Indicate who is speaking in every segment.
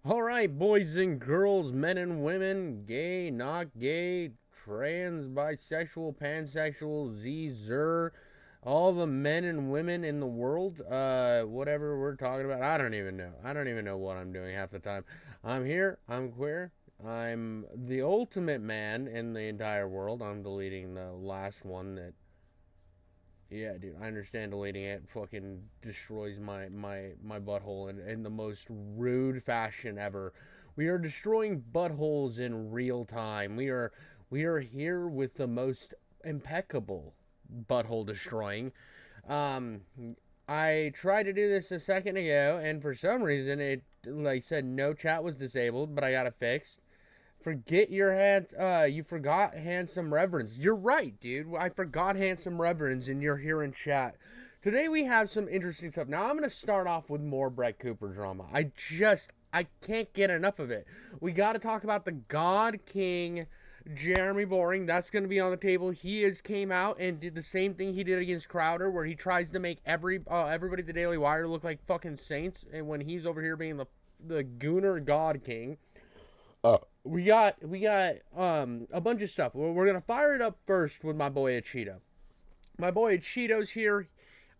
Speaker 1: All right, boys and girls, men and women, gay, not gay, trans, bisexual, pansexual, zer, all the men and women in the world, whatever we're talking about. I don't even know. I don't even know what I'm doing half the time. I'm here. I'm queer. I'm the ultimate man in the entire world. I'm deleting the last one that, yeah, dude, I understand deleting it fucking destroys my butthole in the most rude fashion ever. We are destroying buttholes in real time. We are here with the most impeccable butthole destroying. Um I tried to do this a second ago and for some reason it like said no chat was disabled, but I got it fixed. Forget your hand. You forgot handsome reverends. You're right, dude. I forgot handsome reverends, and you're here in chat. Today we have some interesting stuff. Now I'm gonna start off with more Brett Cooper drama. I can't get enough of it. We got to talk about the God King, Jeremy Boring. That's gonna be on the table. He has came out and did the same thing he did against Crowder, where he tries to make everybody at the Daily Wire look like fucking saints, and when he's over here being the Gooner God King. We got a bunch of stuff. We're gonna fire it up first with my boy Achito. My boy Achito's here.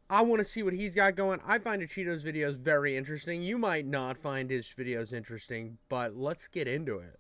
Speaker 1: I want to see what he's got going. I find Achito's videos very interesting. You might not find his videos interesting, but let's get into it.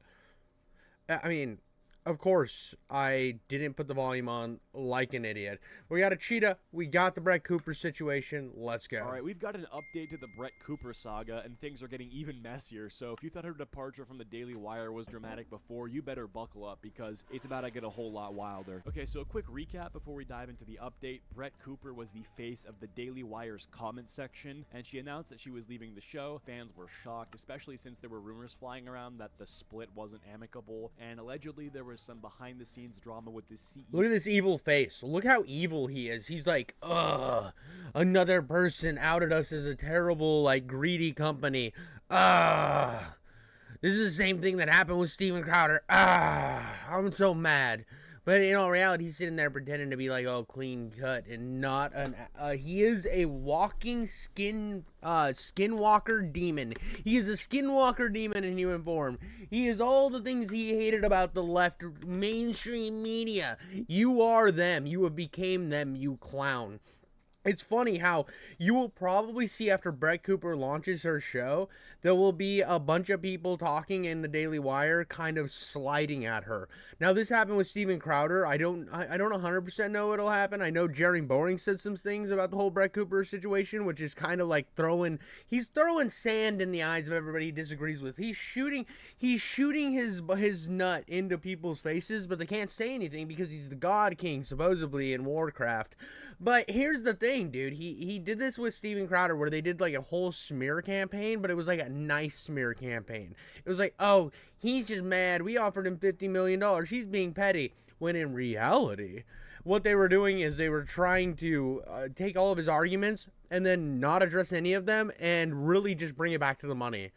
Speaker 1: I mean, of course, I didn't put the volume on like an idiot. We got a cheetah. We got the Brett Cooper situation. Let's go.
Speaker 2: All right, we've got an update to the Brett Cooper saga, and things are getting even messier. So if you thought her departure from the Daily Wire was dramatic before, you better buckle up because it's about to get a whole lot wilder. Okay, so a quick recap before we dive into the update. Brett Cooper was the face of the Daily Wire's comment section, and she announced that she was leaving the show. Fans were shocked, especially since there were rumors flying around that the split wasn't amicable, and allegedly there was some behind-the-scenes drama with the CEO.
Speaker 1: Look at this evil face. Look how evil he is. He's like, ugh, another person outed us as a terrible, like, greedy company. Ugh. This is the same thing that happened with Steven Crowder. I'm so mad. But in all reality, he's sitting there pretending to be like all clean cut and not an. He is a walking skinwalker demon. He is a skinwalker demon in human form. He is all the things he hated about the left mainstream media. You are them. You have became them. You clown. It's funny how you will probably see after Brett Cooper launches her show, there will be a bunch of people talking in the Daily Wire kind of sliding at her. Now this happened with Steven Crowder. I don't 100% know what'll happen. I know Jerry Boring said some things about the whole Brett Cooper situation, which is kind of like he's throwing sand in the eyes of everybody he disagrees with. He's shooting his nut into people's faces, but they can't say anything because he's the God King supposedly in Warcraft. But here's the thing, dude. He did this with Steven Crowder where they did like a whole smear campaign, but it was like a nice smear campaign. It was like, oh, he's just mad. We offered him $50 million. He's being petty. When in reality, what they were doing is they were trying to take all of his arguments and then not address any of them and really just bring it back to the money.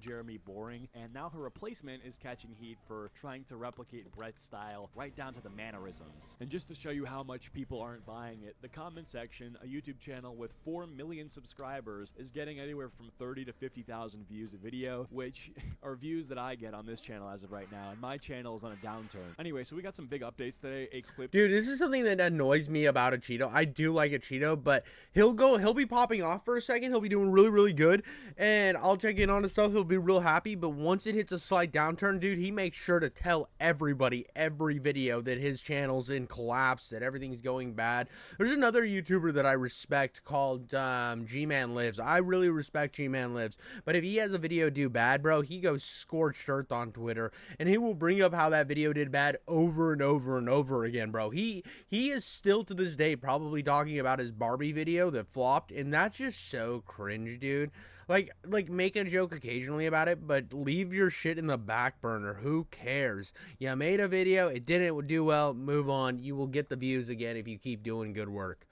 Speaker 2: Jeremy Boring, and now her replacement is catching heat for trying to replicate Brett's style right down to the mannerisms. And just to show you how much people aren't buying it, the comment section, a YouTube channel with 4 million subscribers, is getting anywhere from 30 to 50,000 views a video, which are views that I get on this channel as of right now, and my channel is on a downturn. Anyway, so we got some big updates today. A clip.
Speaker 1: Dude, this is something that annoys me about Achito. I do like Achito, but he'll be popping off for a second. He'll be doing really, really good, and I'll check in on his stuff. He'll be real happy, but once it hits a slight downturn, dude, he makes sure to tell everybody every video that his channel's in collapse, that everything's going bad. There's another YouTuber that I respect called G-Man Lives. I really respect G-Man Lives, but if he has a video do bad, bro, he goes scorched earth on Twitter, and he will bring up how that video did bad over and over and over again, bro. He is still to this day probably talking about his Barbie video that flopped, and that's just so cringe, dude. Like make a joke occasionally about it, but leave your shit in the back burner. Who cares? You made a video, it didn't do well, move on. You will get the views again if you keep doing good work.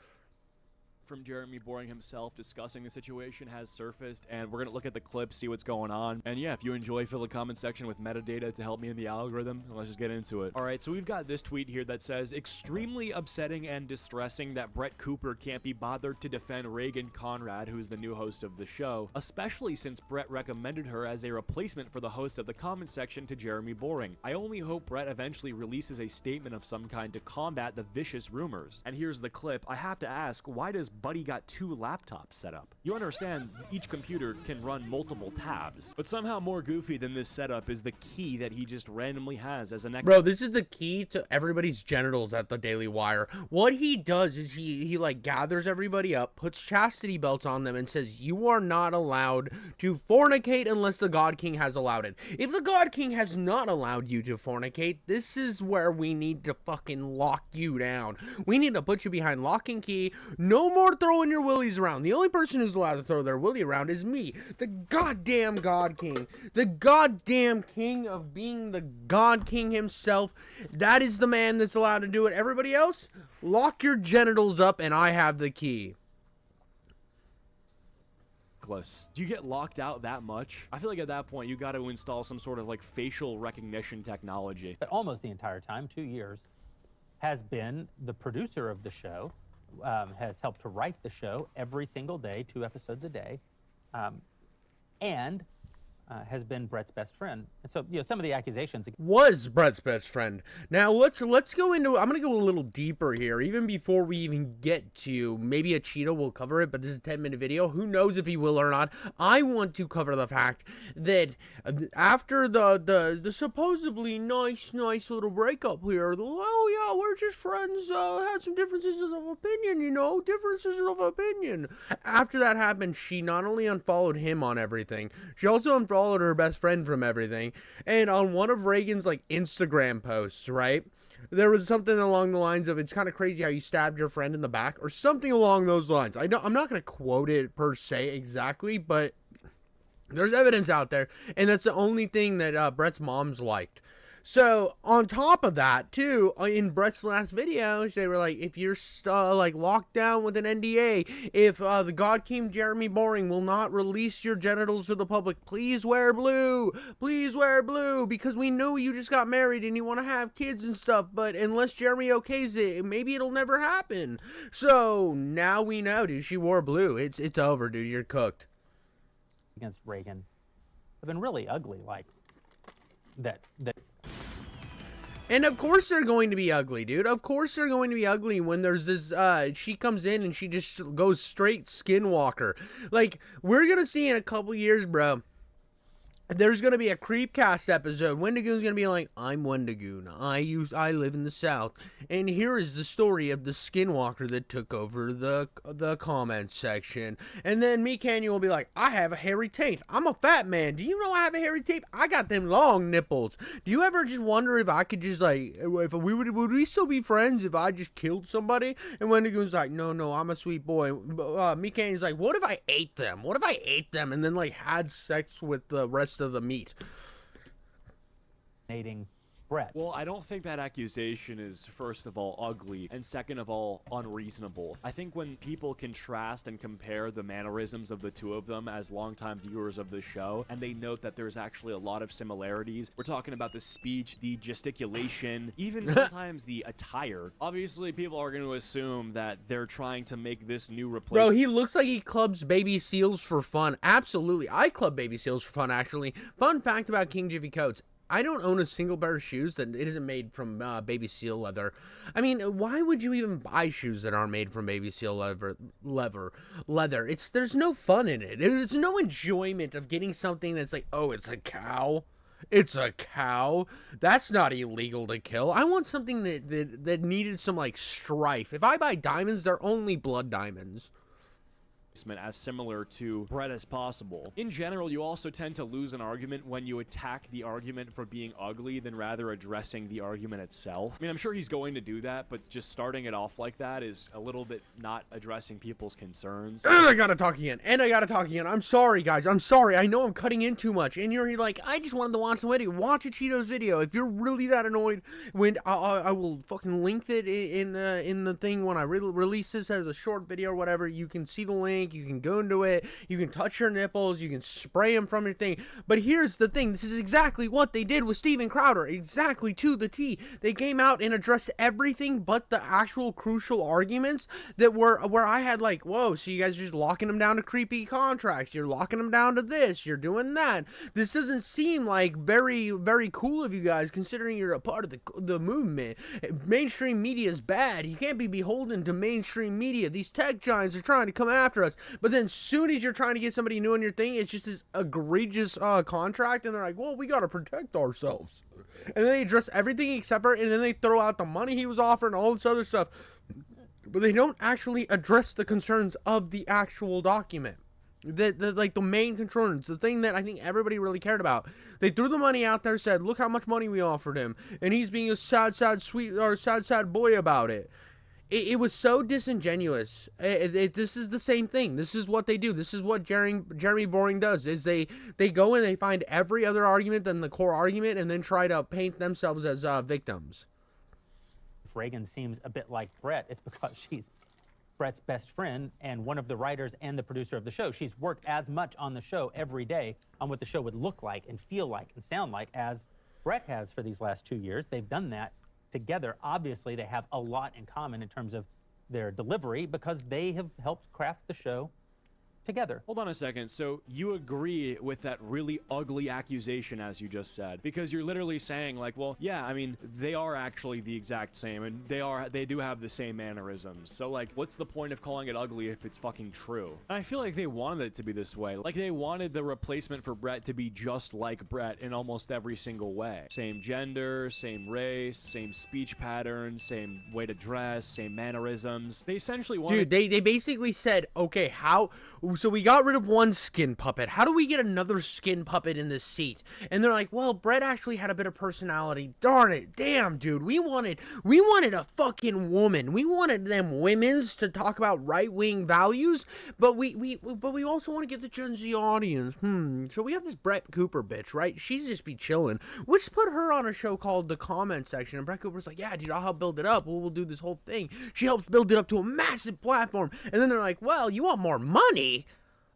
Speaker 2: from Jeremy Boring himself discussing the situation has surfaced, and we're going to look at the clip, see what's going on. And yeah, if you enjoy, fill the comment section with metadata to help me in the algorithm. Let's just get into it. All right, so we've got this tweet here that says, extremely upsetting and distressing that Brett Cooper can't be bothered to defend Reagan Conrad, who's the new host of the show, especially since Brett recommended her as a replacement for the host of the comment section to Jeremy Boring. I only hope Brett eventually releases a statement of some kind to combat the vicious rumors. And here's the clip. I have to ask, why does Buddy got 2 laptops set up? You understand each computer can run multiple tabs, but somehow more goofy than this setup is the key that he just randomly has as an
Speaker 1: Bro, this is the key to everybody's genitals at the Daily Wire. What he does is he like gathers everybody up, puts chastity belts on them, and says, you are not allowed to fornicate unless the God King has allowed it. If the God King has not allowed you to fornicate, this is where we need to fucking lock you down. We need to put you behind lock and key. No more throwing your willies around. The only person who's allowed to throw their willy around is me, the goddamn God King. The goddamn king of being the God King himself. That is the man that's allowed to do it. Everybody else, lock your genitals up and I have the key.
Speaker 2: Do you get locked out that much? I feel like at that point you got to install some sort of like facial recognition technology.
Speaker 3: But almost the entire time, 2 years, has been the producer of the show, has helped to write the show every single day, 2 episodes a day, and has been Brett's best friend. And so, you know, some of the accusations
Speaker 1: was Brett's best friend. Now let's go into, I'm gonna go a little deeper here, even before we even get to, maybe a Cheeto will cover it, but this is a 10-minute video. Who knows if he will or not. I want to cover the fact that after the supposedly nice little breakup here, oh yeah, we're just friends, had some differences of opinion, you know, differences of opinion. After that happened, she not only unfollowed him on everything, she also unfollowed her best friend from everything. And on one of Reagan's like Instagram posts, right, there was something along the lines of, it's kind of crazy how you stabbed your friend in the back, or something along those lines. I'm not going to quote it per se exactly, but there's evidence out there, and that's the only thing that Brett's mom's liked. So, on top of that, too, in Brett's last videos, they were like, if you're like locked down with an NDA, if the God King Jeremy Boring will not release your genitals to the public, please wear blue, because we know you just got married and you want to have kids and stuff, but unless Jeremy okays it, maybe it'll never happen. So, now we know, dude, she wore blue. It's over, dude, you're cooked.
Speaker 3: Against Reagan have been really ugly, like that.
Speaker 1: And of course they're going to be ugly, dude. Of course they're going to be ugly when there's this, she comes in and she just goes straight Skinwalker. Like, we're gonna see in a couple years, bro, there's gonna be a Creepcast episode. Wendigoon's gonna be like, I'm Wendigoon. I live in the South, and here is the story of the Skinwalker that took over the comment section. And then me Canyon will be like, I have a hairy taint. I'm a fat man. Do you know I have a hairy taint? I got them long nipples. Do you ever just wonder if I could just like, if we would we still be friends if I just killed somebody? And Wendigoon's like, no, I'm a sweet boy. Me Canyon's like, what if I ate them? What if I ate them and then like had sex with the rest of the meat?
Speaker 3: Brett.
Speaker 2: Well, I don't think that accusation is, first of all, ugly, and second of all, unreasonable. I think when people contrast and compare the mannerisms of the two of them as longtime viewers of the show, and they note that there's actually a lot of similarities, we're talking about the speech, the gesticulation, even sometimes the attire. Obviously, people are going to assume that they're trying to make this new replacement.
Speaker 1: Bro, he looks like he clubs baby seals for fun. Absolutely. I club baby seals for fun, actually. Fun fact about King Jiffy Coats. I don't own a single pair of shoes that it isn't made from baby seal leather. I mean, why would you even buy shoes that aren't made from baby seal leather? There's no fun in it. There's no enjoyment of getting something that's like, oh, it's a cow. It's a cow. That's not illegal to kill. I want something that needed some like strife. If I buy diamonds, they're only blood diamonds.
Speaker 2: as similar to Brett as possible. In general, you also tend to lose an argument when you attack the argument for being ugly than rather addressing the argument itself. I mean, I'm sure he's going to do that, but just starting it off like that is a little bit not addressing people's concerns.
Speaker 1: And I gotta talk again. I'm sorry, guys. I'm sorry. I know I'm cutting in too much. And you're like, I just wanted to watch the video. Watch a Cheetos video. If you're really that annoyed, when I will fucking link it in the thing when I release this as a short video or whatever. You can see the link. You can go into it. You can touch your nipples. You can spray them from your thing. But here's the thing. This is exactly what they did with Steven Crowder. Exactly to the T. They came out and addressed everything but the actual crucial arguments that were where I had like, whoa, so you guys are just locking them down to creepy contracts. You're locking them down to this. You're doing that. This doesn't seem like very, very cool of you guys considering you're a part of the movement. Mainstream media is bad. You can't be beholden to mainstream media. These tech giants are trying to come after us. But then as soon as you're trying to get somebody new on your thing, it's just this egregious contract. And they're like, well, we got to protect ourselves. And then they address everything except for, and then they throw out the money he was offering, all this other stuff. But they don't actually address the concerns of the actual document. Like the main concerns, the thing that I think everybody really cared about. They threw the money out there, said, look how much money we offered him. And he's being a sad boy about it. It was so disingenuous. This is the same thing. This is what they do. This is what Jeremy Boring does, is they go and they find every other argument than the core argument and then try to paint themselves as victims.
Speaker 3: If Reagan seems a bit like Brett, it's because she's Brett's best friend and one of the writers and the producer of the show. She's worked as much on the show every day on what the show would look like and feel like and sound like as Brett has for these last 2 years. They've done that together. Obviously, they have a lot in common in terms of their delivery because they have helped craft the show together.
Speaker 2: Hold on a second. So you agree with that really ugly accusation, as you just said, because you're literally saying like, well, yeah, I mean, they are actually the exact same and they do have the same mannerisms. So like, what's the point of calling it ugly if it's fucking true? And I feel like they wanted it to be this way. Like they wanted the replacement for Brett to be just like Brett in almost every single way. Same gender, same race, same speech pattern, same way to dress, same mannerisms. They essentially wanted...
Speaker 1: Dude, they basically said, okay, so we got rid of one skin puppet. How do we get another skin puppet in this seat? And they're like, well, Brett actually had a bit of personality. Darn it. Damn, dude. We wanted a fucking woman. We wanted them women's to talk about right-wing values, but we also want to get the Gen Z audience. So we got this Brett Cooper bitch, right? She's just be chilling. Let's put her on a show called The Comment Section. And Brett Cooper's like, yeah, dude, I'll help build it up. We'll do this whole thing. She helps build it up to a massive platform. And then they're like, well, you want more money?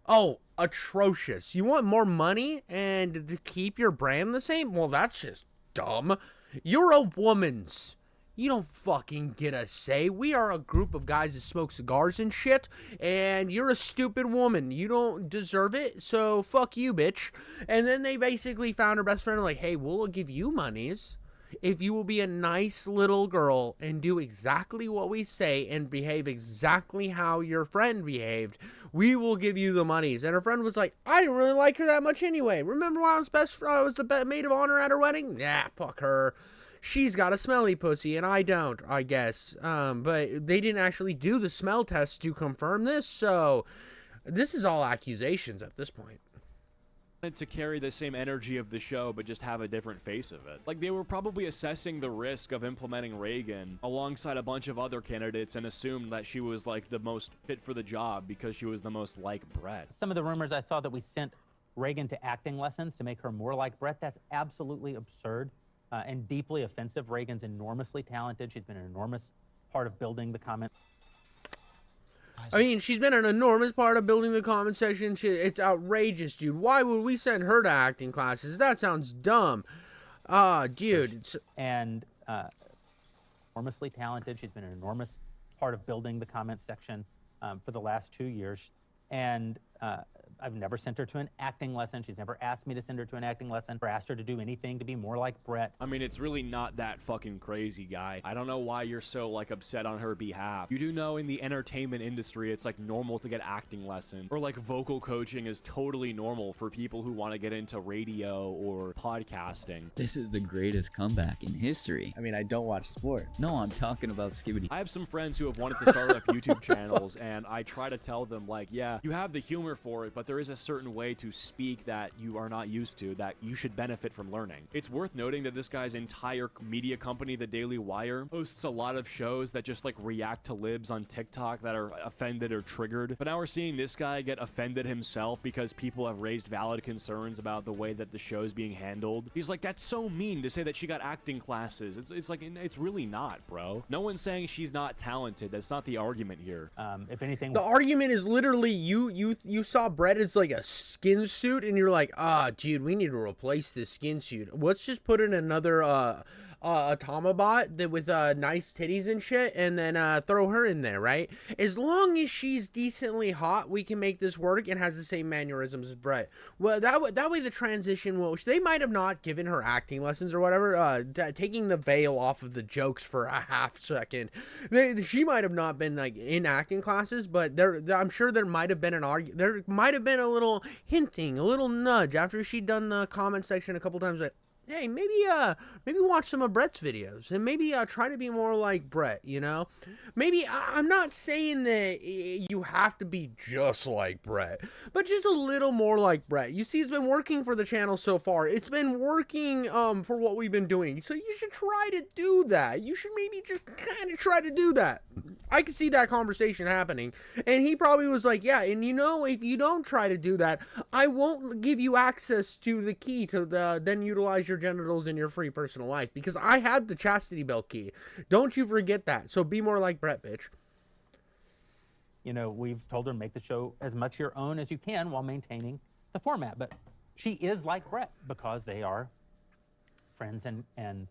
Speaker 1: Oh, atrocious. You want more money and to keep your brand the same? Well, that's just dumb. You're a woman's. You don't fucking get a say. We are a group of guys that smoke cigars and shit, and you're a stupid woman. You don't deserve it, so fuck you, bitch. And then they basically found her best friend like, hey, we'll give you monies if you will be a nice little girl and do exactly what we say and behave exactly how your friend behaved. We will give you the monies. And her friend was like, I didn't really like her that much anyway. Remember when I was the maid of honor at her wedding? Yeah, fuck her. She's got a smelly pussy and I don't, I guess. But they didn't actually do the smell test to confirm this, so this is all accusations at this point.
Speaker 2: To carry the same energy of the show but just have a different face of it. Like they were probably assessing the risk of implementing Reagan alongside a bunch of other candidates and assumed that she was like the most fit for the job because she was the most like Brett.
Speaker 3: Some of the rumors I saw that we sent Reagan to acting lessons to make her more like Brett, that's absolutely absurd and deeply offensive. Reagan's enormously talented. She's been an enormous part of building the comment.
Speaker 1: I mean, she's been an enormous part of building the comment section. It's outrageous, dude. Why would we send her to acting classes? That sounds dumb. Dude.
Speaker 3: And enormously talented. She's been an enormous part of building the comment section for the last 2 years. And I've never sent her to an acting lesson. She's never asked me to send her to an acting lesson or asked her to do anything to be more like Brett.
Speaker 2: I mean, it's really not that fucking crazy, guy. I don't know why you're so, like, upset on her behalf. You do know in the entertainment industry, it's, like, normal to get acting lessons. Or, like, vocal coaching is totally normal for people who want to get into radio or podcasting.
Speaker 4: This is the greatest comeback in history.
Speaker 5: I mean, I don't watch sports.
Speaker 4: No, I'm talking about Skibidi.
Speaker 2: I have some friends who have wanted to start up YouTube channels, and I try to tell them, like, yeah, you have the humor for it, but there is a certain way to speak that you are not used to, that you should benefit from learning. It's worth noting that this guy's entire media company, The Daily Wire, hosts a lot of shows that just, like, react to libs on TikTok that are offended or triggered. But now we're seeing this guy get offended himself because people have raised valid concerns about the way that the show is being handled. He's like, that's so mean to say that she got acting classes. It's like, it's really not, bro. No one's saying she's not talented. That's not the argument here.
Speaker 3: If anything,
Speaker 1: The argument is literally you saw Brett as like a skin suit, and you're like, dude, we need to replace this skin suit. Let's just put in another Automabot that with nice titties and shit, and then throw her in there, right? As long as she's decently hot, we can make this work and has the same mannerisms as Brett. Well, that way the transition will. They might have not given her acting lessons or whatever, taking the veil off of the jokes for a half second. She might have not been like in acting classes, but I'm sure there might have been there might have been a little hinting, a little nudge after she'd done the comment section a couple times, like, hey, maybe watch some of Brett's videos and maybe try to be more like Brett, you know? Maybe, I'm not saying that you have to be just like Brett, but just a little more like Brett. You see, it's been working for the channel so far. It's been working for what we've been doing. So you should try to do that. You should maybe just kind of try to do that. I could see that conversation happening. And he probably was like, yeah, and you know, if you don't try to do that, I won't give you access to the key to then utilize your genitals in your free personal life, because I had the chastity belt key. Don't you forget that. So be more like Brett, bitch.
Speaker 3: you know, we've told her make the show as much your own as you can while maintaining the format. But she is like Brett because they are friends and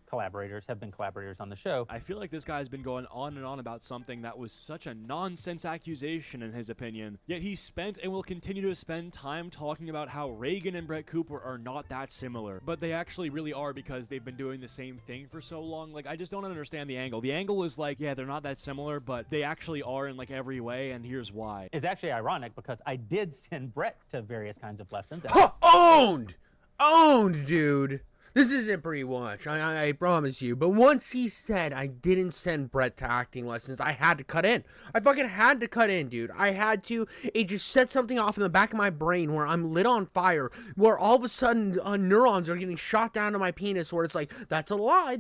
Speaker 3: collaborators, have been collaborators on the show.
Speaker 2: I feel like this guy's been going on and on about something that was such a nonsense accusation in his opinion, yet he spent and will continue to spend time talking about how Reagan and Brett Cooper are not that similar, but they actually really are because they've been doing the same thing for so long. Like, I just don't understand the angle. The angle is like, yeah, they're not that similar, but they actually are in like every way, and here's why.
Speaker 3: It's actually ironic because I did send Brett to various kinds of lessons.
Speaker 1: Owned, dude. This isn't pre-watch, I promise you. But once he said I didn't send Brett to acting lessons, I had to cut in. I fucking had to cut in, dude. I had to. It just set something off in the back of my brain where I'm lit on fire, where all of a sudden neurons are getting shot down to my penis, where it's like, that's a lie,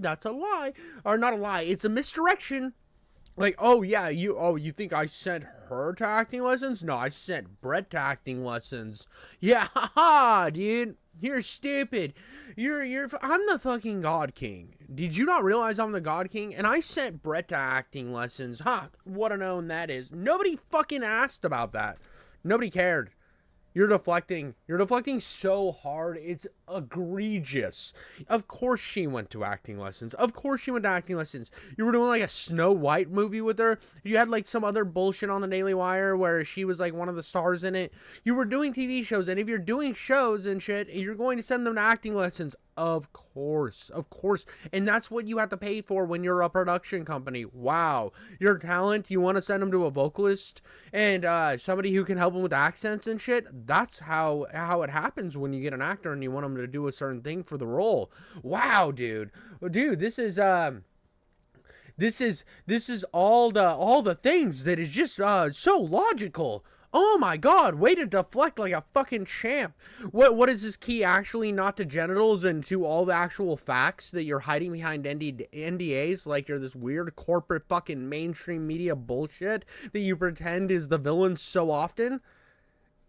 Speaker 1: or not a lie, it's a misdirection. Like, oh yeah, you think I sent her to acting lessons? No, I sent Brett to acting lessons. Yeah, haha, dude. You're stupid. I'm the fucking God King. Did you not realize I'm the God King? And I sent Brett to acting lessons. Ha, what a known that is. Nobody fucking asked about that. Nobody cared. You're deflecting. You're deflecting so hard. It's egregious. Of course she went to acting lessons. Of course she went to acting lessons. You were doing like a Snow White movie with her. You had like some other bullshit on the Daily Wire where she was like one of the stars in it. You were doing TV shows, and if you're doing shows and shit, you're going to send them to acting lessons. Of course. And that's what you have to pay for when you're a production company. Wow. Your talent, you want to send them to a vocalist and somebody who can help them with accents and shit. That's how it happens when you get an actor and you want them to do a certain thing for the role. Wow, dude. Dude, this is all the things that is just so logical. Oh my god, way to deflect like a fucking champ. What is this key actually not to genitals and to all the actual facts that you're hiding behind NDAs like you're this weird corporate fucking mainstream media bullshit that you pretend is the villain so often?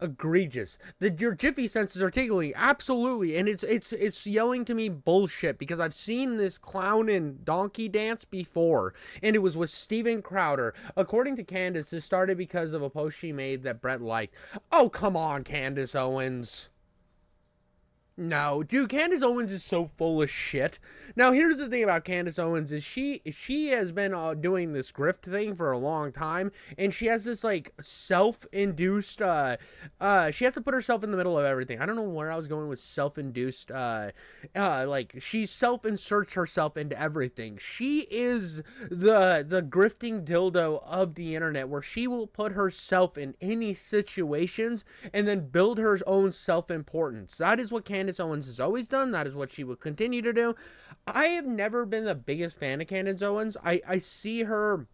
Speaker 1: Egregious. That your Jiffy senses are tingling, absolutely, and it's yelling to me bullshit because I've seen this clown and donkey dance before, and it was with Steven Crowder. According to Candace, this started because of a post she made that Brett liked. Oh, come on, Candace Owens. No, dude, Candace Owens is so full of shit. Now, here's the thing about Candace Owens is she has been doing this grift thing for a long time, and she has this like self-induced. She has to put herself in the middle of everything. I don't know where I was going with self-induced. Like she self-inserts herself into everything. She is the grifting dildo of the internet, where she will put herself in any situations and then build her own self-importance. That is what Candace Owens has always done. That is what she will continue to do. I have never been the biggest fan of Candace Owens. I see her,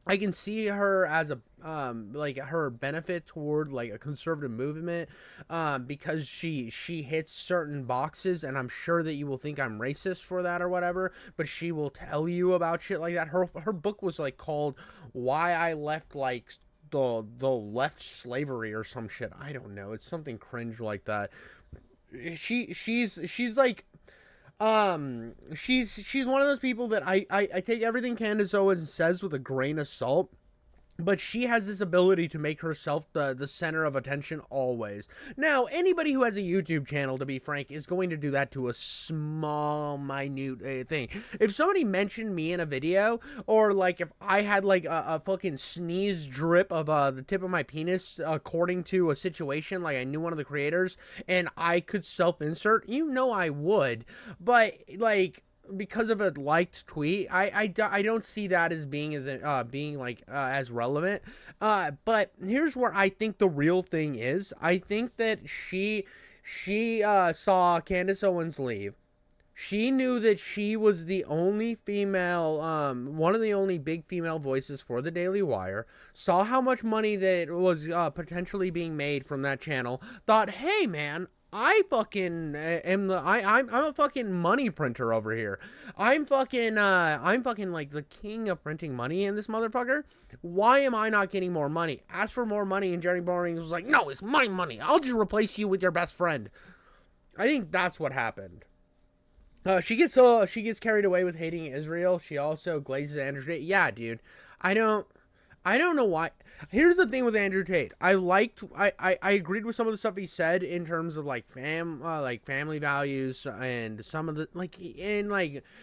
Speaker 1: I can see her as a like her benefit toward like a conservative movement, because she hits certain boxes, and I'm sure that you will think I'm racist for that or whatever, but she will tell you about shit like that. Her book was like called Why I Left Like the Left Slavery or some shit. I don't know. It's something cringe like that. She's like she's one of those people that I take everything Candace Owens says with a grain of salt. But she has this ability to make herself the center of attention always. Now, anybody who has a YouTube channel, to be frank, is going to do that to a small, minute thing. If somebody mentioned me in a video, or like if I had like a fucking sneeze drip of the tip of my penis according to a situation, like I knew one of the creators, and I could self-insert, you know I would. But like, because of a liked tweet, I don't see that as being as relevant. But here's where I think the real thing is. I think that she saw Candace Owens leave. She knew that she was the only female, one of the only big female voices for the Daily Wire, saw how much money that was potentially being made from that channel, thought, hey man, I fucking am I'm a fucking money printer over here. I'm fucking like the king of printing money in this motherfucker. Why am I not getting more money? Asked for more money, and Jerry Boring was like, no, it's my money. I'll just replace you with your best friend. I think that's what happened. She gets carried away with hating Israel. She also glazes Andrew Tate. Yeah, dude. I don't know why. Here's the thing with Andrew Tate. I agreed with some of the stuff he said in terms of like family values, and some of the like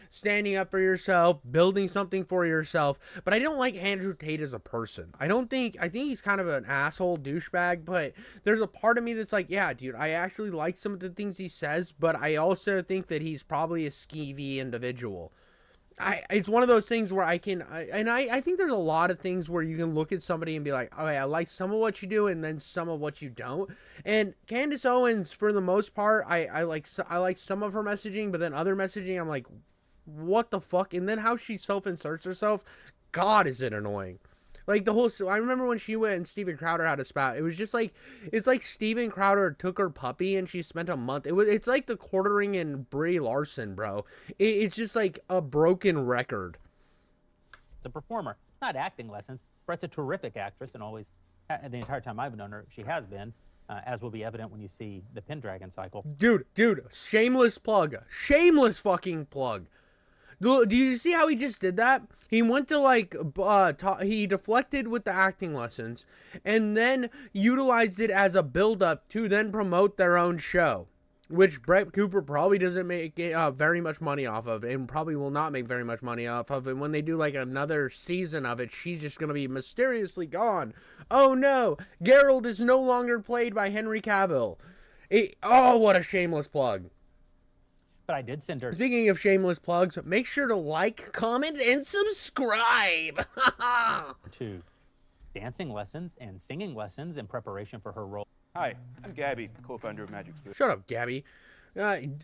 Speaker 1: standing up for yourself, building something for yourself. But I don't like Andrew Tate as a person. I think he's kind of an asshole douchebag, but there's a part of me that's like, yeah, dude, I actually like some of the things he says, but I also think that he's probably a skeevy individual. It's one of those things where I think there's a lot of things where you can look at somebody and be like, okay, I like some of what you do and then some of what you don't. And Candace Owens, for the most part, I like some of her messaging, but then other messaging, I'm like, what the fuck? And then how she self-inserts herself, God, is it annoying. Like the whole, I remember when she went and Steven Crowder had a spat. It was just like, it's like Steven Crowder took her puppy and she spent a month. It's like the quartering in Brie Larson, bro. It's just like a broken record.
Speaker 3: It's a performer, not acting lessons. Brett's a terrific actress, and always, the entire time I've known her, she has been, as will be evident when you see the Pendragon cycle.
Speaker 1: Dude, shameless plug. Shameless fucking plug. Do you see how he just did that? He went to he deflected with the acting lessons and then utilized it as a build-up to then promote their own show, which Brett Cooper probably doesn't make very much money off of, and probably will not make very much money off of. And when they do like another season of it, she's just going to be mysteriously gone. Oh no, Geralt is no longer played by Henry Cavill. Oh, what a shameless plug.
Speaker 3: But I did send her.
Speaker 1: Speaking of shameless plugs, make sure to like, comment, and subscribe.
Speaker 3: To dancing lessons and singing lessons in preparation for her role.
Speaker 5: Hi, I'm Gabby, co-founder of Magic Spoon.
Speaker 1: Shut up, Gabby.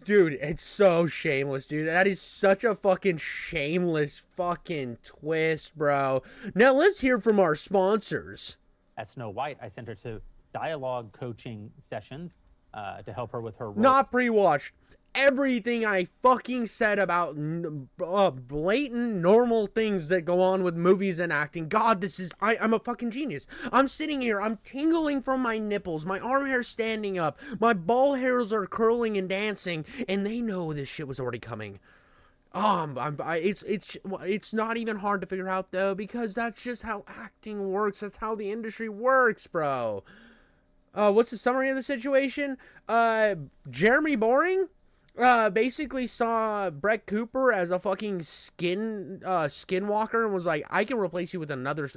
Speaker 1: Dude, it's so shameless, dude. That is such a fucking shameless fucking twist, bro. Now let's hear from our sponsors.
Speaker 3: At Snow White, I sent her to dialogue coaching sessions to help her with her role.
Speaker 1: Not pre-watched. Everything I fucking said about blatant normal things that go on with movies and acting. God, I'm a fucking genius. I'm sitting here, I'm tingling from my nipples, my arm hair's standing up, my ball hairs are curling and dancing, and they know this shit was already coming. It's not even hard to figure out though, because that's just how acting works. That's how the industry works, bro. What's the summary of the situation? Jeremy Boring basically saw Brett Cooper as a fucking skinwalker and was like, I can replace you with another.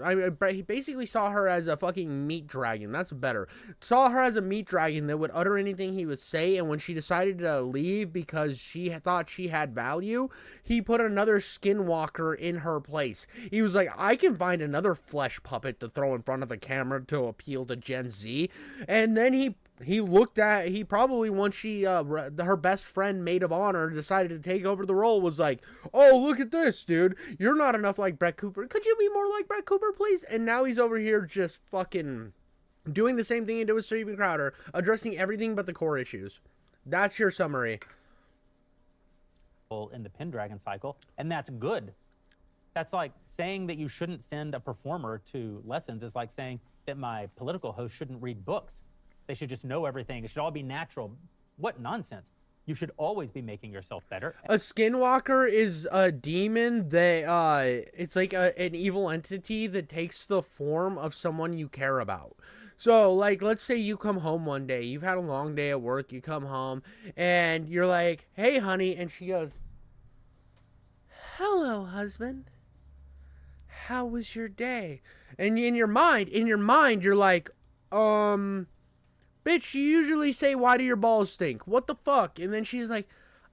Speaker 1: He basically saw her as a fucking meat dragon. That's better. Saw her as a meat dragon that would utter anything he would say, and when she decided to leave because she thought she had value, he put another skinwalker in her place. He was like, I can find another flesh puppet to throw in front of the camera to appeal to Gen Z. And then he probably, once her best friend, maid of honor, decided to take over the role, was like, oh, look at this, dude, you're not enough like Brett Cooper, could you be more like Brett Cooper, please? And now he's over here just fucking doing the same thing he did with Steven Crowder, addressing everything but the core issues. That's your summary.
Speaker 3: In the Pendragon cycle, and that's good. That's like saying that you shouldn't send a performer to lessons is like saying that my political host shouldn't read books. They should just know everything. It should all be natural. What nonsense. You should always be making yourself better.
Speaker 1: A skinwalker is a demon that, it's like an evil entity that takes the form of someone you care about. So, like, let's say you come home one day. You've had a long day at work. You come home, and you're like, hey, honey. And she goes, hello, husband. How was your day? And in your mind, you're like, bitch, you usually say, why do your balls stink? What the fuck? And then she's like,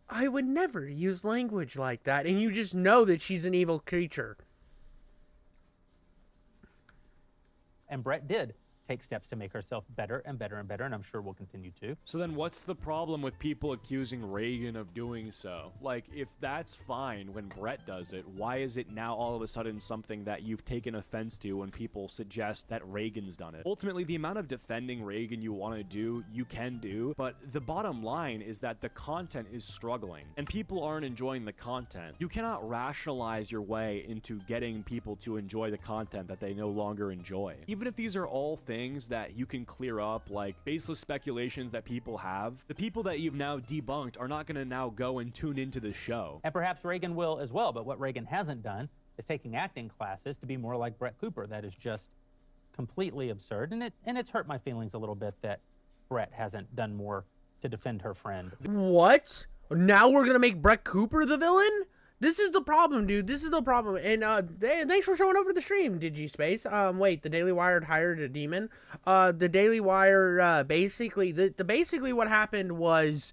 Speaker 1: I would never use language like that. And you just know that she's an evil creature.
Speaker 3: And Brett did take steps to make herself better and better and better, and I'm sure we'll continue to.
Speaker 2: So then what's the problem with people accusing Reagan of doing so? Like, if that's fine when Brett does it, why is it now all of a sudden something that you've taken offense to when people suggest that Reagan's done it? Ultimately, the amount of defending Reagan you want to do, you can do, but the bottom line is that the content is struggling, and people aren't enjoying the content. You cannot rationalize your way into getting people to enjoy the content that they no longer enjoy. Even if these are all things that you can clear up, like baseless speculations that people have, the people that you've now debunked are not going to now go and tune into the show.
Speaker 3: And perhaps Reagan will as well, but what Reagan hasn't done is taking acting classes to be more like Brett Cooper. That is just completely absurd, and it's hurt my feelings a little bit that Brett hasn't done more to defend her friend.
Speaker 1: What? Now we're gonna make Brett Cooper the villain? This is the problem, dude. This is the problem. And thanks for showing over to the stream, DigiSpace. Wait, the Daily Wire hired a demon. The Daily Wire basically what happened was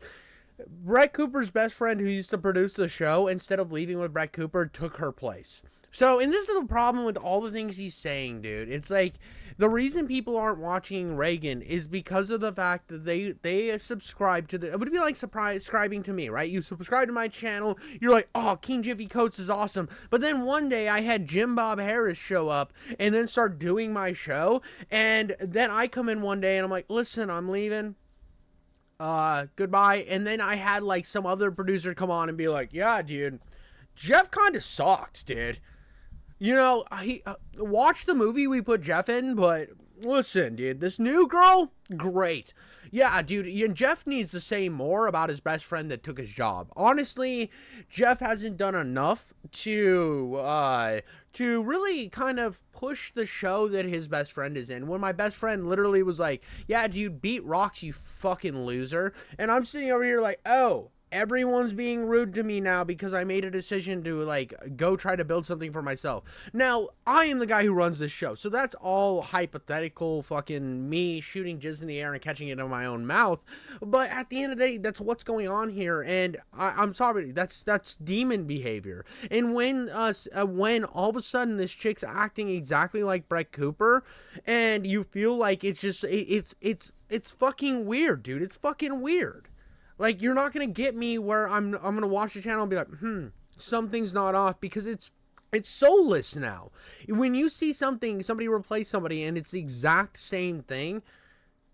Speaker 1: Brett Cooper's best friend, who used to produce the show, instead of leaving with Brett Cooper, took her place. So, and this is the problem with all the things he's saying, dude. It's like, the reason people aren't watching Reagan is because of the fact that they subscribe to it would be like subscribing to me, right? You subscribe to my channel, you're like, oh, King Jiffy Coats is awesome. But then one day I had Jim Bob Harris show up and then start doing my show. And then I come in one day and I'm like, listen, I'm leaving. Goodbye. And then I had like some other producer come on and be like, yeah, dude, Jeff kind of sucked, dude. You know, he watch the movie we put Jeff in, but listen, dude, this new girl, great. Yeah, dude, and Jeff needs to say more about his best friend that took his job. Honestly, Jeff hasn't done enough to really kind of push the show that his best friend is in. When my best friend literally was like, yeah, dude, beat rocks, you fucking loser. And I'm sitting over here like, oh, everyone's being rude to me now because I made a decision to, like, go try to build something for myself. Now, I am the guy who runs this show, so that's all hypothetical fucking me shooting jizz in the air and catching it in my own mouth. But at the end of the day, that's what's going on here, and I'm sorry, that's demon behavior. And when all of a sudden this chick's acting exactly like Brett Cooper, and you feel like it's just, it's fucking weird, dude. It's fucking weird. Like, you're not going to get me where I'm going to watch the channel and be like, something's not off, because it's soulless now. When you see somebody replace somebody and it's the exact same thing,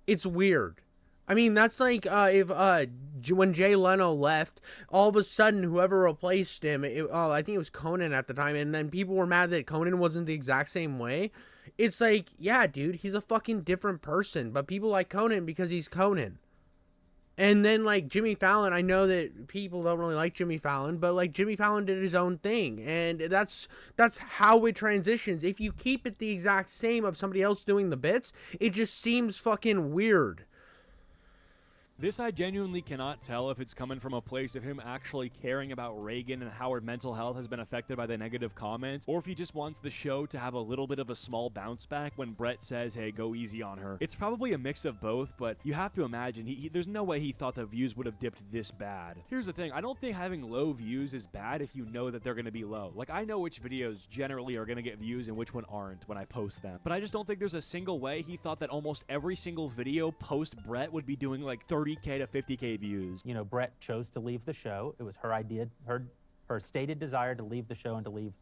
Speaker 1: it's weird. I mean, that's like when Jay Leno left, all of a sudden whoever replaced him, I think it was Conan at the time, and then people were mad that Conan wasn't the exact same way. It's like, yeah, dude, he's a fucking different person, but people like Conan because he's Conan. And then, like, Jimmy Fallon, I know that people don't really like Jimmy Fallon, but, like, Jimmy Fallon did his own thing. And that's how it transitions. If you keep it the exact same of somebody else doing the bits, it just seems fucking weird.
Speaker 2: This I genuinely cannot tell if it's coming from a place of him actually caring about Reagan and how her mental health has been affected by the negative comments, or if he just wants the show to have a little bit of a small bounce back when Brett says, hey, go easy on her. It's probably a mix of both, but you have to imagine, there's no way he thought the views would have dipped this bad. Here's the thing, I don't think having low views is bad if you know that they're going to be low. Like, I know which videos generally are going to get views and which one aren't when I post them, but I just don't think there's a single way he thought that almost every single video post Brett would be doing like 30K to 50K views.
Speaker 3: You know, Brett chose to leave the show. It was her idea, her stated desire to leave the show and to leave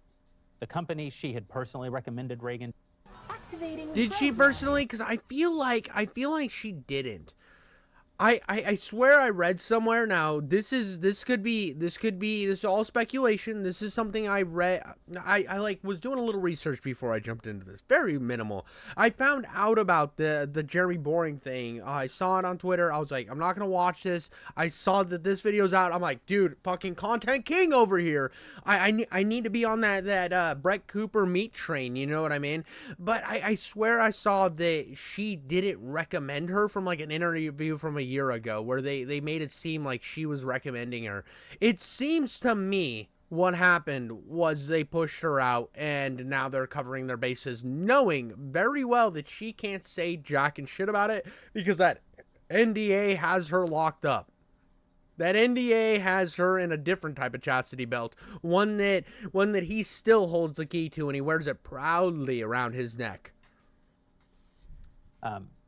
Speaker 3: the company. She had personally recommended Reagan.
Speaker 1: Did she personally? Because I feel like she didn't. I swear I read somewhere. Now this is all speculation. This is something I read. I like was doing a little research before I jumped into this. Very minimal. I found out about the Jeremy Boring thing. I saw it on Twitter. I was like, I'm not gonna watch this. I saw that this video's out. I'm like, dude, fucking content king over here. I need to be on that Brett Cooper meat train. You know what I mean? But I swear I saw that she didn't recommend her from like an interview from a year ago where they made it seem like she was recommending her. It seems to me what happened was they pushed her out and now they're covering their bases knowing very well that she can't say jack and shit about it because that NDA has her locked up. That NDA has her in a different type of chastity belt, one that he still holds the key to and he wears it proudly around his neck.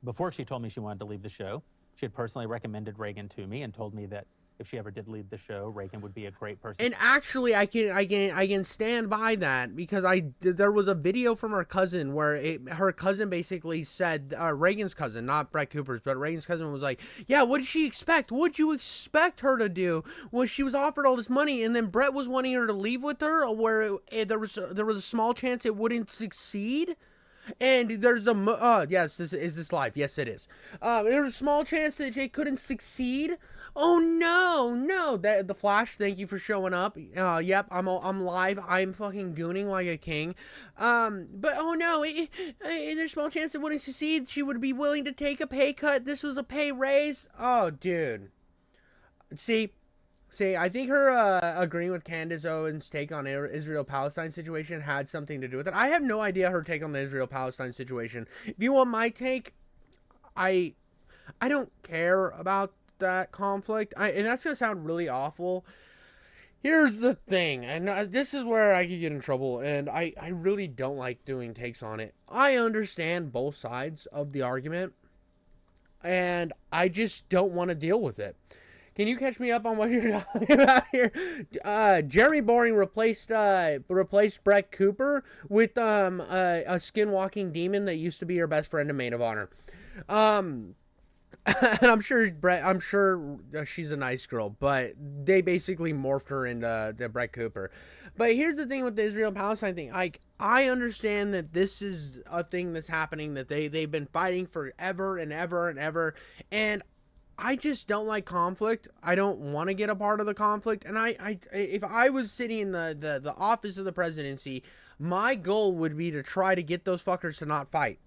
Speaker 3: Before she told me she wanted to leave the show, she had personally recommended Reagan to me and told me that if she ever did leave the show, Reagan would be a great person.
Speaker 1: And actually, I can stand by that because there was a video from her cousin where her cousin basically said, Reagan's cousin, not Brett Cooper's, but Reagan's cousin was like, yeah, what did she expect? What did you expect her to do? Well, she was offered all this money, and then Brett was wanting her to leave with her, where there was a small chance it wouldn't succeed. And there's yes, is this live? Yes, it is. There's a small chance that Jay couldn't succeed. Oh no! The Flash, thank you for showing up. Yep, I'm live. I'm fucking gooning like a king. But oh no, there's a small chance it wouldn't succeed. She would be willing to take a pay cut. This was a pay raise. Oh, dude. See, I think her agreeing with Candace Owens' take on Israel-Palestine situation had something to do with it. I have no idea her take on the Israel-Palestine situation. If you want my take, I don't care about that conflict. And that's going to sound really awful. Here's the thing, and this is where I could get in trouble, and I really don't like doing takes on it. I understand both sides of the argument, and I just don't want to deal with it. Can you catch me up on what you're talking about here? Jeremy Boring replaced Brett Cooper with a skinwalking demon that used to be her best friend in Maid of Honor. And I'm sure she's a nice girl, but they basically morphed her into Brett Cooper. But here's the thing with the Israel-Palestine thing. Like, I understand that this is a thing that's happening, that they've been fighting forever and ever and ever, and I just don't like conflict. I don't want to get a part of the conflict. And if I was sitting in the office of the presidency, my goal would be to try to get those fuckers to not fight.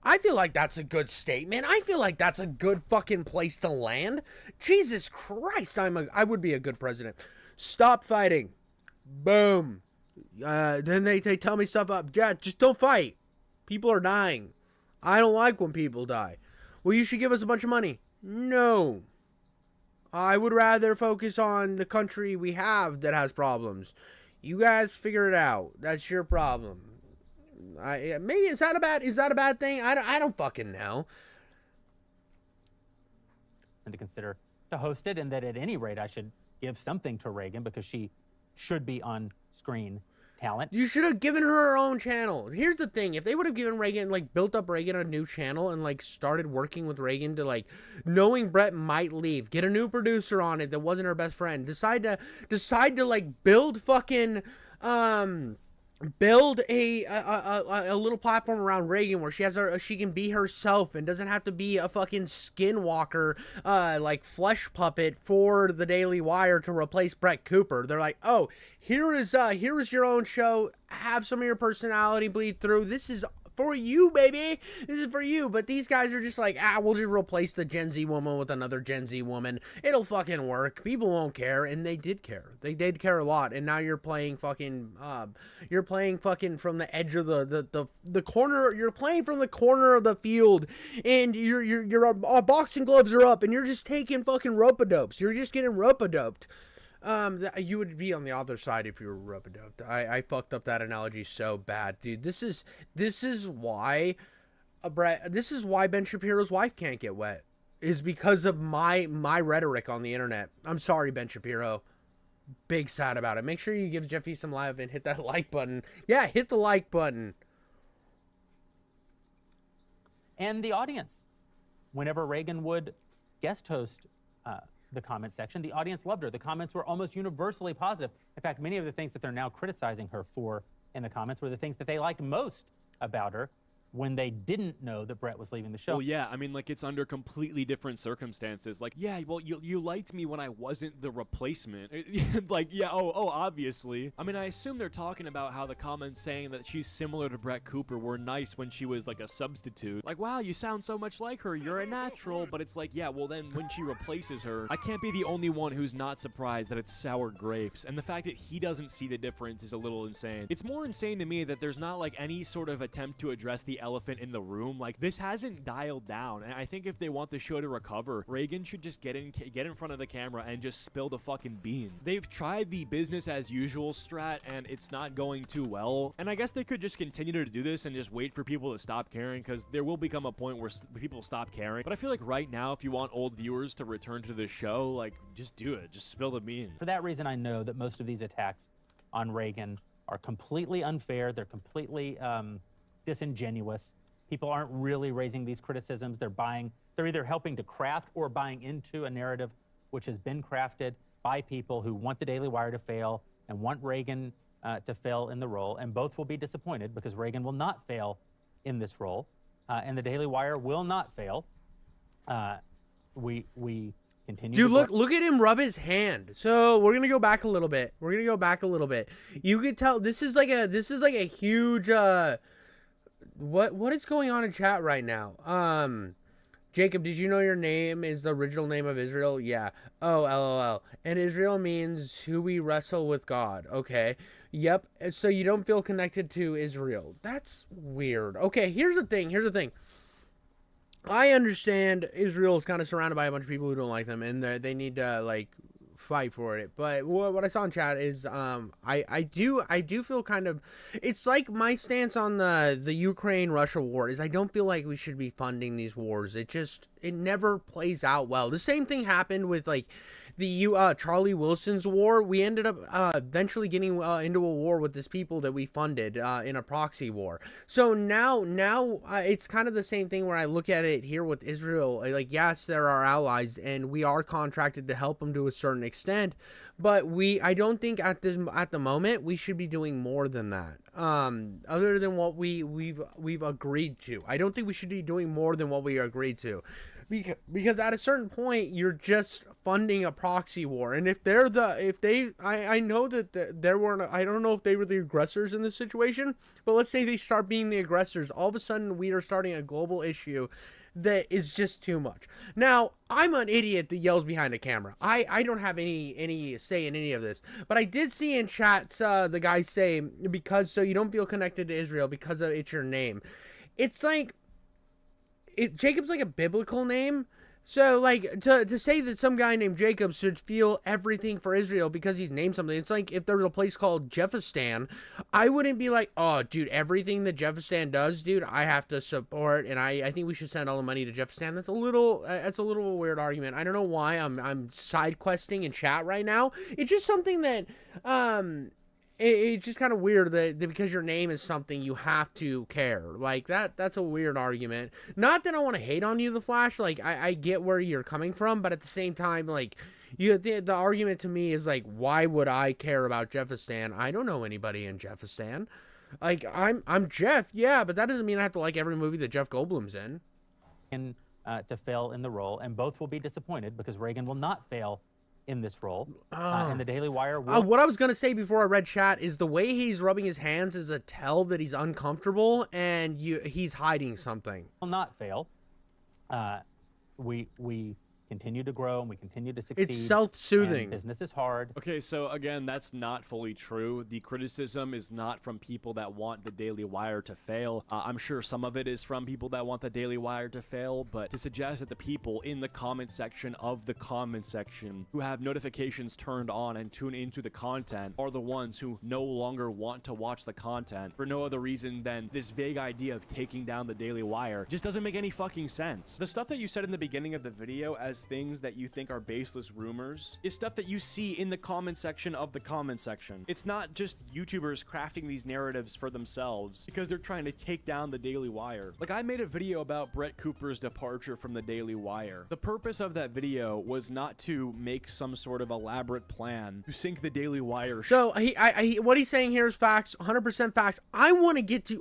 Speaker 1: I feel like that's a good statement. I feel like that's a good fucking place to land. Jesus Christ, I would be a good president. Stop fighting. Boom. Then they tell me stuff up. Yeah, just don't fight. People are dying. I don't like when people die. Well, you should give us a bunch of money. No. I would rather focus on the country we have that has problems. You guys figure it out. That's your problem. Maybe is that a bad thing? I don't fucking know.
Speaker 3: And to consider to host it, and that at any rate I should give something to Reagan because she should be on screen talent.
Speaker 1: You should have given her own channel. Here's the thing. If they would have given Reagan, like, built up Reagan a new channel and, like, started working with Reagan to, like, knowing Brett might leave, get a new producer on it that wasn't her best friend, decide to like, build fucking, build a little platform around Reagan where she can be herself and doesn't have to be a fucking skinwalker like flesh puppet for the Daily Wire to replace Brett Cooper. They're like, oh, here is your own show, have some of your personality bleed through, this is for you, baby. This is for you. But these guys are just like, we'll just replace the Gen Z woman with another Gen Z woman. It'll fucking work. People won't care. And they did care. They did care a lot. And now you're playing fucking, from the edge of the corner. You're playing from the corner of the field. And your boxing gloves are up. And you're just taking fucking rope-a-dopes. You're just getting rope-a-doped. You would be on the other side if you were rope-a-doped. I fucked up that analogy so bad, dude. This is why Ben Shapiro's wife can't get wet, is because of my rhetoric on the internet. I'm sorry, Ben Shapiro. Big sad about it. Make sure you give Jeffy some love and hit that like button. Yeah, hit the like button.
Speaker 3: And the audience, whenever Reagan would guest host the comment section, the audience loved her. The comments were almost universally positive. In fact, many of the things that they're now criticizing her for in the comments were the things that they liked most about her when they didn't know that Brett was leaving the show.
Speaker 2: Well, yeah, I mean, like, it's under completely different circumstances. Like, yeah, well, you liked me when I wasn't the replacement. Like, yeah, obviously. I mean, I assume they're talking about how the comments saying that she's similar to Brett Cooper were nice when she was, like, a substitute. Like, wow, you sound so much like her. You're a natural. But it's like, yeah, well, then when she replaces her, I can't be the only one who's not surprised that it's sour grapes. And the fact that he doesn't see the difference is a little insane. It's more insane to me that there's not, like, any sort of attempt to address the elephant in the room. Like, this hasn't dialed down, and I think if they want the show to recover, Reagan should just get in front of the camera and just spill the fucking beans. They've tried the business as usual strat, and it's not going too well, and I guess they could just continue to do this and just wait for people to stop caring, because there will become a point where people stop caring. But I feel like right now, if you want old viewers to return to the show, like, just do it. Just spill the beans.
Speaker 3: For that reason, I know that most of these attacks on Reagan are completely unfair. They're completely disingenuous. People aren't really raising these criticisms. They're either helping to craft or buying into a narrative which has been crafted by people who want the Daily Wire to fail and want Reagan to fail in the role. And both will be disappointed because Reagan will not fail in this role. And the Daily Wire will not fail. We continue.
Speaker 1: Dude, look at him rub his hand. So we're gonna go back a little bit. You could tell this is like a huge What is going on in chat right now? Jacob, did you know your name is the original name of Israel? Yeah. Oh, LOL. And Israel means who we wrestle with God. Okay. Yep. So you don't feel connected to Israel. That's weird. Okay, here's the thing. I understand Israel is kind of surrounded by a bunch of people who don't like them, and they need to, like, fight for it. But what I saw in chat is I do feel kind of, it's like my stance on the Ukraine-Russia war is I don't feel like we should be funding these wars. It never plays out well. The same thing happened with, like, the Charlie Wilson's war. We ended up eventually getting into a war with these people that we funded in a proxy war. So now it's kind of the same thing where I look at it here with Israel. Like, yes, they're our allies and we are contracted to help them to a certain extent, but I don't think at the moment we should be doing more than that. Other than what we've agreed to. I don't think we should be doing more than what we agreed to. Because at a certain point, you're just funding a proxy war, and I know that there weren't. I don't know if they were the aggressors in this situation, but let's say they start being the aggressors. All of a sudden, we are starting a global issue that is just too much. Now, I'm an idiot that yells behind a camera. I don't have any say in any of this, but I did see in chat the guy say so you don't feel connected to Israel because it's your name. It's like. Jacob's like a biblical name, so like to say that some guy named Jacob should feel everything for Israel because he's named something. It's like if there was a place called Jeffistan, I wouldn't be like, oh, dude, everything that Jeffistan does, dude, I have to support, and I think we should send all the money to Jeffistan. That's a little weird argument. I don't know why I'm side questing in chat right now. It's just something that it's just kind of weird that because your name is something you have to care like that's a weird argument. Not that I want to hate on you, The Flash. Like I get where you're coming from, but at the same time, like the argument to me is like, why would I care about Jeffistan? I don't know anybody in Jeffistan. Like, I'm Jeff, yeah, but that doesn't mean I have to like every movie that Jeff Goldblum's in.
Speaker 3: To fail in the role, and both will be disappointed because Reagan will not fail in this role.
Speaker 1: Oh.
Speaker 3: And the Daily Wire will
Speaker 1: What I was gonna say before I read chat is the way he's rubbing his hands is a tell that he's uncomfortable and he's hiding something.
Speaker 3: not fail. We continue to grow and we continue to succeed.
Speaker 1: It's self-soothing.
Speaker 3: and Business is hard.
Speaker 2: Okay, so again, that's not fully true. The criticism is not from people that want the Daily Wire to fail. I'm sure some of it is from people that want the Daily Wire to fail, but to suggest that the people in the comment section of the comment section who have notifications turned on and tune into the content are the ones who no longer want to watch the content for no other reason than this vague idea of taking down the Daily Wire just doesn't make any fucking sense. The stuff that you said in the beginning of the video as things that you think are baseless rumors is stuff that you see in the comment section of the comment section. It's not just YouTubers crafting these narratives for themselves because they're trying to take down the Daily Wire. Like, I made a video about Brett Cooper's departure from the Daily Wire. The purpose of that video was not to make some sort of elaborate plan to sink the Daily Wire.
Speaker 1: So what he's saying here is facts, 100% facts. I want to get to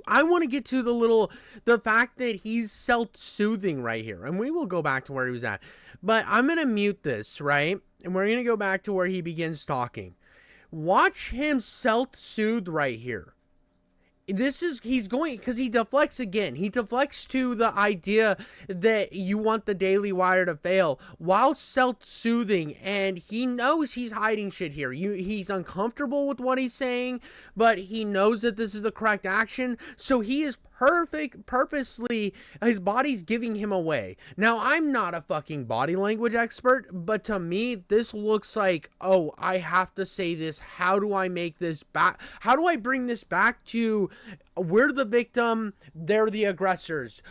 Speaker 1: the fact that he's self-soothing right here, and we will go back to where he was at. But I'm gonna mute this, right? And we're gonna go back to where he begins talking. Watch him self-soothe right here. He's going, because he deflects again. He deflects to the idea that you want the Daily Wire to fail while self-soothing, and he knows he's hiding shit here. He's uncomfortable with what he's saying, but he knows that this is the correct action, so he is purposely, his body's giving him away. Now, I'm not a fucking body language expert, but to me, this looks like, oh, I have to say this. How do I make this back? How do I bring this back to, we're the victim, they're the aggressors.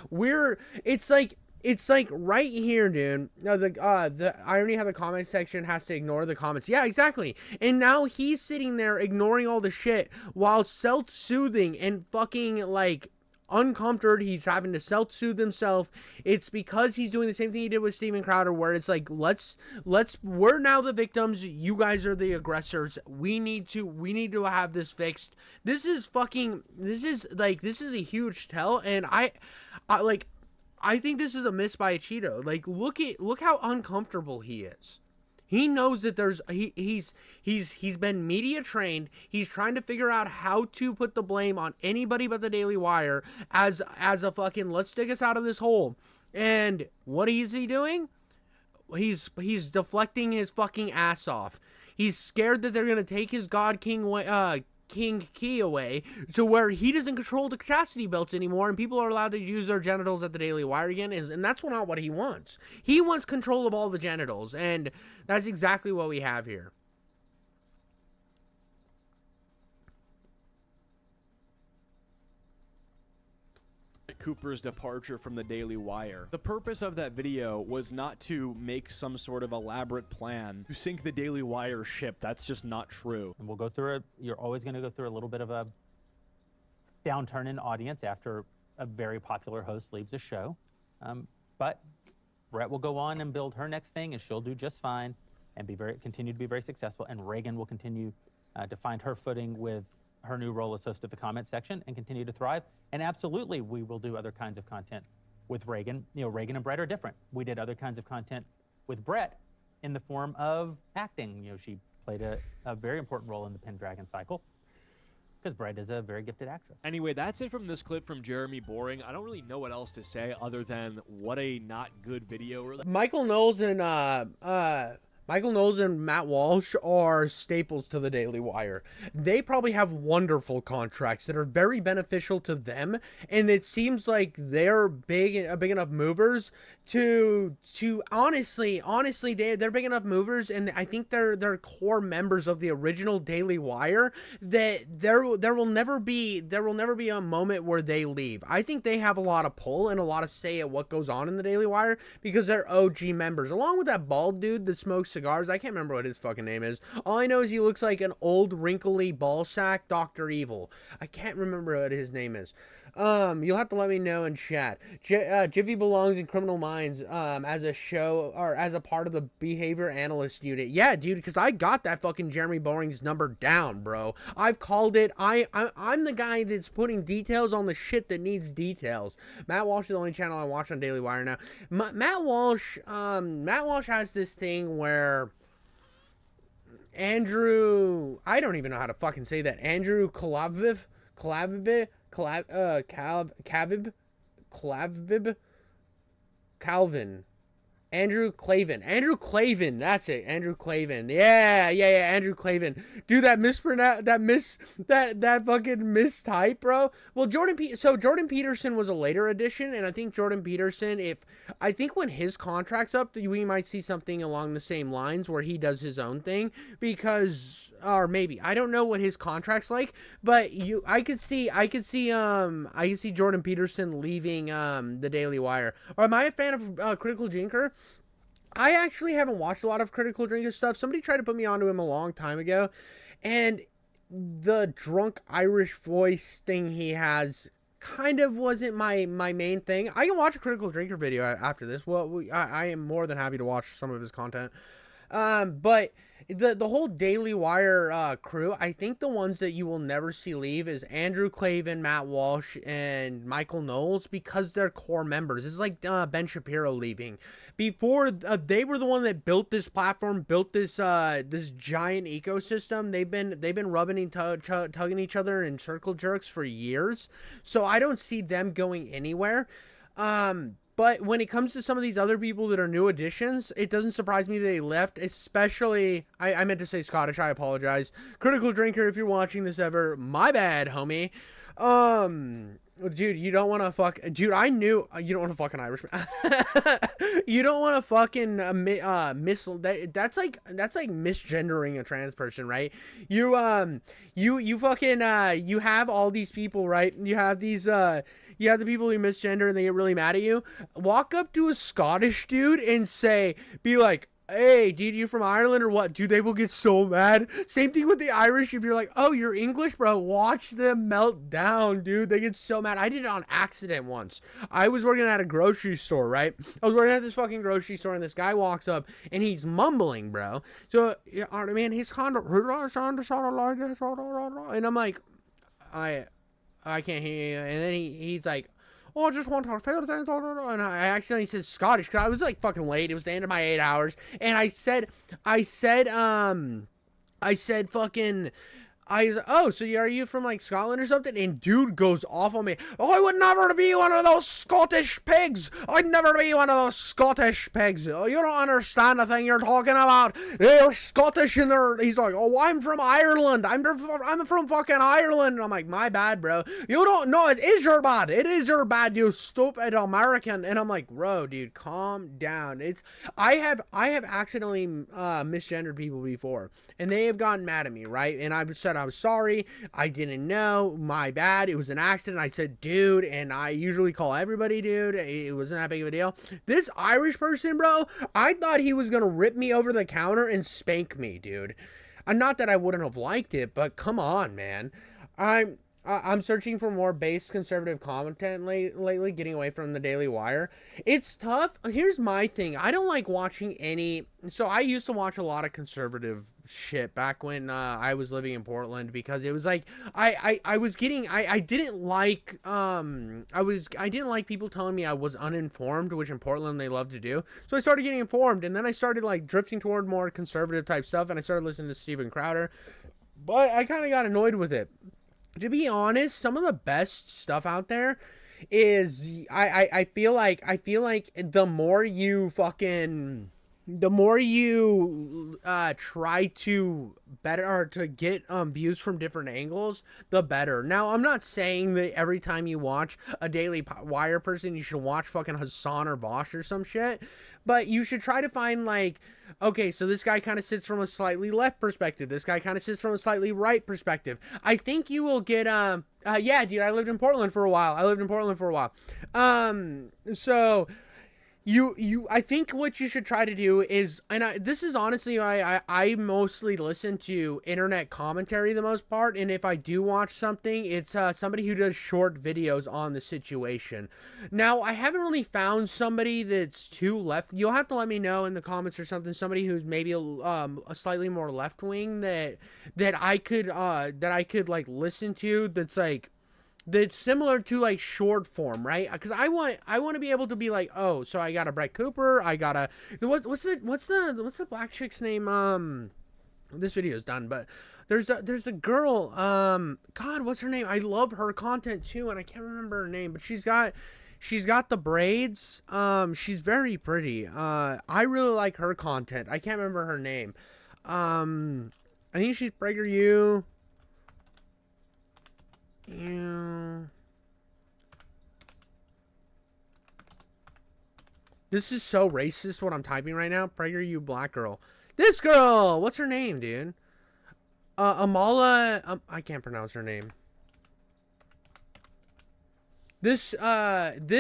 Speaker 1: It's like right here, dude. No, I already have the comment section has to ignore the comments. Yeah, exactly. And now he's sitting there ignoring all the shit while self-soothing and fucking like uncomfortable. He's having to self-soothe himself. It's because he's doing the same thing he did with Steven Crowder, where it's like, we're now the victims, you guys are the aggressors. We need to have this fixed. This is a huge tell, and I think this is a miss by Cheeto. Like, look how uncomfortable he is. He knows that he's been media trained. He's trying to figure out how to put the blame on anybody but the Daily Wire as a fucking, let's dig us out of this hole. And what is he doing? He's deflecting his fucking ass off. He's scared that they're gonna take his God King key away to where he doesn't control the chastity belts anymore, and people are allowed to use their genitals at the Daily Wire again, and that's not what he wants. He wants control of all the genitals, and that's exactly what we have here.
Speaker 2: Cooper's departure from the Daily Wire. The purpose of that video was not to make some sort of elaborate plan to sink the Daily Wire ship. That's just not true.
Speaker 3: And we'll go through you're always going to go through a little bit of a downturn in audience after a very popular host leaves a show. But Brett will go on and build her next thing, and she'll do just fine and continue to be very successful. And Reagan will continue to find her footing with her new role as host of the comment section and continue to thrive. And absolutely, we will do other kinds of content with Reagan. You know, Reagan and Brett are different. We did other kinds of content with Brett in the form of acting. You know, she played a very important role in the Pendragon cycle because Brett is a very gifted actress.
Speaker 2: Anyway, that's it from this clip from Jeremy Boring. I don't really know what else to say other than what a not good video.
Speaker 1: Michael Knowles and Matt Walsh are staples to the Daily Wire. They probably have wonderful contracts that are very beneficial to them, and it seems like they're big enough movers to honestly they're big enough movers, and I think they're core members of the original Daily Wire, that there will never be a moment where they leave. I think they have a lot of pull and a lot of say at what goes on in the Daily Wire because they're OG members, along with that bald dude that smokes cigars. I can't remember what his fucking name is. All I know is he looks like an old wrinkly ball sack Dr. Evil. I can't remember what his name is. You'll have to let me know in chat. Jiffy belongs in Criminal Minds as a show or as a part of the behavior analyst unit. Yeah, dude, because I got that fucking Jeremy Boring's number down, bro. I've called it. I'm the guy that's putting details on the shit that needs details. Matt Walsh is the only channel I watch on Daily Wire now. Matt Walsh has this thing where Andrew, I don't even know how to fucking say that. Andrew Klavib, Calvin. Andrew Clavin, that's it. Andrew Clavin. Yeah, Andrew Clavin. Dude, that fucking mistype, bro. Well, Jordan Peterson was a later addition, and I think Jordan Peterson, I think when his contract's up, we might see something along the same lines where he does his own thing, because, or maybe, I don't know what his contract's like, but I could see Jordan Peterson leaving the Daily Wire. Or am I a fan of Critical Drinker? I actually haven't watched a lot of Critical Drinker stuff. Somebody tried to put me onto him a long time ago, and the drunk Irish voice thing he has kind of wasn't my main thing. I can watch a Critical Drinker video after this. Well, I am more than happy to watch some of his content. But the whole Daily Wire crew, I think the ones that you will never see leave is Andrew Clavin, Matt Walsh, and Michael Knowles, because they're core members. It's like Ben Shapiro leaving. Before, they were the one that built this platform, built this this giant ecosystem. They've been rubbing and tugging each other in circle jerks for years. So I don't see them going anywhere. But when it comes to some of these other people that are new additions, it doesn't surprise me they left, especially, I meant to say Scottish, I apologize. Critical Drinker, if you're watching this ever, my bad, homie. Dude, you don't want to fuck, dude, I knew, you don't want to fuck an Irishman. You don't want to fucking, that's like misgendering a trans person, right? You fucking, you have all these people, right? You have these, you have the people who misgender and they get really mad at you. Walk up to a Scottish dude and be like, hey, dude, you from Ireland or what? Dude, they will get so mad. Same thing with the Irish. If you're like, oh, you're English, bro, watch them melt down, dude. They get so mad. I did it on accident once. I was working at a grocery store, right? I was working at this fucking grocery store, and this guy walks up, and he's mumbling, bro. So, man, his conduct, and I'm like, I can't hear you. And then he's like, oh, I just want to fail things. And I accidentally said Scottish because I was like fucking late. It was the end of my 8 hours. And I said fucking, oh, so are you from like Scotland or something? And dude goes off on me. Oh, I would never be one of those Scottish pigs. I'd never be one of those Scottish pigs. Oh, you don't understand the thing you're talking about. They're Scottish and he's like, oh, I'm from Ireland. I'm from fucking Ireland. And I'm like, my bad, bro. You don't know. It is your bad. It is your bad, you stupid American. And I'm like, bro, dude, calm down. I have accidentally misgendered people before, and they have gotten mad at me, right? And I've said I was sorry. I didn't know. My bad. It was an accident. I said, dude, and I usually call everybody dude. It wasn't that big of a deal. This Irish person, bro, I thought he was going to rip me over the counter and spank me, dude. Not that I wouldn't have liked it, but come on, man. I'm searching for more base conservative content lately, getting away from the Daily Wire. It's tough. Here's my thing. I don't like watching so I used to watch a lot of conservative shit back when I was living in Portland, because it was like, I didn't like people telling me I was uninformed, which in Portland they love to do. So I started getting informed, and then I started like drifting toward more conservative type stuff, and I started listening to Steven Crowder, but I kind of got annoyed with it. To be honest, some of the best stuff out there is I feel like the more you try to better or to get views from different angles, the better. Now, I'm not saying that every time you watch a Daily Wire person you should watch fucking Hassan or Bosch or some shit, but you should try to find like, okay, so this guy kind of sits from a slightly left perspective. This guy kind of sits from a slightly right perspective. I think you will get, yeah, dude, I lived in Portland for a while. So I think what you should try to do is, and this is honestly why I mostly listen to internet commentary the most part, and if I do watch something, it's somebody who does short videos on the situation. Now, I haven't really found somebody that's too left. You'll have to let me know in the comments or something, somebody who's maybe a slightly more left-wing that I could like listen to, that's similar to like short form, right? Because I want to be able to be like, oh, so I got a Brett Cooper, I got a what's the black chick's name? This video is done, but there's a girl, God, what's her name? I love her content too, and I can't remember her name, but she's got the braids. She's very pretty. I really like her content. I can't remember her name. I think she's PragerU. Yeah. This is so racist what I'm typing right now. PragerU black girl. This girl! What's her name, dude? Amala... I can't pronounce her name. This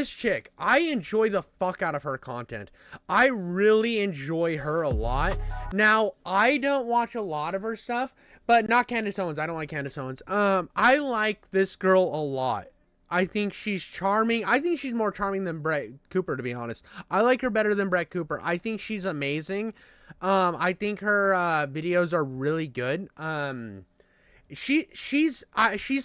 Speaker 1: chick, I enjoy the fuck out of her content. I really enjoy her a lot. Now, I don't watch a lot of her stuff, but not Candace Owens. I don't like Candace Owens. I like this girl a lot. I think she's charming. I think she's more charming than Brett Cooper, to be honest. I like her better than Brett Cooper. I think she's amazing. I think her videos are really good. She's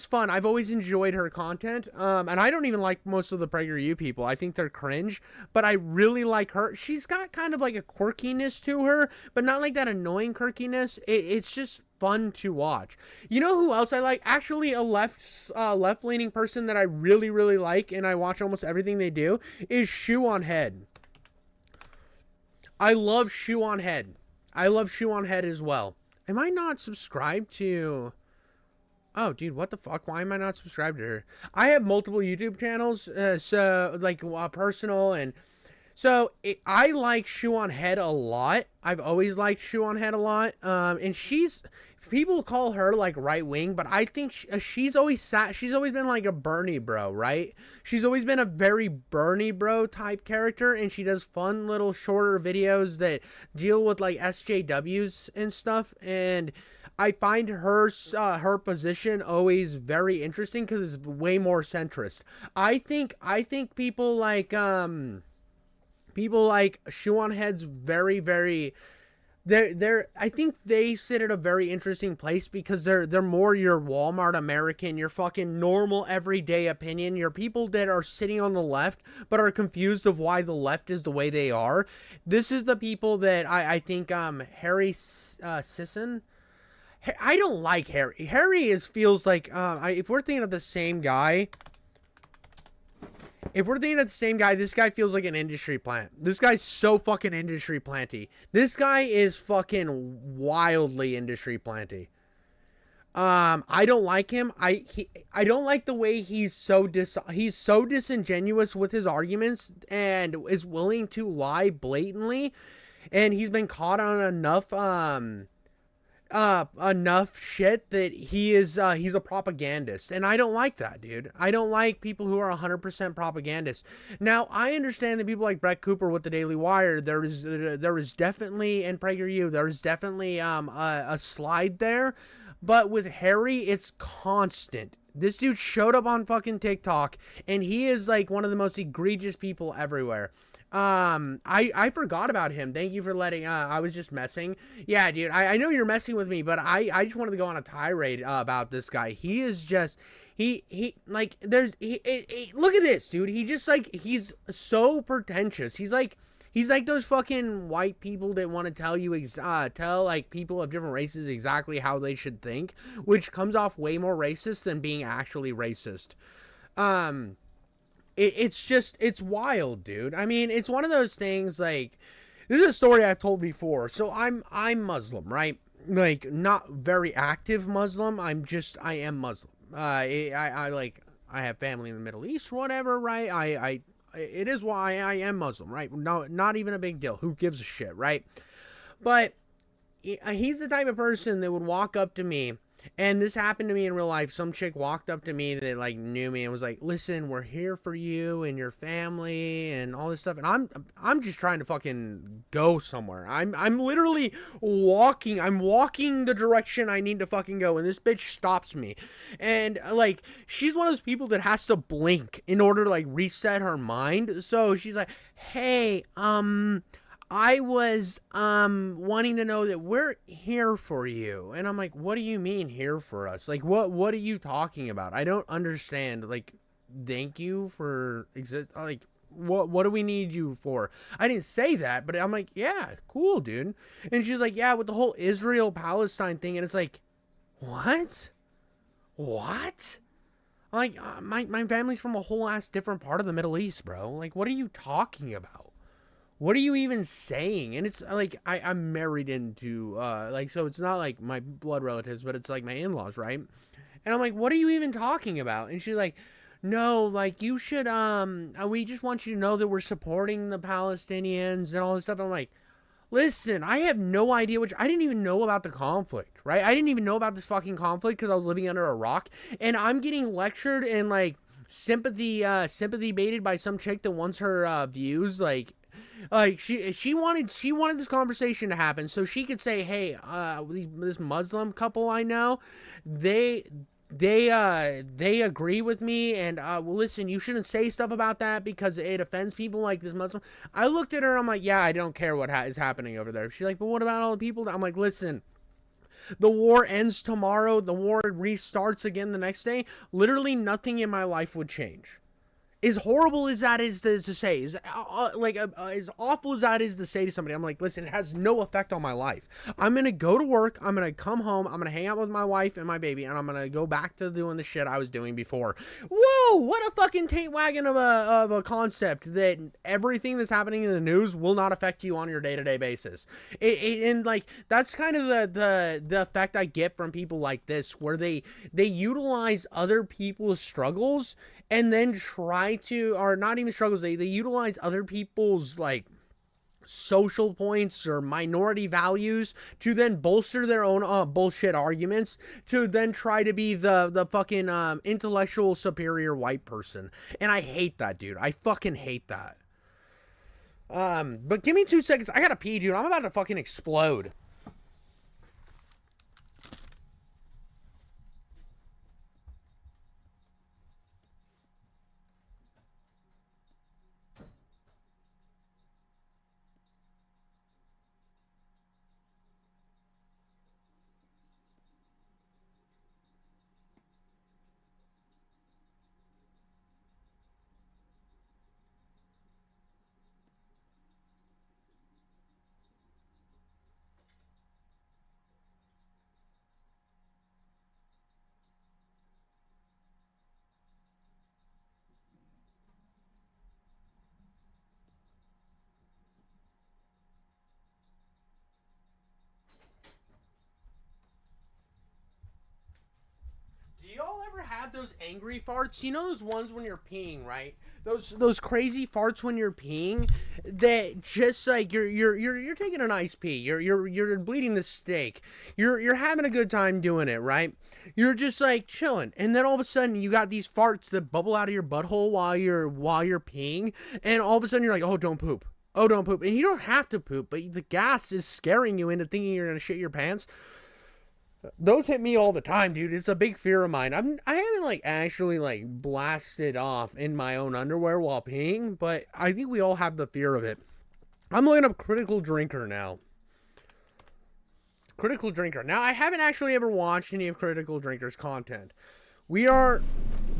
Speaker 1: fun. I've always enjoyed her content. And I don't even like most of the PragerU people. I think they're cringe, but I really like her. She's got kind of like a quirkiness to her, but not like that annoying quirkiness. It's just fun to watch. You know who else I like? Actually, a left-leaning person that I really, really like, and I watch almost everything they do, is Shoe on Head. I love Shoe on Head. I love Shoe on Head as well. Am I not subscribed to... Oh, dude, what the fuck? Why am I not subscribed to her? I have multiple YouTube channels, so, like, personal, and... So, I like Shoe on Head a lot. I've always liked Shoe on Head a lot. And people call her, like, right-wing, but I think she's always been, like, a Bernie bro, right? She's always been a very Bernie bro type character, and she does fun little shorter videos that deal with, like, SJWs and stuff, and I find her position always very interesting because it's way more centrist. I think people like Shoe on Head's very, very... I think they sit at a very interesting place because they're more your Walmart American, your fucking normal everyday opinion, your people that are sitting on the left but are confused of why the left is the way they are. This is the people that I think Harry Sisson... I don't like Harry. Harry feels like if we're thinking of the same guy... If we're thinking of the same guy, this guy feels like an industry plant. This guy's so fucking industry planty. This guy is fucking wildly industry planty. I don't like him. I don't like the way he's so disingenuous with his arguments and is willing to lie blatantly. And he's been caught on enough shit that he's a propagandist, and I don't like that, dude. I don't like people who are 100% propagandists. Now, I understand that people like Brett Cooper with the Daily Wire, there is definitely, and PragerU, there is definitely a slide there, but with Harry, it's constant. This dude showed up on fucking TikTok, and he is like one of the most egregious people everywhere. I forgot about him. Thank you for letting, I was just messing. Yeah, dude, I know you're messing with me, but I just wanted to go on a tirade, about this guy. He is just, look at this, dude. He just, like, he's so pretentious. He's like those fucking white people that want to tell, like, people of different races exactly how they should think, which comes off way more racist than being actually racist. It's wild, dude. I mean, it's one of those things, like, this is a story I've told before. So I'm Muslim, right? Like, not very active Muslim. I am Muslim. I have family in the Middle East or whatever, right? It is why I am Muslim, right? No, not even a big deal. Who gives a shit, right? But he's the type of person that would walk up to me And this happened to me in real life. Some chick walked up to me that like knew me and was like, "Listen, we're here for you and your family and all this stuff." And I'm just trying to fucking go somewhere. I'm literally walking. I'm walking the direction I need to fucking go, and this bitch stops me. And like, she's one of those people that has to blink in order to like reset her mind. So she's like, "Hey, I was wanting to know that we're here for you." And I'm like, "What do you mean here for us? Like, what are you talking about? I don't understand. Like, thank you for like, what do we need you for?" I didn't say that, but I'm like, "Yeah, cool, dude." And she's like, "Yeah, with the whole Israel Palestine thing." And it's like, what? Like, my family's from a whole ass different part of the Middle East, bro. Like, what are you talking about? What are you even saying? And it's like, I'm married into, like, so it's not like my blood relatives, but it's like my in-laws, right? And I'm like, what are you even talking about? And she's like, "No, like, you should, we just want you to know that we're supporting the Palestinians and all this stuff." I'm like, listen, I have no idea I didn't even know about the conflict, right? I didn't even know about this fucking conflict because I was living under a rock. And I'm getting lectured and, like, sympathy baited by some chick that wants her, views, like she wanted this conversation to happen so she could say, "Hey, this Muslim couple I know, they agree with me, and well, listen, you shouldn't say stuff about that because it offends people like this Muslim." I looked at her, I'm like, "Yeah, I don't care what is happening over there." She's like, "But what about all the people?" I'm like, "Listen, the war ends tomorrow, the war restarts again the next day. Literally nothing in my life would change." As horrible as that is to say, as awful as that is to say to somebody, I'm like, listen, it has no effect on my life. I'm going to go to work, I'm going to come home, I'm going to hang out with my wife and my baby, and I'm going to go back to doing the shit I was doing before. Whoa, what a fucking taint wagon of a concept that everything that's happening in the news will not affect you on your day-to-day basis. And like, that's kind of the effect I get from people like this, where they utilize other people's struggles and then try to, or not even struggles, they utilize other people's like social points or minority values to then bolster their own bullshit arguments to then try to be the fucking intellectual superior white person. And I hate that, dude. I fucking hate that. But give me 2 seconds. I gotta pee, dude. I'm about to fucking explode. Do y'all ever have those angry farts? You know those ones when you're peeing, right? Those crazy farts when you're peeing that just like you're taking a nice pee. You're bleeding the steak. You're having a good time doing it, right? You're just like chilling, and then all of a sudden you got these farts that bubble out of your butthole while you're peeing, and all of a sudden you're like, "Oh, don't poop. Oh, don't poop." And you don't have to poop, but the gas is scaring you into thinking you're gonna shit your pants. Those hit me all the time, dude. It's a big fear of mine. I haven't like actually like blasted off in my own underwear while peeing, but I think we all have the fear of it. I'm looking up Critical Drinker now. Critical Drinker. Now, I haven't actually ever watched any of Critical Drinker's content. We are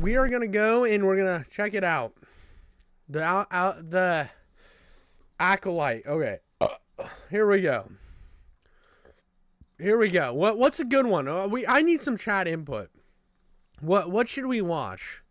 Speaker 1: gonna go and we're gonna check it out. The Acolyte. Okay. Here we go. What's a good one? I need some chat input. What should we watch?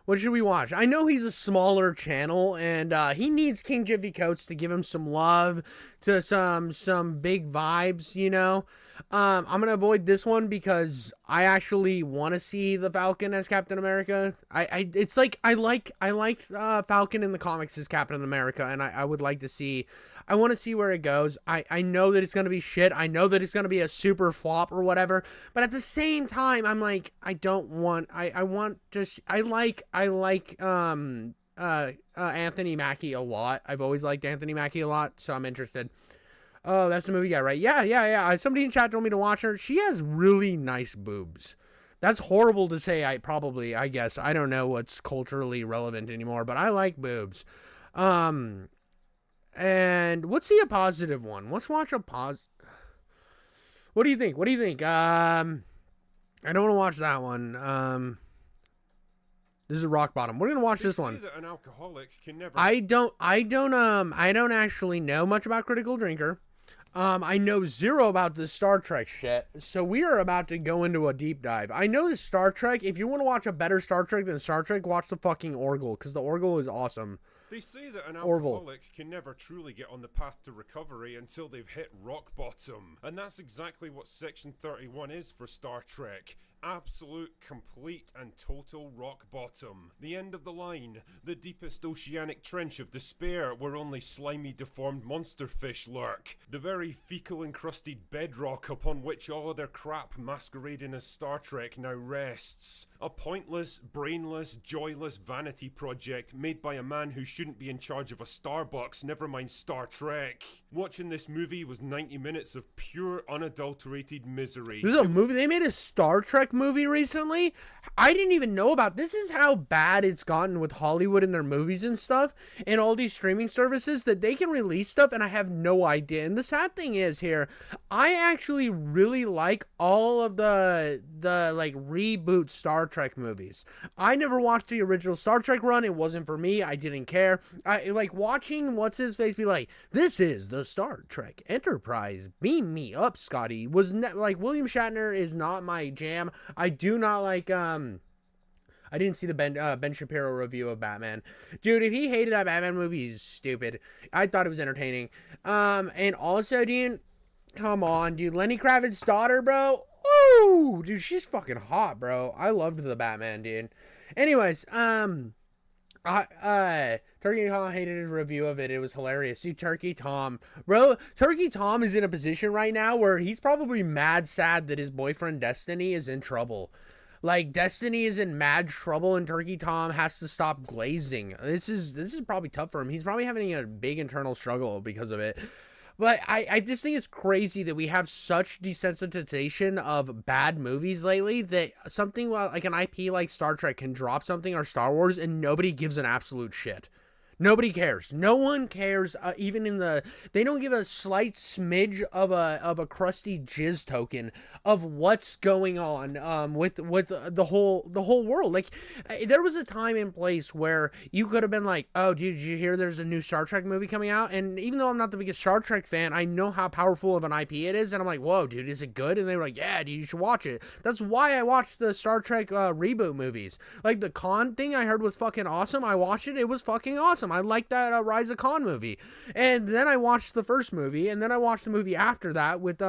Speaker 1: I know he's a smaller channel, and he needs King Jiffy Coats to give him some love, to some big vibes, you know. I'm gonna avoid this one because I actually want to see the Falcon as Captain America. It's like I like Falcon in the comics as Captain America, and I would like to see. I want to see where it goes. I know that it's gonna be shit. I know that it's gonna be a super flop or whatever. But at the same time, I'm like, I don't want. I want just. I like Anthony Mackie a lot. I've always liked Anthony Mackie a lot, so I'm interested. Oh, that's the movie guy, right? Yeah. Somebody in chat told me to watch her. She has really nice boobs. That's horrible to say. I guess. I don't know what's culturally relevant anymore, but I like boobs. And let's see a positive one. Let's watch a What do you think? I don't want to watch that one. This is Rock Bottom. We're gonna watch this one.
Speaker 6: That an alcoholic can never...
Speaker 1: I don't actually know much about Critical Drinker. I know zero about the Star Trek shit. So we are about to go into a deep dive. I know the Star Trek. If you want to watch a better Star Trek than Star Trek, watch the fucking Orville, because the Orville is awesome.
Speaker 6: They say that an
Speaker 1: Orville.
Speaker 6: alcoholic can never truly get on the path to recovery until they've hit rock bottom. And that's exactly what Section 31 is for Star Trek. Absolute, complete, and total rock bottom. The end of the line. The deepest oceanic trench of despair where only slimy, deformed monster fish lurk. The very fecal-encrusted bedrock upon which all other crap masquerading as Star Trek now rests. A pointless, brainless, joyless vanity project made by a man who shouldn't be in charge of a Starbucks, never mind Star Trek. Watching this movie was 90 minutes of pure, unadulterated misery.
Speaker 1: This is a movie. They made a Star Trek movie recently. I didn't even know about this. Is how bad it's gotten with Hollywood and their movies and stuff, and all these streaming services, that they can release stuff and I have no idea. And the sad thing is here, I actually really like all of the like reboot Star Trek movies. I never watched the original Star Trek run. It wasn't for me. I didn't care. I like watching what's his face be like, this is the Star Trek Enterprise, beam me up, Scotty, was like, William Shatner is not my jam. I do not like I didn't see the Ben Shapiro review of Batman. Dude, if he hated that Batman movie, he's stupid. I thought it was entertaining. And also, dude, come on, dude, Lenny Kravitz's daughter, bro. Woo! Dude, she's fucking hot, bro. I loved the Batman, dude. Anyways, Turkey Tom hated his review of it. It was hilarious. Dude, Turkey Tom. Bro, Turkey Tom is in a position right now where he's probably mad sad that his boyfriend Destiny is in trouble. Like, Destiny is in mad trouble and Turkey Tom has to stop glazing. This is probably tough for him. He's probably having a big internal struggle because of it. But I just think it's crazy that we have such desensitization of bad movies lately, that something like an IP like Star Trek can drop something or Star Wars and nobody gives an absolute shit. Nobody cares. No one cares. Even in they don't give a slight smidge of a crusty jizz token of what's going on with the whole world. Like, there was a time and place where you could have been like, oh, dude, did you hear there's a new Star Trek movie coming out? And even though I'm not the biggest Star Trek fan, I know how powerful of an IP it is, and I'm like, whoa, dude, is it good? And they were like, yeah, dude, you should watch it. That's why I watched the Star Trek reboot movies. Like, the Khan thing I heard was fucking awesome. I watched it. It was fucking awesome. I liked that Rise of Khan movie. And then I watched the first movie, and then I watched the movie after that with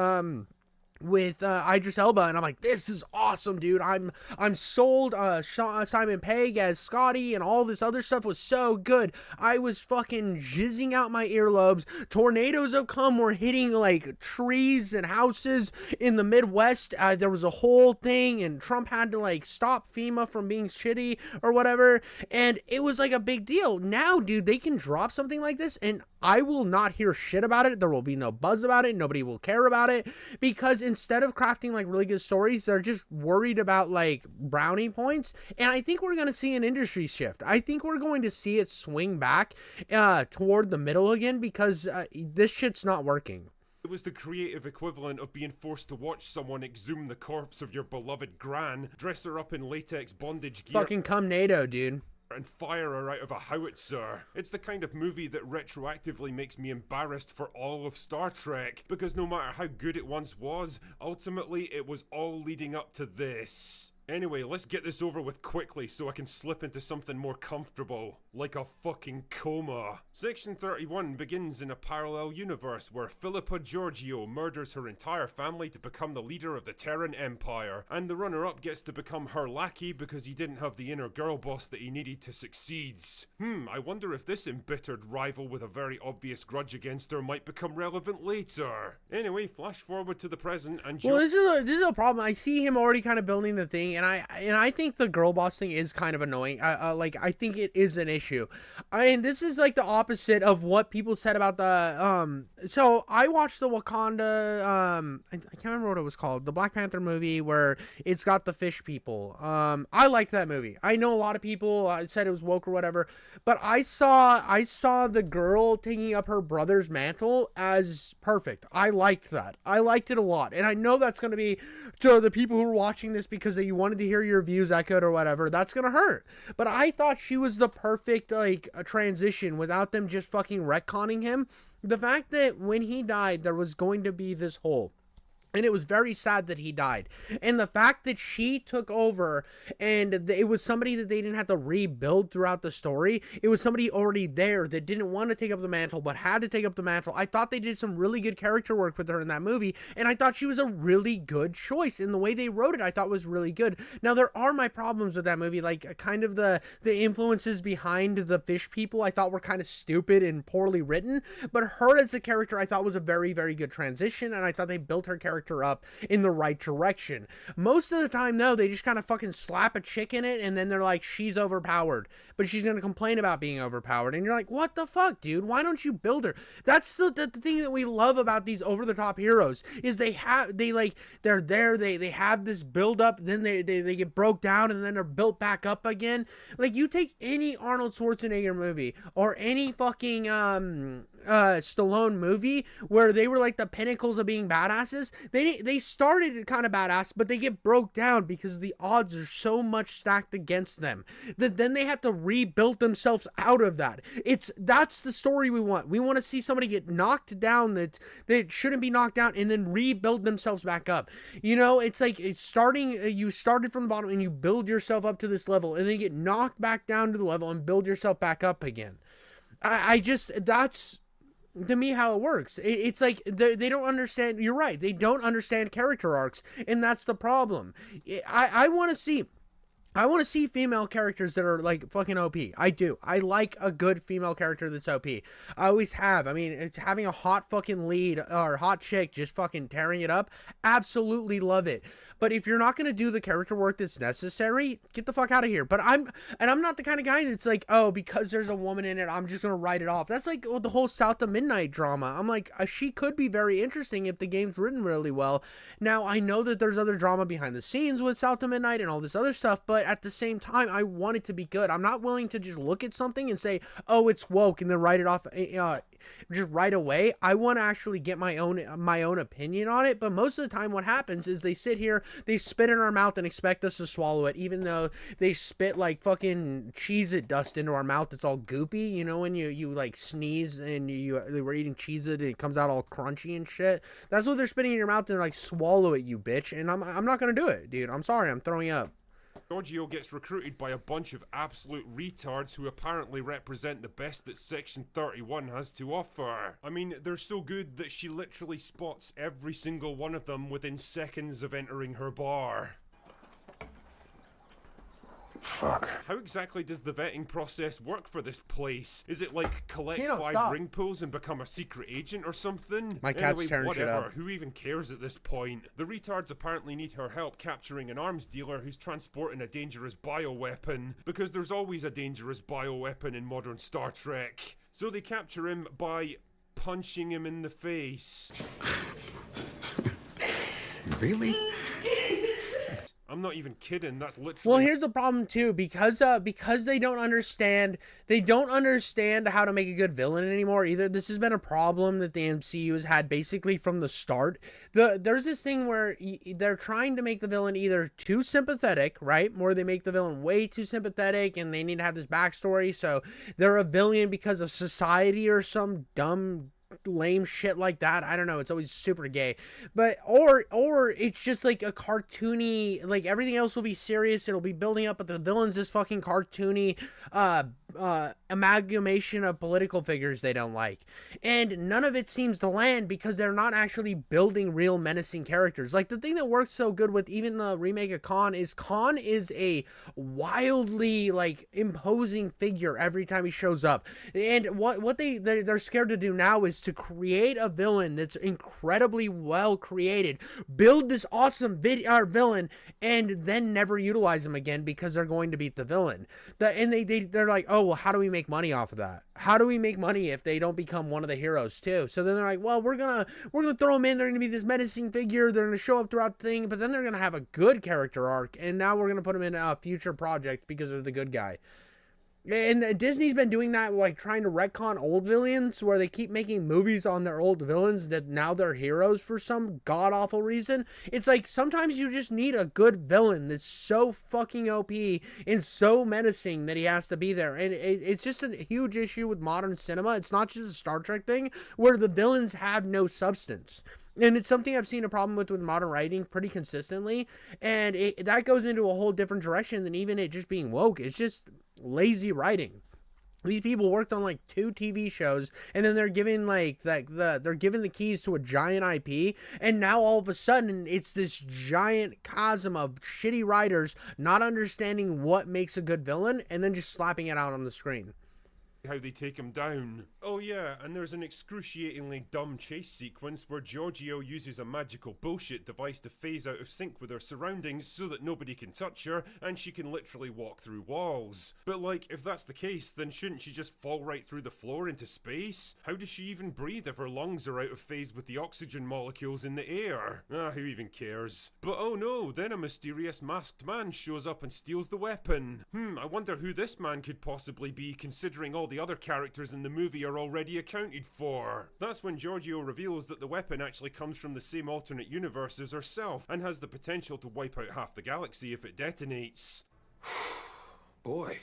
Speaker 1: Idris Elba, and I'm like, this is awesome, dude. I'm sold. Simon Pegg as Scotty and all this other stuff was so good. I was fucking jizzing out my earlobes. Tornadoes of come were hitting like trees and houses in the Midwest. There was a whole thing, and Trump had to like stop FEMA from being shitty or whatever, and it was like a big deal. Now, dude, they can drop something like this and I will not hear shit about it. There will be no buzz about it. Nobody will care about it, because instead of crafting like really good stories, they're just worried about like brownie points. And I think we're going to see an industry shift. I think we're going to see it swing back toward the middle again, because this shit's not working.
Speaker 6: It was the creative equivalent of being forced to watch someone exhume the corpse of your beloved gran, dress her up in latex bondage gear,
Speaker 1: Fucking come NATO, dude,
Speaker 6: and fire her out of a howitzer. It's the kind of movie that retroactively makes me embarrassed for all of Star Trek, because no matter how good it once was, ultimately it was all leading up to this. Anyway, let's get this over with quickly so I can slip into something more comfortable, like a fucking coma. Section 31 begins in a parallel universe where Philippa Georgiou murders her entire family to become the leader of the Terran Empire, and the runner-up gets to become her lackey because he didn't have the inner girl boss that he needed to succeed. I wonder if this embittered rival with a very obvious grudge against her might become relevant later. Anyway, flash forward to the present and
Speaker 1: Well, this is a problem. I see him already kind of building the thing, and I think the girl boss thing is kind of annoying. Like, I think it is an issue. And this is like the opposite of what people said about the so I watched the Wakanda I can't remember what it was called, the Black Panther movie where it's got the fish people. I liked that movie. I know a lot of people said it was woke or whatever, but I saw the girl taking up her brother's mantle as perfect. I liked that. I liked it a lot, and I know that's going to be to the people who are watching this because you wanted to hear your views echoed or whatever. That's going to hurt. But I thought she was the perfect like a transition without them just fucking retconning him. The fact that when he died, there was going to be this hole. And it was very sad that he died. And the fact that she took over and it was somebody that they didn't have to rebuild throughout the story. It was somebody already there that didn't want to take up the mantle but had to take up the mantle. I thought they did some really good character work with her in that movie. And I thought she was a really good choice. And the way they wrote it, I thought was really good. Now, there are my problems with that movie. Like, kind of the influences behind the fish people I thought were kind of stupid and poorly written. But her as a character I thought was a very, very good transition. And I thought they built her character up in the right direction. Most of the time though, they just kind of fucking slap a chick in it and then they're like, she's overpowered, but she's gonna complain about being overpowered, and you're like, what the fuck, dude? Why don't you build her? That's the thing that we love about these over-the-top heroes is they're there, they have this build up, then they get broke down and then they're built back up again. Like, you take any Arnold Schwarzenegger movie or any fucking Stallone movie where they were like the pinnacles of being badasses. They started kind of badass, but they get broke down because the odds are so much stacked against them that then they have to rebuild themselves out of that. That's the story we want. We want to see somebody get knocked down that shouldn't be knocked down and then rebuild themselves back up. You know, it's like you started from the bottom and you build yourself up to this level and then you get knocked back down to the level and build yourself back up again. That's to me how it works. It's like they don't understand. You're right, they don't understand character arcs, and that's the problem. I want to see female characters that are like fucking OP. I do. I like a good female character that's OP. I always have. I mean, having a hot fucking lead or hot chick just fucking tearing it up, absolutely love it. But if you're not going to do the character work that's necessary, get the fuck out of here. But I'm not the kind of guy that's like, oh, because there's a woman in it, I'm just going to write it off. That's like the whole South of Midnight drama. I'm like, she could be very interesting if the game's written really well. Now, I know that there's other drama behind the scenes with South of Midnight and all this other stuff, but at the same time, I want it to be good. I'm not willing to just look at something and say, oh, it's woke, and then write it off just right away. I want to actually get my own opinion on it. But most of the time what happens is they sit here, they spit in our mouth and expect us to swallow it, even though they spit like fucking Cheez-It dust into our mouth. It's all goopy, you know, when you like sneeze and they were eating Cheez-It and it comes out all crunchy and shit. That's what they're spitting in your mouth, and they're like, swallow it, you bitch. And I'm not gonna do it, dude. I'm sorry, I'm throwing up.
Speaker 6: Giorgio gets recruited by a bunch of absolute retards who apparently represent the best that Section 31 has to offer. I mean, they're so good that she literally spots every single one of them within seconds of entering her bar.
Speaker 5: Fuck.
Speaker 6: How exactly does the vetting process work for this place? Is it like collect
Speaker 1: Kino,
Speaker 6: 5
Speaker 1: stop.
Speaker 6: ring pulls and become a secret agent or something?
Speaker 1: My cat's
Speaker 6: anyway,
Speaker 1: tearing shit
Speaker 6: whatever.
Speaker 1: up.
Speaker 6: Who even cares at this point? The retards apparently need her help capturing an arms dealer who's transporting a dangerous bioweapon, because there's always a dangerous bioweapon in modern Star Trek. So they capture him by punching him in the face.
Speaker 5: Really?
Speaker 6: I'm not even kidding, that's literally...
Speaker 1: Well, here's the problem too, because they don't understand how to make a good villain anymore either. This has been a problem that the MCU has had basically from the start. There's this thing where they're trying to make the villain either too sympathetic, right? Or they make the villain way too sympathetic and they need to have this backstory, so they're a villain because of society or some dumb lame shit like that. I don't know. It's always super gay. But or it's just like a cartoony, like everything else will be serious. It'll be building up, but the villain's this fucking cartoony amalgamation of political figures they don't like. And none of it seems to land because they're not actually building real menacing characters. Like the thing that works so good with even the remake of Khan is a wildly like imposing figure every time he shows up. And what they're scared to do now is to create a villain that's incredibly well created, build this awesome villain, and then never utilize him again because they're going to beat the villain. They're like, oh well, how do we make money off of that? How do we make money if they don't become one of the heroes too? So then they're like, well, we're gonna throw them in. They're gonna be this menacing figure. They're gonna show up throughout the thing, but then they're gonna have a good character arc, and now we're gonna put them in a future project because of the good guy. And Disney's been doing that, like trying to retcon old villains, where they keep making movies on their old villains that now they're heroes for some god-awful reason. It's like sometimes you just need a good villain that's so fucking OP and so menacing that he has to be there. And it's just a huge issue with modern cinema. It's not just a Star Trek thing where the villains have no substance. And it's something I've seen a problem with modern writing pretty consistently. And that goes into a whole different direction than even it just being woke. It's just lazy writing. These people worked on like 2 TV shows, and then they're given like they're given the keys to a giant IP, and now all of a sudden it's this giant chasm of shitty writers not understanding what makes a good villain, and then just slapping it out on the screen.
Speaker 6: How they take him down. Oh yeah, and there's an excruciatingly dumb chase sequence where Giorgio uses a magical bullshit device to phase out of sync with her surroundings so that nobody can touch her and she can literally walk through walls. But like, if that's the case, then shouldn't she just fall right through the floor into space? How does she even breathe if her lungs are out of phase with the oxygen molecules in the air? Who even cares? But oh no, then a mysterious masked man shows up and steals the weapon. I wonder who this man could possibly be, considering all the other characters in the movie are already accounted for. That's when Giorgio reveals that the weapon actually comes from the same alternate universe as herself and has the potential to wipe out half the galaxy if it detonates.
Speaker 5: Boy,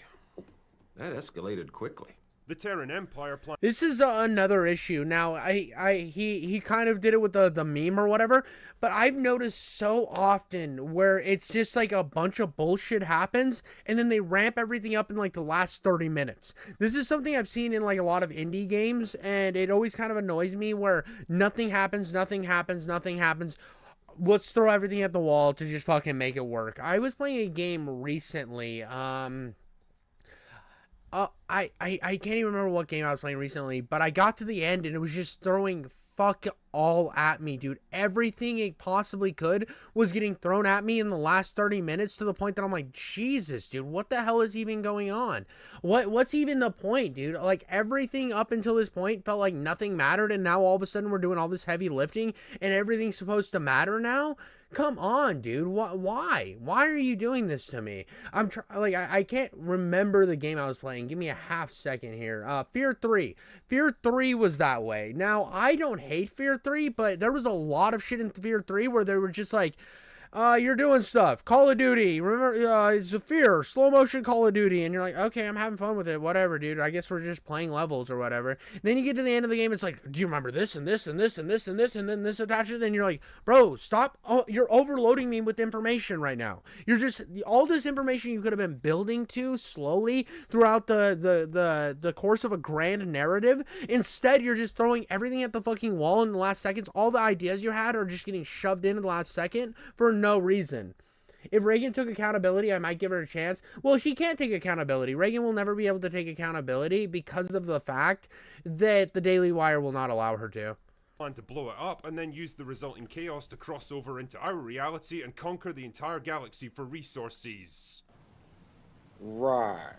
Speaker 5: that escalated quickly.
Speaker 6: The Terran Empire plan.
Speaker 1: This is another issue. Now, he kind of did it with the meme or whatever, but I've noticed so often where it's just like a bunch of bullshit happens, and then they ramp everything up in like the last 30 minutes. This is something I've seen in like a lot of indie games, and it always kind of annoys me where nothing happens. Let's throw everything at the wall to just fucking make it work. I was playing a game recently, I can't even remember what game I was playing recently, but I got to the end and it was just throwing fuck all at me, dude. Everything it possibly could was getting thrown at me in the last 30 minutes to the point that I'm like, Jesus, dude, what the hell is even going on? What's even the point, dude? Like, everything up until this point felt like nothing mattered, and now all of a sudden we're doing all this heavy lifting and everything's supposed to matter now? Come on, dude. Why? Why are you doing this to me? I can't remember the game I was playing. Give me a half second here. Fear 3. Fear 3 was that way. Now, I don't hate Fear 3, but there was a lot of shit in Fear 3 where they were just like, you're doing stuff. Call of Duty. Remember, it's a Fear. Slow motion Call of Duty. And you're like, okay, I'm having fun with it. Whatever, dude. I guess we're just playing levels or whatever. Then you get to the end of the game. It's like, do you remember this and this and this and this and this? And then this attaches. And you're like, bro, stop. Oh, you're overloading me with information right now. You're just, all this information you could have been building to slowly throughout the course of a grand narrative. Instead, you're just throwing everything at the fucking wall in the last seconds. All the ideas you had are just getting shoved in the last second for no reason. If Reagan took accountability, I might give her a chance. Well, she can't take accountability. Reagan will never be able to take accountability because of the fact that the Daily Wire will not allow her to.
Speaker 6: Plan to blow it up and then use the resulting chaos to cross over into our reality and conquer the entire galaxy for resources.
Speaker 5: Right.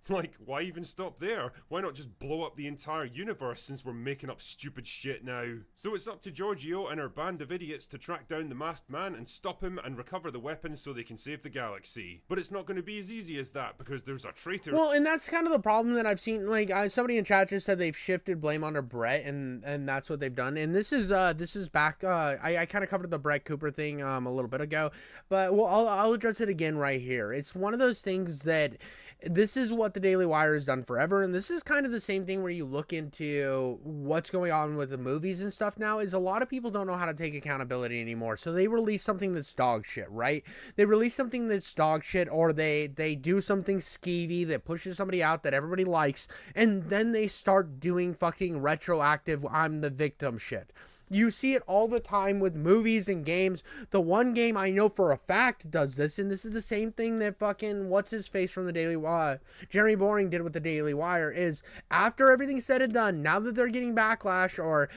Speaker 6: Like, why even stop there? Why not just blow up the entire universe since we're making up stupid shit now? So it's up to Giorgio and her band of idiots to track down the masked man and stop him and recover the weapons so they can save the galaxy. But it's not going to be as easy as that because there's a traitor.
Speaker 1: Well, and that's kind of the problem that I've seen. Like, somebody in chat just said they've shifted blame onto Brett, and that's what they've done. And this is back. I kind of covered the Brett Cooper thing a little bit ago, but well, I'll address it again right here. It's one of those things that this is what the Daily Wire has done forever, and this is kind of the same thing where you look into what's going on with the movies and stuff now, is a lot of people don't know how to take accountability anymore, so they release something that's dog shit, right? They release something that's dog shit, or they do something skeevy that pushes somebody out that everybody likes, and then they start doing fucking retroactive I'm the victim shit. You see it all the time with movies and games. The one game I know for a fact does this, and this is the same thing that fucking what's-his-face from the Daily Wire, Jeremy Boring, did with the Daily Wire, is after everything's said and done, now that they're getting backlash or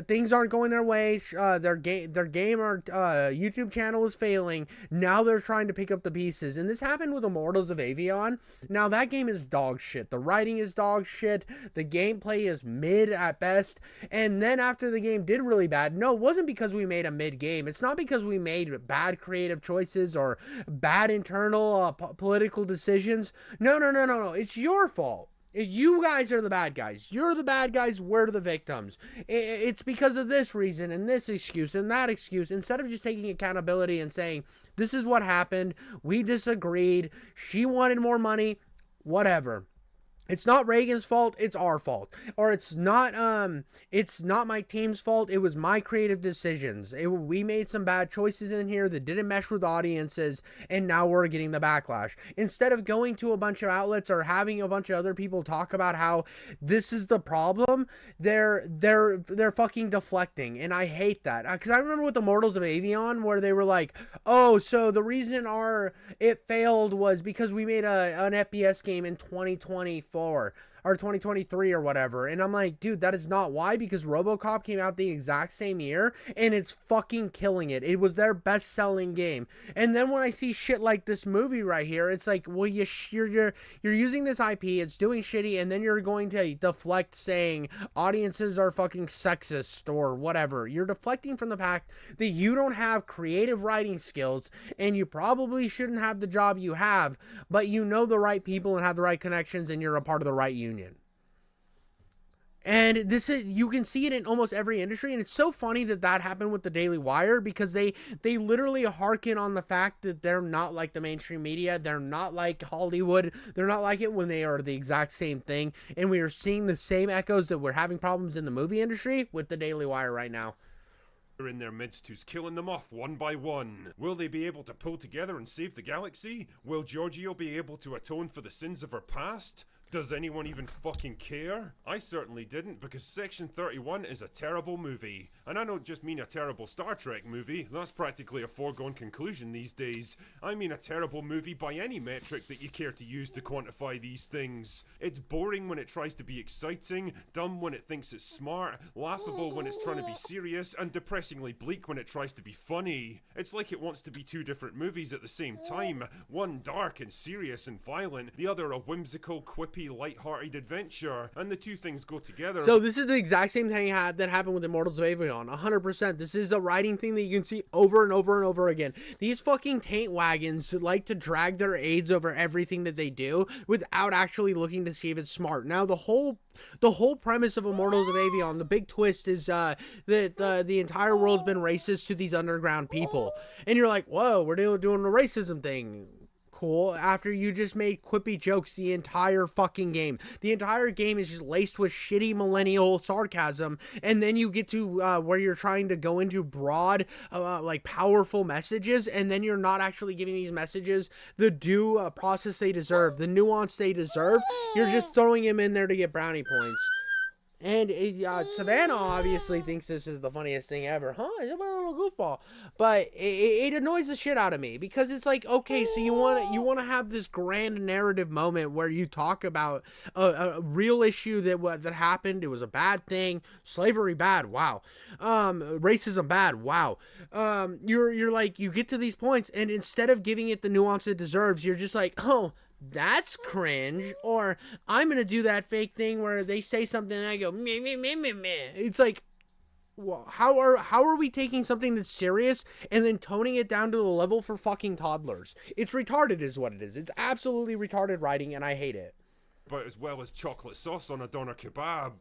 Speaker 1: things aren't going their way, their game or YouTube channel is failing, now they're trying to pick up the pieces. And this happened with Immortals of Avion. Now that game is dog shit. The writing is dog shit. The gameplay is mid at best. And then after the game did really bad, no, it wasn't because we made a mid game. It's not because we made bad creative choices or bad internal political decisions. No. It's your fault. You guys are the bad guys. You're the bad guys. We're the victims. It's because of this reason and this excuse and that excuse. Instead of just taking accountability and saying, this is what happened. We disagreed. She wanted more money. Whatever. It's not Reagan's fault, it's our fault. Or it's not my team's fault, it was my creative decisions. We made some bad choices in here that didn't mesh with audiences, and now we're getting the backlash. Instead of going to a bunch of outlets or having a bunch of other people talk about how this is the problem, they're fucking deflecting, and I hate that. Because I remember with the Immortals of Avion, where they were like, oh, so the reason it failed was because we made an FPS game in 2024 or 2023 or whatever. And I'm like, dude, that is not why, because RoboCop came out the exact same year and it's fucking killing it. It was their best selling game. And then when I see shit like this movie right here, it's like, well, you're using this IP, it's doing shitty, and then you're going to deflect saying audiences are fucking sexist or whatever. You're deflecting from the fact that you don't have creative writing skills and you probably shouldn't have the job you have, but you know the right people and have the right connections and you're a part of the right union. And this is, you can see it in almost every industry, and it's so funny that happened with the Daily Wire, because they literally harken on the fact that they're not like the mainstream media, they're not like Hollywood, they're not like it when they are the exact same thing, and we are seeing the same echoes that we're having problems in the movie industry with the Daily Wire right now.
Speaker 6: In their midst, who's killing them off one by one. Will they be able to pull together and save the galaxy? Will Giorgio be able to atone for the sins of her past? Does anyone even fucking care? I certainly didn't, because Section 31 is a terrible movie. And I don't just mean a terrible Star Trek movie, that's practically a foregone conclusion these days. I mean a terrible movie by any metric that you care to use to quantify these things. It's boring when it tries to be exciting, dumb when it thinks it's smart, laughable when it's trying to be serious, and depressingly bleak when it tries to be funny. It's like it wants to be two different movies at the same time, one dark and serious and violent, the other a whimsical, quippy, light-hearted adventure, and the two things go together.
Speaker 1: So this is the exact same thing that happened with Immortals of Avion, 100%. This is a writing thing that you can see over and over and over again. These fucking taint wagons like to drag their aids over everything that they do without actually looking to see if it's smart. Now the whole premise of Immortals of Avion, the big twist is that the entire world's been racist to these underground people, and you're like, whoa, we're doing a racism thing. Cool, after you just made quippy jokes the entire fucking game. The entire game is just laced with shitty millennial sarcasm, and then you get to where you're trying to go into broad, like powerful messages, and then you're not actually giving these messages the due process they deserve, the nuance they deserve. You're just throwing them in there to get brownie points. And Savannah obviously thinks this is the funniest thing ever. Huh? You're a little goofball. But it annoys the shit out of me, because it's like, okay, so you want to have this grand narrative moment where you talk about a real issue that happened. It was a bad thing. Slavery bad. Wow. Racism bad. Wow. You're like, you get to these points, and instead of giving it the nuance it deserves, you're just like, oh, that's cringe, or I'm gonna do that fake thing where they say something and I go meh, meh, meh, meh, meh. It's like, well, how are we taking something that's serious and then toning it down to the level for fucking toddlers? It's retarded is what it is. It's absolutely retarded writing, and I hate it.
Speaker 6: But as well as chocolate sauce on a doner kebab.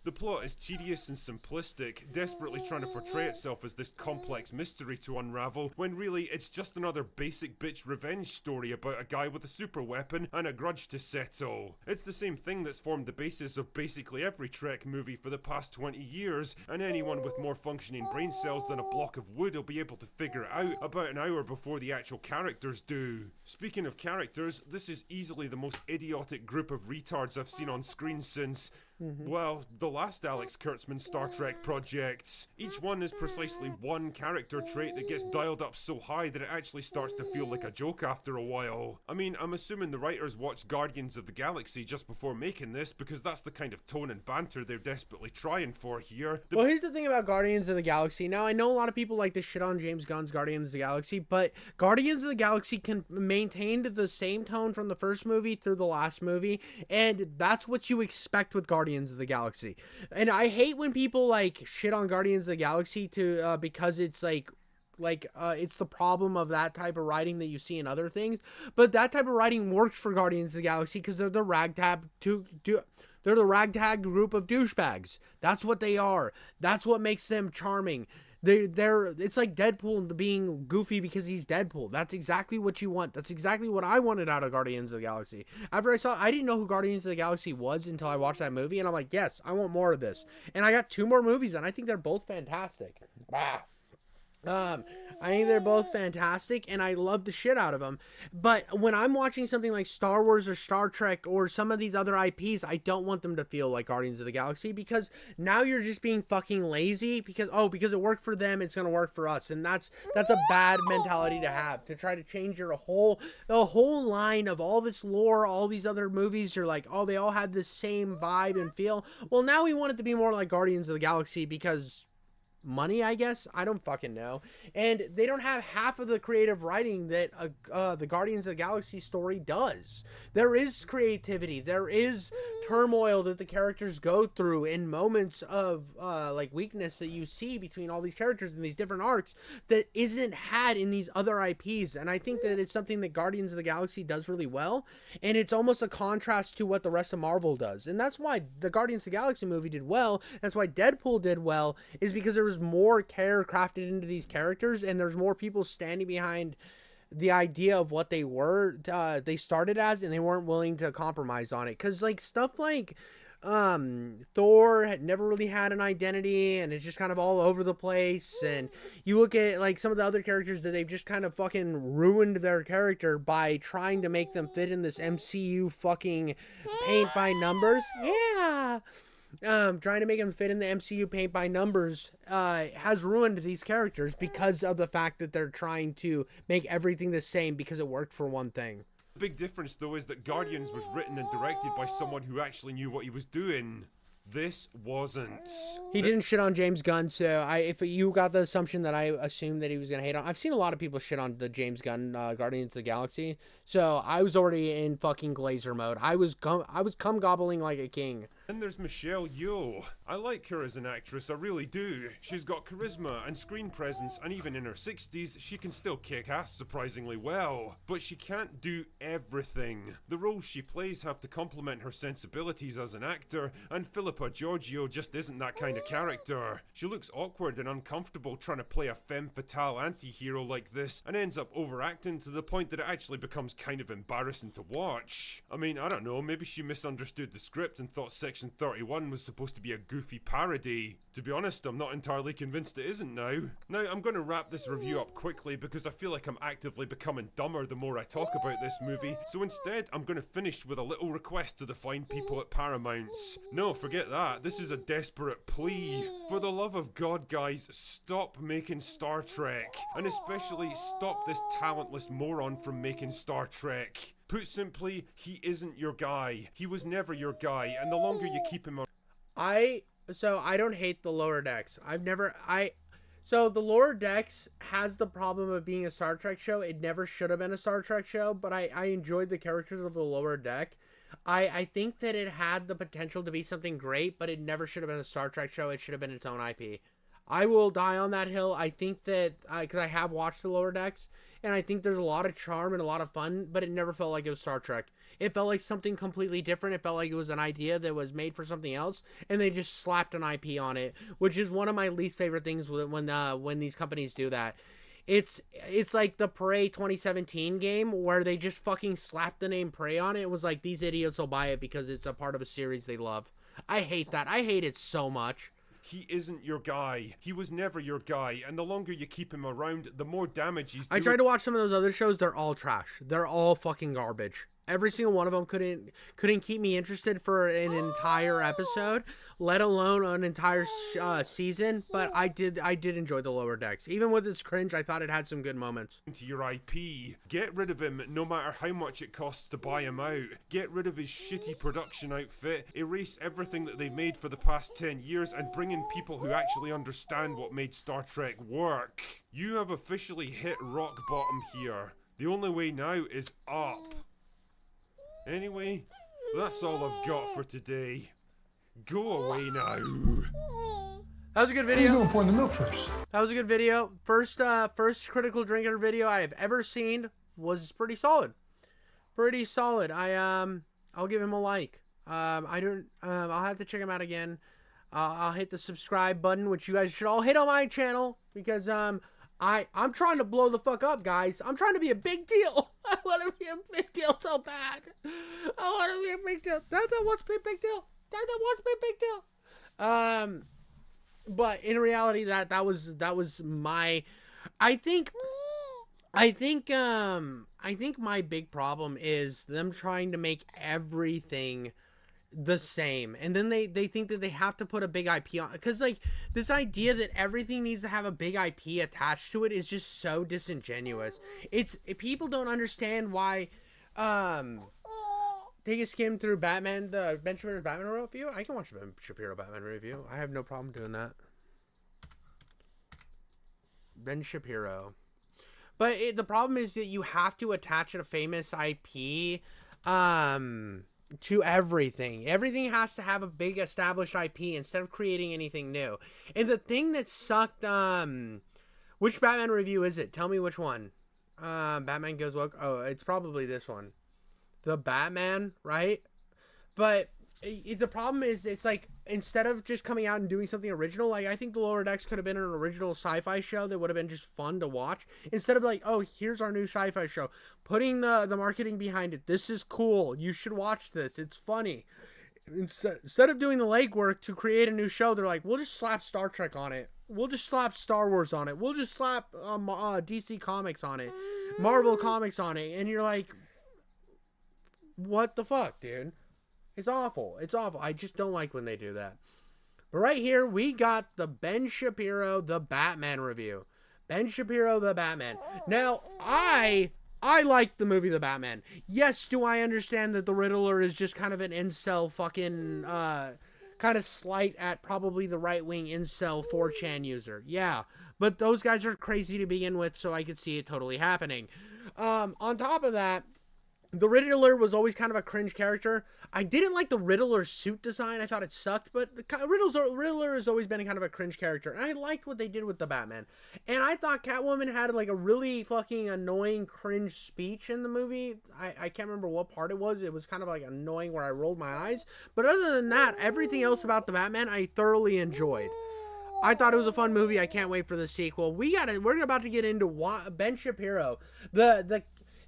Speaker 6: The plot is tedious and simplistic, desperately trying to portray itself as this complex mystery to unravel, when really it's just another basic bitch revenge story about a guy with a super weapon and a grudge to settle. It's the same thing that's formed the basis of basically every Trek movie for the past 20 years, and anyone with more functioning brain cells than a block of wood will be able to figure it out about an hour before the actual characters do. Speaking of characters, this is easily the most idiotic group of retards I've seen on screen since, well, the last Alex Kurtzman Star Trek projects. Each one is precisely one character trait that gets dialed up so high that it actually starts to feel like a joke after a while. I mean, I'm assuming the writers watched Guardians of the Galaxy just before making this, because that's the kind of tone and banter they're desperately trying for here.
Speaker 1: Well, here's the thing about Guardians of the Galaxy. Now, I know a lot of people like to shit on James Gunn's Guardians of the Galaxy, but Guardians of the Galaxy maintained the same tone from the first movie through the last movie, and that's what you expect with Guardians of the Galaxy. And I hate when people like shit on Guardians of the Galaxy because it's it's the problem of that type of writing that you see in other things, but that type of writing works for Guardians of the Galaxy because they're the ragtag group of douchebags. That's what they are. That's what makes them charming. It's like Deadpool being goofy because he's Deadpool. That's exactly what you want. That's exactly what I wanted out of Guardians of the Galaxy. I didn't know who Guardians of the Galaxy was until I watched that movie, and I'm like, yes, I want more of this. And I got 2 more movies, and I think they're both fantastic. I think they're both fantastic, and I love the shit out of them. But when I'm watching something like Star Wars or Star Trek or some of these other IPs, I don't want them to feel like Guardians of the Galaxy, because now you're just being fucking lazy because it worked for them, it's gonna work for us, and that's a bad mentality to have, to try to change the whole line of all this lore, all these other movies. You're like, oh, they all had the same vibe and feel. Well, now we want it to be more like Guardians of the Galaxy because money, I guess. I don't fucking know. And they don't have half of the creative writing that the Guardians of the Galaxy story does. There is creativity. There is turmoil that the characters go through in moments of weakness that you see between all these characters in these different arcs that isn't had in these other IPs. And I think that it's something that Guardians of the Galaxy does really well. And it's almost a contrast to what the rest of Marvel does. And that's why the Guardians of the Galaxy movie did well. That's why Deadpool did well, is because there was more care crafted into these characters, and there's more people standing behind the idea of what they started as, and they weren't willing to compromise on it. Because stuff like Thor had never really had an identity, and it's just kind of all over the place. And you look at some of the other characters that they've just kind of fucking ruined their character by trying to make them fit in this MCU fucking paint by numbers. Yeah. Trying to make them fit in the MCU paint by numbers has ruined these characters because of the fact that they're trying to make everything the same because it worked for one thing.
Speaker 6: The big difference, though, is that Guardians was written and directed by someone who actually knew what he was doing. This wasn't.
Speaker 1: He didn't shit on James Gunn, so if you got the assumption that I assumed that he was gonna hate on, I've seen a lot of people shit on the James Gunn Guardians of the Galaxy, so I was already in fucking glazer mode. I was cum gobbling like a king.
Speaker 6: Then there's Michelle Yeoh. I like her as an actress, I really do. She's got charisma and screen presence, and even in her 60s, she can still kick ass surprisingly well. But she can't do everything. The roles she plays have to complement her sensibilities as an actor, and Philippa Georgiou just isn't that kind of character. She looks awkward and uncomfortable trying to play a femme fatale anti-hero like this, and ends up overacting to the point that it actually becomes kind of embarrassing to watch. I mean, I don't know, maybe she misunderstood the script and thought Section 31 was supposed to be a goofy parody. To be honest, I'm not entirely convinced it isn't now. Now, I'm going to wrap this review up quickly because I feel like I'm actively becoming dumber the more I talk about this movie, so instead I'm going to finish with a little request to the fine people at Paramount. No, forget that. This is a desperate plea. For the love of God, guys, stop making Star Trek. And especially stop this talentless moron from making Star Trek. Put simply, he isn't your guy. He was never your guy, and the longer you keep him on...
Speaker 1: So I don't hate the Lower Decks. So the Lower Decks has the problem of being a Star Trek show. It never should have been a Star Trek show, but I enjoyed the characters of the Lower Deck. I think that it had the potential to be something great, but it never should have been a Star Trek show. It should have been its own IP. I will die on that hill. I think that, because I have watched the Lower Decks, and I think there's a lot of charm and a lot of fun, but it never felt like it was Star Trek. It felt like something completely different. It felt like it was an idea that was made for something else, and they just slapped an IP on it, which is one of my least favorite things when these companies do that. It's like the Prey 2017 game where they just fucking slapped the name Prey on it. It was like, these idiots will buy it because it's a part of a series they love. I hate that. I hate it so much.
Speaker 6: He isn't your guy. He was never your guy, and the longer you keep him around, the more damage he's doing.
Speaker 1: I tried to watch some of those other shows. They're all trash. They're all fucking garbage. Every single one of them couldn't keep me interested for an entire episode, let alone an entire season. But I did enjoy the Lower Decks. Even with its cringe, I thought it had some good moments.
Speaker 6: To your IP. Get rid of him no matter how much it costs to buy him out. Get rid of his shitty production outfit. Erase everything that they've made for the past 10 years and bring in people who actually understand what made Star Trek work. You have officially hit rock bottom here. The only way now is up. Anyway, that's all I've got for today. Go away now.
Speaker 1: That was a good
Speaker 7: What are you
Speaker 1: video.
Speaker 7: doing? Pouring the milk first.
Speaker 1: That was a good video. First critical drinker video I have ever seen was pretty solid. Pretty solid. I'll give him a like. I'll have to check him out again. I'll hit the subscribe button, which you guys should all hit on my channel, because I'm trying to blow the fuck up, guys. I'm trying to be a big deal. I want to be a big deal so bad. I want to be a big deal. Dada wants to be a big deal. Dada wants to be a big deal. But in reality, that was my. I think my big problem is them trying to make everything the same, and then they think that they have to put a big IP on, because like this idea that everything needs to have a big IP attached to it is just so disingenuous. People don't understand why. Take a skim through Batman, the Ben Shapiro Batman review. I can watch the Ben Shapiro Batman review. I have no problem doing that. Ben Shapiro. But the problem is that you have to attach a famous IP to everything. Everything has to have a big established IP instead of creating anything new. And the thing that sucked, which Batman review is it? Tell me which one. Batman Goes Woke. Oh, it's probably this one. The Batman, right? But the problem is, it's like, instead of just coming out and doing something original, like, I think the Lower Decks could have been an original sci-fi show that would have been just fun to watch, instead of like, oh, here's our new sci-fi show, putting the marketing behind it. This is cool, you should watch this, it's funny. Instead of doing the legwork to create a new show, they're like, we'll just slap Star Trek on it, we'll just slap Star Wars on it, we'll just slap DC Comics on it, Marvel Comics on it, and you're like, what the fuck, dude? It's awful. It's awful. I just don't like when they do that. But right here, we got the Ben Shapiro, the Batman review. Ben Shapiro, the Batman. Now, I like the movie The Batman. Yes, do I understand that the Riddler is just kind of an incel fucking, kind of slight at probably the right-wing incel 4chan user. Yeah, but those guys are crazy to begin with, so I could see it totally happening. On top of that, the Riddler was always kind of a cringe character. I didn't like the Riddler suit design. I thought it sucked, but the Riddler has always been kind of a cringe character. And I liked what they did with the Batman. And I thought Catwoman had like a really fucking annoying cringe speech in the movie. I can't remember what part it was. It was kind of like annoying where I rolled my eyes. But other than that, everything else about the Batman, I thoroughly enjoyed. I thought it was a fun movie. I can't wait for the sequel. We're about to get into Ben Shapiro,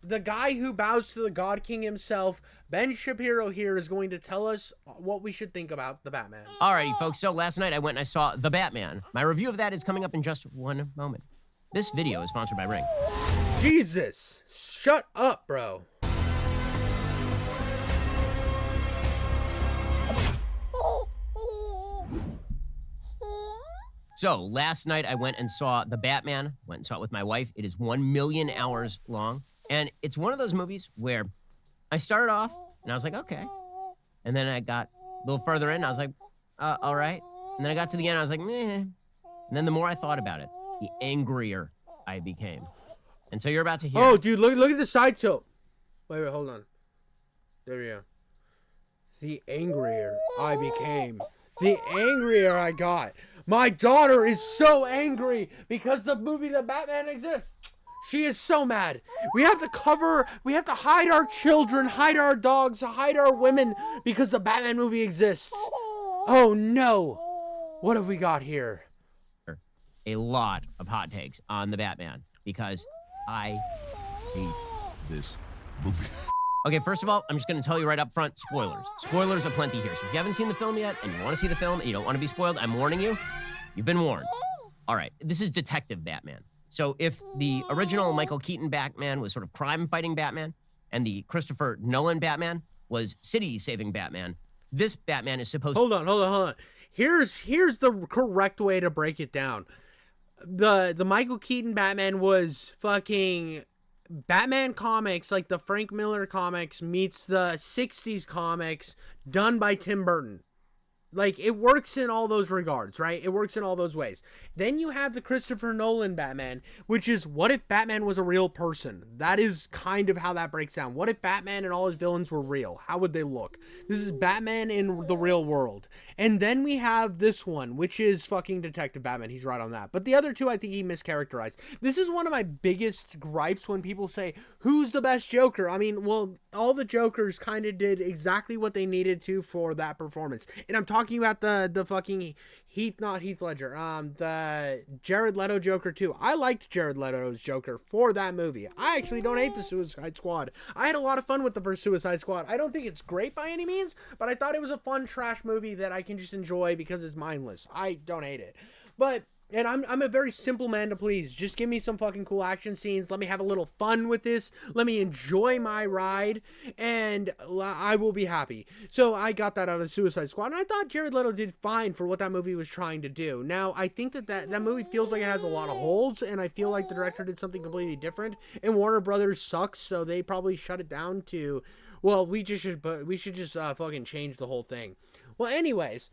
Speaker 1: the guy who bows to the God King himself. Ben Shapiro here is going to tell us what we should think about the Batman.
Speaker 8: Alrighty, folks, so last night I went and I saw The Batman. My review of that is coming up in just one moment. This video is sponsored by Ring.
Speaker 1: Jesus, shut up, bro.
Speaker 8: So last night I went and saw The Batman, went and saw it with my wife. It is 1 million hours long. And it's one of those movies where I started off and I was like, okay. And then I got a little further in, and I was like, all right. And then I got to the end, I was like, meh. And then the more I thought about it, the angrier I became. And so you're about to hear.
Speaker 1: Oh, dude, look at the side tilt. Wait, hold on. There we go. The angrier I became. The angrier I got. My daughter is so angry because the movie The Batman exists. She is so mad. We have to hide our children, hide our dogs, hide our women because the Batman movie exists. Oh no. What have we got here?
Speaker 8: A lot of hot takes on the Batman because I hate
Speaker 7: This movie.
Speaker 8: Okay, first of all, I'm just going to tell you right up front, spoilers. Spoilers aplenty here. So if you haven't seen the film yet and you want to see the film and you don't want to be spoiled, I'm warning you. You've been warned. All right, this is Detective Batman. So if the original Michael Keaton Batman was sort of crime-fighting Batman and the Christopher Nolan Batman was city-saving Batman, this Batman is supposed to...
Speaker 1: Hold on. Here's the correct way to break it down. The Michael Keaton Batman was fucking Batman comics, like the Frank Miller comics meets the 60s comics done by Tim Burton. Like, it works in all those regards, right? It works in all those ways. Then you have the Christopher Nolan Batman, which is, what if Batman was a real person? That is kind of how that breaks down. What if Batman and all his villains were real? How would they look? This is Batman in the real world. And then we have this one, which is fucking Detective Batman. He's right on that. But the other two, I think he mischaracterized. This is one of my biggest gripes when people say, who's the best Joker? I mean, well, all the Jokers kind of did exactly what they needed to for that performance. And I'm talking about the fucking not Heath Ledger, the Jared Leto Joker too. I liked Jared Leto's Joker for that movie. I actually don't hate the Suicide Squad. I had a lot of fun with the first Suicide Squad. I don't think it's great by any means, but I thought it was a fun trash movie that I can just enjoy because it's mindless. I don't hate it. And I'm a very simple man to please. Just give me some fucking cool action scenes. Let me have a little fun with this. Let me enjoy my ride, and I will be happy. So I got that out of Suicide Squad, and I thought Jared Leto did fine for what that movie was trying to do. Now, I think that movie feels like it has a lot of holes, and I feel like the director did something completely different, and Warner Brothers sucks, so they probably shut it down to, well, we should just fucking change the whole thing. Well, anyways,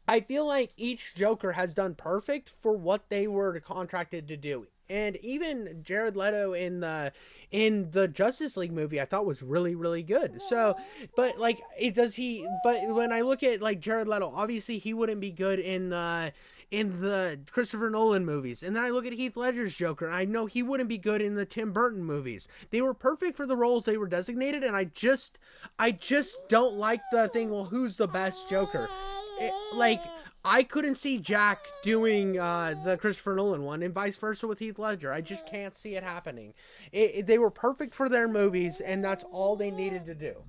Speaker 1: I feel like each Joker has done perfect for what they were contracted to do. And even Jared Leto in the Justice League movie, I thought was really, really good. So, but like, but when I look at like Jared Leto, obviously he wouldn't be good in the Christopher Nolan movies. And then I look at Heath Ledger's Joker, and I know he wouldn't be good in the Tim Burton movies. They were perfect for the roles they were designated, and I just don't like the thing, well, who's the best Joker? I couldn't see Jack doing the Christopher Nolan one, and vice versa with Heath Ledger. I just can't see it happening. They were perfect for their movies, and that's all they needed to do.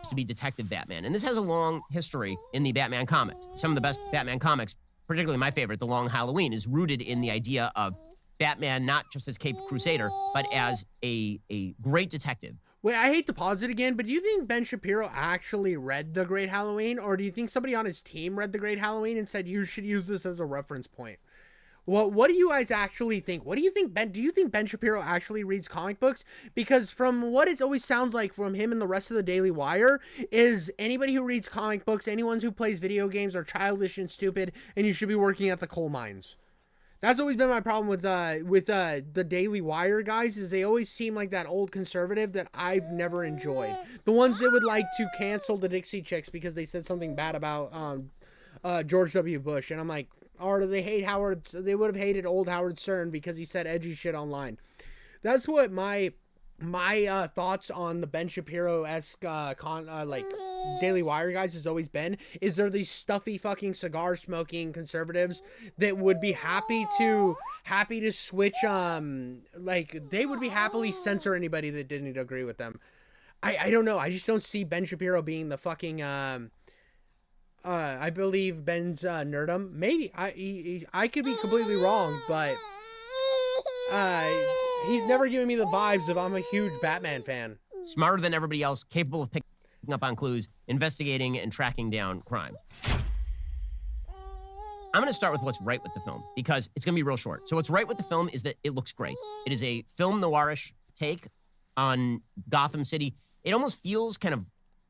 Speaker 8: To be Detective Batman. And this has a long history in the Batman comics. Some of the best Batman comics, particularly my favorite, The Long Halloween, is rooted in the idea of Batman not just as Caped Crusader, but as a great detective.
Speaker 1: Wait, I hate to pause it again, but do you think Ben Shapiro actually read The Great Halloween? Or do you think somebody on his team read The Great Halloween and said, you should use this as a reference point? Well, what do you guys actually think? What do you think, Ben? Do you think Ben Shapiro actually reads comic books? Because from what it always sounds like from him and the rest of the Daily Wire is anybody who reads comic books, anyone who plays video games are childish and stupid, and you should be working at the coal mines. That's always been my problem with the Daily Wire guys, is they always seem like that old conservative that I've never enjoyed. The ones that would like to cancel the Dixie Chicks because they said something bad about George W. Bush, and I'm like, or they hate Howard. They would have hated old Howard Stern because he said edgy shit online. That's what my thoughts on the Ben Shapiro-esque Daily Wire guys has always been, is they're these stuffy fucking cigar smoking conservatives that would be happy to switch they would be happily censor anybody that didn't agree with them. I don't know, I just don't see Ben Shapiro being the fucking I believe Ben's nerdum. Maybe I could be completely wrong, but he's never given me the vibes of I'm a huge Batman fan.
Speaker 8: Smarter than everybody else, capable of picking up on clues, investigating and tracking down crimes. I'm going to start with what's right with the film, because it's going to be real short. So what's right with the film is that it looks great. It is a film noirish take on Gotham City. It almost feels kind of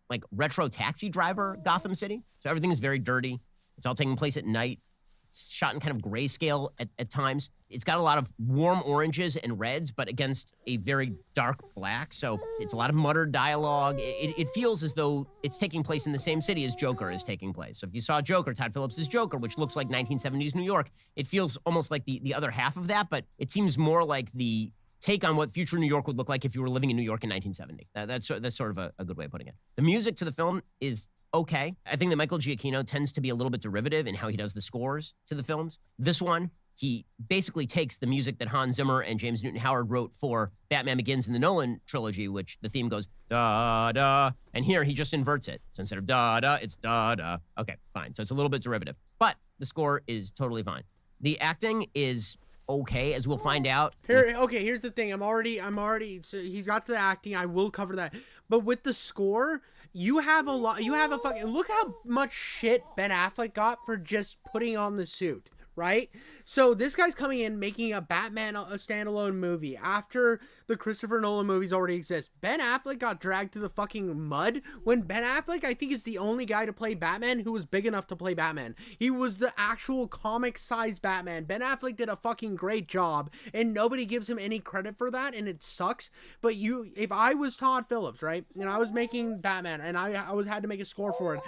Speaker 8: like retro Taxi Driver Gotham City. So everything is very dirty. It's all taking place at night. It's shot in kind of grayscale at times. It's got a lot of warm oranges and reds, but against a very dark black. So it's a lot of muttered dialogue. It feels as though it's taking place in the same city as Joker is taking place. So if you saw Joker, Todd Phillips' Joker, which looks like 1970s New York, it feels almost like the other half of that, but it seems more like the take on what future New York would look like if you were living in New York in 1970. That's sort of a good way of putting it. The music to the film is okay. I think that Michael Giacchino tends to be a little bit derivative in how he does the scores to the films. This one, he basically takes the music that Hans Zimmer and James Newton Howard wrote for Batman Begins in the Nolan trilogy, which the theme goes da da, and here he just inverts it. So instead of da da, it's da da. Okay, fine. So it's a little bit derivative, but the score is totally fine. The acting is okay, as we'll find out.
Speaker 1: Here's the thing. I'm already. So he's got the acting. I will cover that. But with the score, you have a fucking. Look how much shit Ben Affleck got for just putting on the suit. Right? So this guy's coming in making a Batman a standalone movie after the Christopher Nolan movies already exist. Ben Affleck got dragged to the fucking mud when Ben Affleck, I think, is the only guy to play Batman who was big enough to play Batman. He was the actual comic-sized Batman. Ben Affleck did a fucking great job, and nobody gives him any credit for that, and it sucks. But if I was Todd Phillips, right, and I was making Batman, and I had to make a score for it,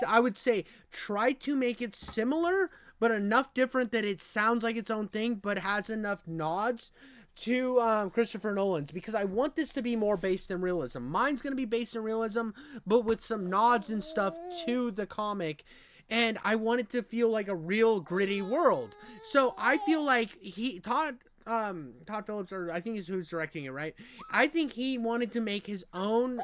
Speaker 1: I would say try to make it similar, but enough different that it sounds like its own thing, but has enough nods to Christopher Nolan's, because I want this to be more based in realism. Mine's going to be based in realism, but with some nods and stuff to the comic, and I want it to feel like a real gritty world. So I feel like Todd Phillips, or I think is who's directing it, right? I think he wanted to make his own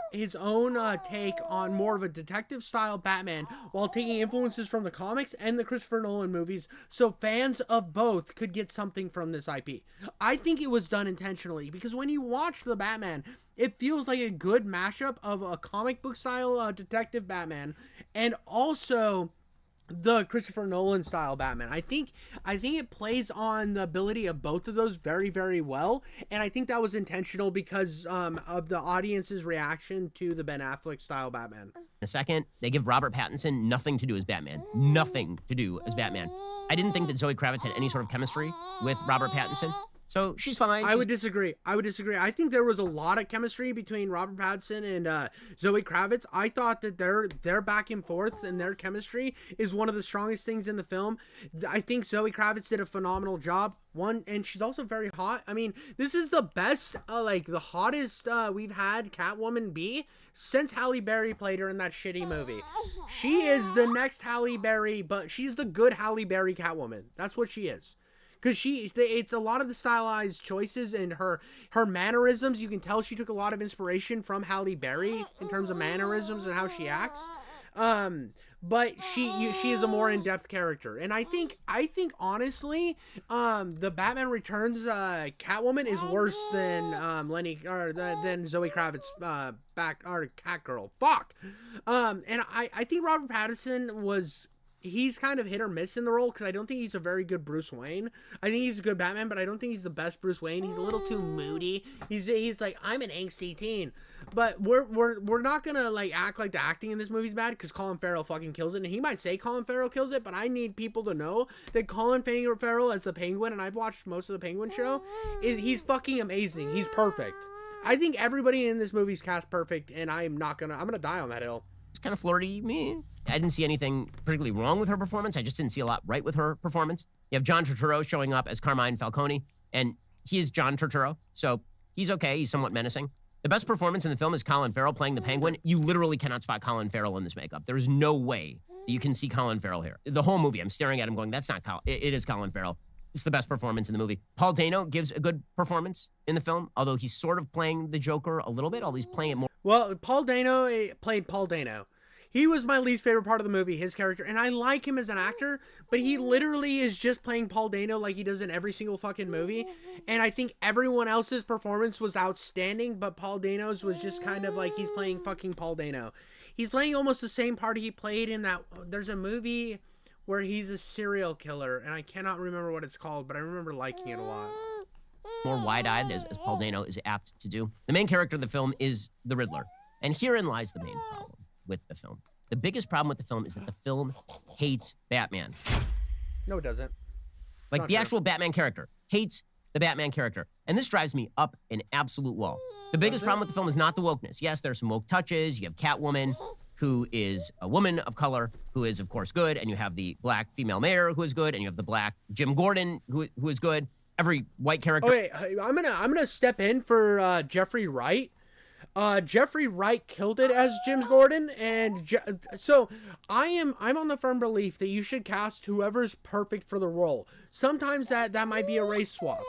Speaker 1: take on more of a detective style Batman while taking influences from the comics and the Christopher Nolan movies, so fans of both could get something from this IP. I think it was done intentionally, because when you watch the Batman, it feels like a good mashup of a comic book style detective Batman and also the Christopher Nolan style Batman. I think it plays on the ability of both of those very, very well, and I think that was intentional because of the audience's reaction to the Ben Affleck style Batman.
Speaker 8: In a second, they give Robert Pattinson nothing to do as Batman. Nothing to do as Batman. I didn't think that Zoe Kravitz had any sort of chemistry with Robert Pattinson. So she's fine.
Speaker 1: I would disagree. I think there was a lot of chemistry between Robert Pattinson and Zoe Kravitz. I thought that their back and forth and their chemistry is one of the strongest things in the film. I think Zoe Kravitz did a phenomenal job. And she's also very hot. I mean, this is the best, the hottest we've had Catwoman be since Halle Berry played her in that shitty movie. She is the next Halle Berry, but she's the good Halle Berry Catwoman. That's what she is. Because it's a lot of the stylized choices and her mannerisms. You can tell she took a lot of inspiration from Halle Berry in terms of mannerisms and how she acts. But she is a more in-depth character, and I think honestly, the Batman Returns Catwoman is worse than than Zoe Kravitz Catgirl. Fuck. And I think Robert Pattinson he's kind of hit or miss in the role, because I don't think he's a very good Bruce Wayne. I think he's a good Batman, but I don't think he's the best Bruce Wayne. He's a little too moody. He's like, I'm an angsty teen. But we're not gonna act like the acting in this movie's bad, because Colin Farrell fucking kills it, and he might say Colin Farrell kills it, but I need people to know that Colin Farrell as the Penguin, and I've watched most of the Penguin show, he's fucking amazing. He's perfect. I think everybody in this movie's cast perfect, and I'm gonna die on that hill.
Speaker 8: It's kind of flirty. I didn't see anything particularly wrong with her performance. I just didn't see a lot right with her performance. You have John Turturro showing up as Carmine Falcone, and he is John Turturro, so he's okay. He's somewhat menacing. The best performance in the film is Colin Farrell playing the Penguin. You literally cannot spot Colin Farrell in this makeup. There is no way that you can see Colin Farrell here. The whole movie, I'm staring at him going, that's not Colin. It is Colin Farrell. It's the best performance in the movie. Paul Dano gives a good performance in the film, although he's sort of playing the Joker a little bit, although he's playing it more.
Speaker 1: Well, Paul Dano played Paul Dano. He was my least favorite part of the movie, his character, and I like him as an actor, but he literally is just playing Paul Dano like he does in every single fucking movie, and I think everyone else's performance was outstanding, but Paul Dano's was just kind of like he's playing fucking Paul Dano. He's playing almost the same part he played in that, there's a movie where he's a serial killer, and I cannot remember what it's called, but I remember liking it a lot.
Speaker 8: More wide-eyed, as Paul Dano is apt to do. The main character of the film is the Riddler, and herein lies the main problem with the film. The biggest problem with the film is that the film hates Batman.
Speaker 1: No, it doesn't.
Speaker 8: Like the actual Batman character hates the Batman character. And this drives me up an absolute wall. The biggest problem with the film is not the wokeness. Yes, there's some woke touches. You have Catwoman, who is a woman of color, who is, of course, good. And you have the black female mayor, who is good. And you have the black Jim Gordon, who is good. every white character.
Speaker 1: Okay, I'm gonna step in for Jeffrey Wright. Jeffrey Wright killed it as James Gordon, and so I'm on the firm belief that you should cast whoever's perfect for the role. Sometimes that might be a race swap.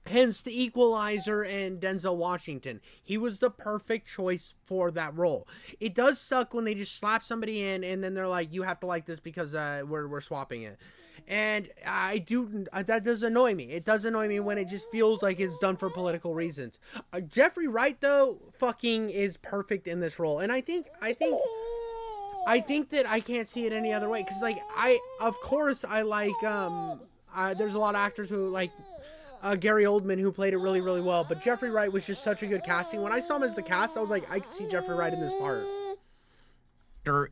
Speaker 1: Hence the Equalizer and Denzel Washington. He was the perfect choice for that role. It does suck when they just slap somebody in and then they're like, you have to like this because we're swapping it. And that does annoy me. It does annoy me when it just feels like it's done for political reasons. Jeffrey Wright, though, fucking is perfect in this role. And I think that I can't see it any other way. Because, like, of course, I like, there's a lot of actors who, like, Gary Oldman, who played it really, really well. But Jeffrey Wright was just such a good casting. When I saw him as the cast, I was like, I could see Jeffrey Wright in this part.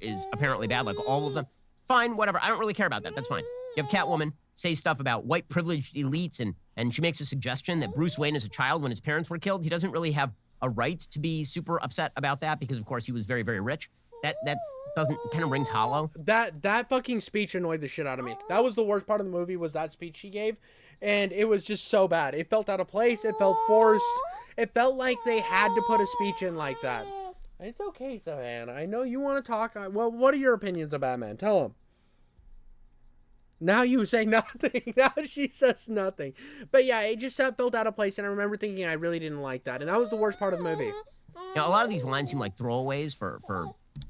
Speaker 8: Is apparently bad, like all of them. Fine, whatever. I don't really care about that. That's fine. You have Catwoman say stuff about white privileged elites, and she makes a suggestion that Bruce Wayne as a child, when his parents were killed, he doesn't really have a right to be super upset about that because, of course, he was very, very rich. That doesn't, kind of rings hollow.
Speaker 1: That fucking speech annoyed the shit out of me. That was the worst part of the movie, was that speech she gave. And it was just so bad. It felt out of place. It felt forced. It felt like they had to put a speech in like that. It's okay, Savannah. I know you want to talk. Well, what are your opinions of Batman? Tell them. Now you say nothing. Now she says nothing. But yeah, it just felt out of place. And I remember thinking I really didn't like that. And that was the worst part of the movie.
Speaker 8: Now, a lot of these lines seem like throwaways for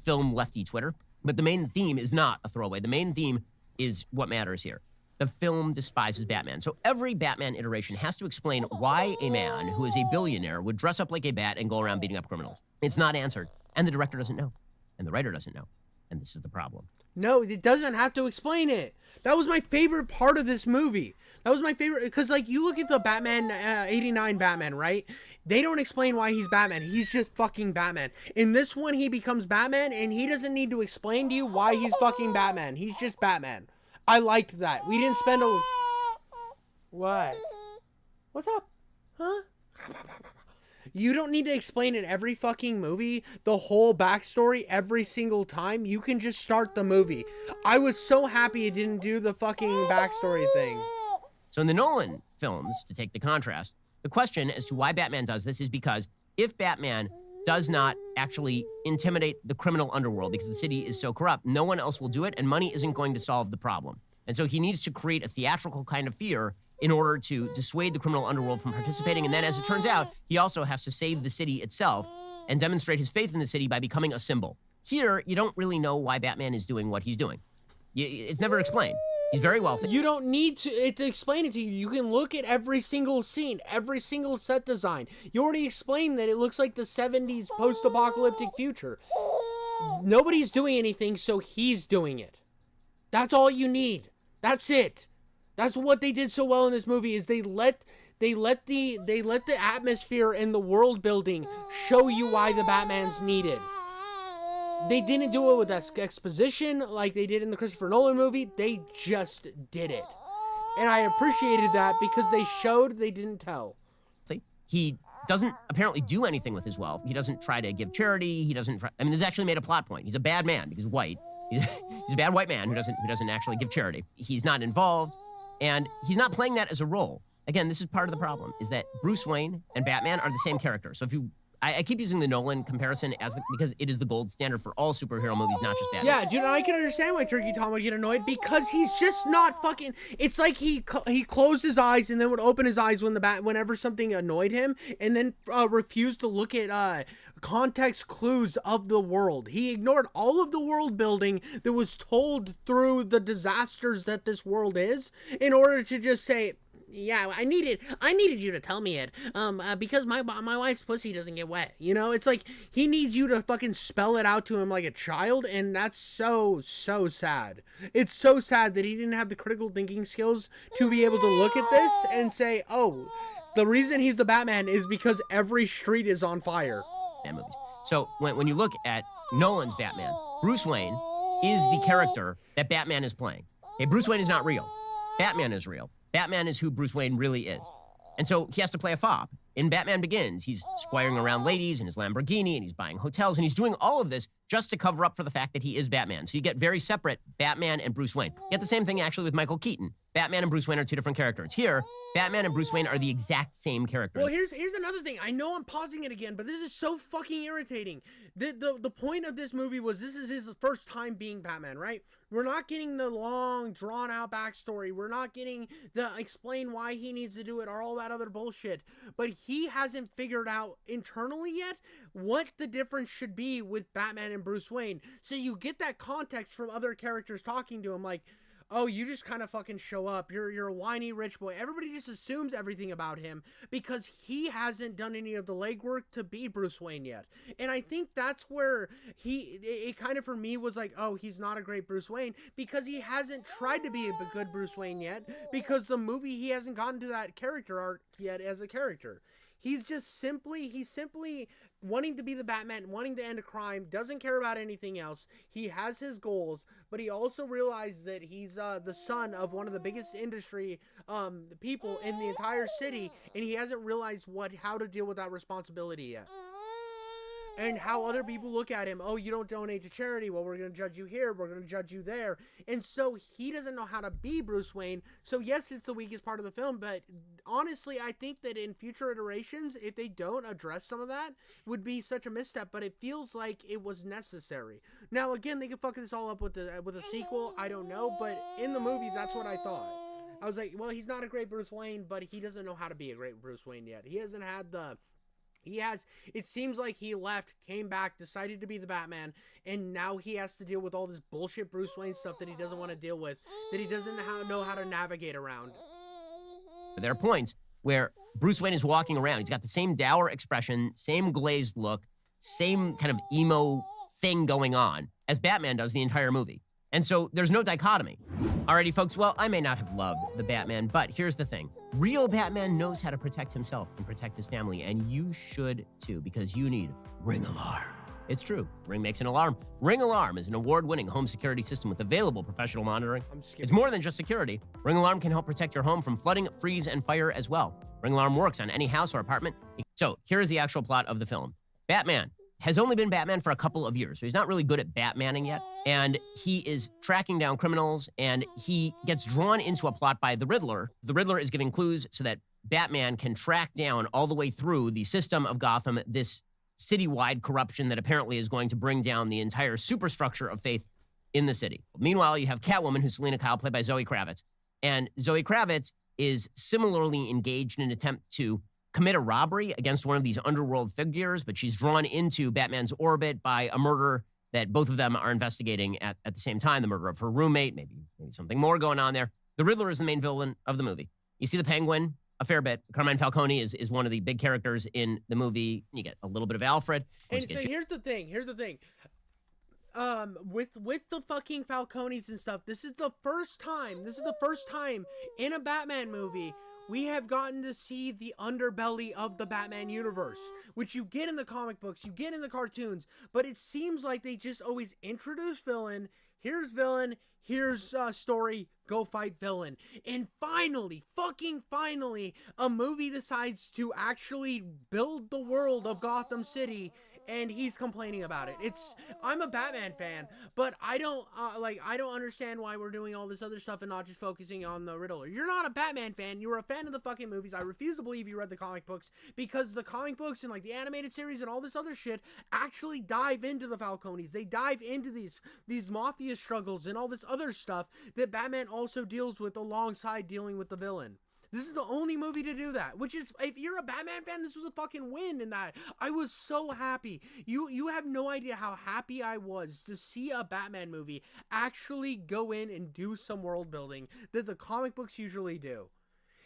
Speaker 8: film lefty Twitter. But the main theme is not a throwaway. The main theme is what matters here. The film despises Batman. So every Batman iteration has to explain why a man who is a billionaire would dress up like a bat and go around beating up criminals. It's not answered. And the director doesn't know. And the writer doesn't know. And this is the problem.
Speaker 1: No, it doesn't have to explain it. That was my favorite part of this movie. That was my favorite, because, like, you look at the Batman, 89 Batman, right? They don't explain why he's Batman. He's just fucking Batman. In this one, he becomes Batman, and he doesn't need to explain to you why he's fucking Batman. He's just Batman. I liked that. We didn't spend a... What? What's up? Huh? You don't need to explain in every fucking movie the whole backstory every single time. You can just start the movie. I was so happy it didn't do the fucking backstory thing.
Speaker 8: So in the Nolan films, to take the contrast, the question as to why Batman does this is because if Batman does not actually intimidate the criminal underworld because the city is so corrupt, no one else will do it, and money isn't going to solve the problem. And so he needs to create a theatrical kind of fear in order to dissuade the criminal underworld from participating. And then, as it turns out, he also has to save the city itself and demonstrate his faith in the city by becoming a symbol. Here, you don't really know why Batman is doing what he's doing. It's never explained. He's very wealthy.
Speaker 1: You don't need to explain it to you. You can look at every single scene, every single set design. You already explained that it looks like the 70s post-apocalyptic future. Nobody's doing anything, so he's doing it. That's all you need. That's it. That's what they did so well in this movie, is they let the atmosphere and the world building show you why the Batman's needed. They didn't do it with exposition like they did in the Christopher Nolan movie. They just did it. And I appreciated that because they showed, they didn't tell.
Speaker 8: He doesn't apparently do anything with his wealth. He doesn't try to give charity. He doesn't try, I mean, this actually made a plot point. He's a bad man because he's white. He's a bad white man who doesn't actually give charity. He's not involved, and he's not playing that as a role. Again, this is part of the problem, is that Bruce Wayne and Batman are the same character. So if you... I keep using the Nolan comparison because it is the gold standard for all superhero movies, not just Batman.
Speaker 1: Yeah, dude, I can understand why Turkey Tom would get annoyed, because he's just not fucking... It's like he closed his eyes and then would open his eyes whenever something annoyed him, and then refused to look at context clues of the world. He ignored all of the world building that was told through the disasters that this world is in order to just say... Yeah, I needed you to tell me it, because my wife's pussy doesn't get wet, you know? It's like, he needs you to fucking spell it out to him like a child, and that's so sad. It's so sad that he didn't have the critical thinking skills to be able to look at this and say, oh, the reason he's the Batman is because every street is on fire.
Speaker 8: Movies. So when you look at Nolan's Batman, Bruce Wayne is the character that Batman is playing. Okay, Bruce Wayne is not real. Batman is real. Batman is who Bruce Wayne really is. And so he has to play a fop. In Batman Begins, he's squiring around ladies in his Lamborghini, and he's buying hotels, and he's doing all of this just to cover up for the fact that he is Batman. So you get very separate Batman and Bruce Wayne. You get the same thing actually with Michael Keaton. Batman and Bruce Wayne are two different characters. Here, Batman and Bruce Wayne are the exact same character.
Speaker 1: Well, here's another thing. I know I'm pausing it again, but this is so fucking irritating. The point of this movie was this is his first time being Batman, right? We're not getting the long, drawn-out backstory. We're not getting the explain why he needs to do it or all that other bullshit. But he hasn't figured out internally yet what the difference should be with Batman and Bruce Wayne. So you get that context from other characters talking to him, like, oh, you just kind of fucking show up. You're a whiny rich boy. Everybody just assumes everything about him because he hasn't done any of the legwork to be Bruce Wayne yet. And I think that's where it kind of for me was like, oh, he's not a great Bruce Wayne because he hasn't tried to be a good Bruce Wayne yet, because the movie, he hasn't gotten to that character arc yet as a character. He's simply wanting to be the Batman, wanting to end a crime, doesn't care about anything else. He has his goals, but he also realizes that he's the son of one of the biggest industry people in the entire city, and he hasn't realized how to deal with that responsibility yet. And how other people look at him. Oh, you don't donate to charity. Well, we're going to judge you here. We're going to judge you there. And so he doesn't know how to be Bruce Wayne. So yes, it's the weakest part of the film. But honestly, I think that in future iterations, if they don't address some of that, would be such a misstep. But it feels like it was necessary. Now, again, they could fuck this all up with a sequel. I don't know. But in the movie, that's what I thought. I was like, well, he's not a great Bruce Wayne, but he doesn't know how to be a great Bruce Wayne yet. He hasn't had it seems like he left, came back, decided to be the Batman, and now he has to deal with all this bullshit Bruce Wayne stuff that he doesn't want to deal with, that he doesn't know how to navigate around.
Speaker 8: There are points where Bruce Wayne is walking around. He's got the same dour expression, same glazed look, same kind of emo thing going on as Batman does the entire movie. And so there's no dichotomy. Alrighty, folks, well, I may not have loved the Batman, but here's the thing. Real Batman knows how to protect himself and protect his family, and you should too, because you need Ring Alarm. It's true. Ring makes an alarm. Ring Alarm is an award-winning home security system with available professional monitoring. It's more than just security. Ring Alarm can help protect your home from flooding, freeze, and fire as well. Ring Alarm works on any house or apartment. So here's the actual plot of the film. Batman has only been Batman for a couple of years, so he's not really good at Batmaning yet. And he is tracking down criminals, and he gets drawn into a plot by the Riddler. The Riddler is giving clues so that Batman can track down all the way through the system of Gotham, this citywide corruption that apparently is going to bring down the entire superstructure of faith in the city. Meanwhile, you have Catwoman, who's Selena Kyle, played by Zoe Kravitz. And Zoe Kravitz is similarly engaged in an attempt to commit a robbery against one of these underworld figures, but she's drawn into Batman's orbit by a murder that both of them are investigating at the same time, the murder of her roommate, maybe something more going on there. The Riddler is the main villain of the movie. You see the Penguin a fair bit. Carmine Falcone is one of the big characters in the movie. You get a little bit of Alfred.
Speaker 1: And so here's the thing. With the fucking Falcones and stuff, this is the first time in a Batman movie we have gotten to see the underbelly of the Batman universe, which you get in the comic books, you get in the cartoons, but it seems like they just always introduce villain, here's story, go fight villain. And finally, a movie decides to actually build the world of Gotham City, and he's complaining about it. I'm a Batman fan, but I don't understand why we're doing all this other stuff and not just focusing on the Riddler. You're not a Batman fan. You're a fan of the fucking movies. I refuse to believe you read the comic books, because the comic books and like the animated series and all this other shit actually dive into the Falcones. They dive into these mafia struggles and all this other stuff that Batman also deals with alongside dealing with the villain. This is the only movie to do that, which is, if you're a Batman fan, this was a fucking win in that. I was so happy. You have no idea how happy I was to see a Batman movie actually go in and do some world building that the comic books usually do.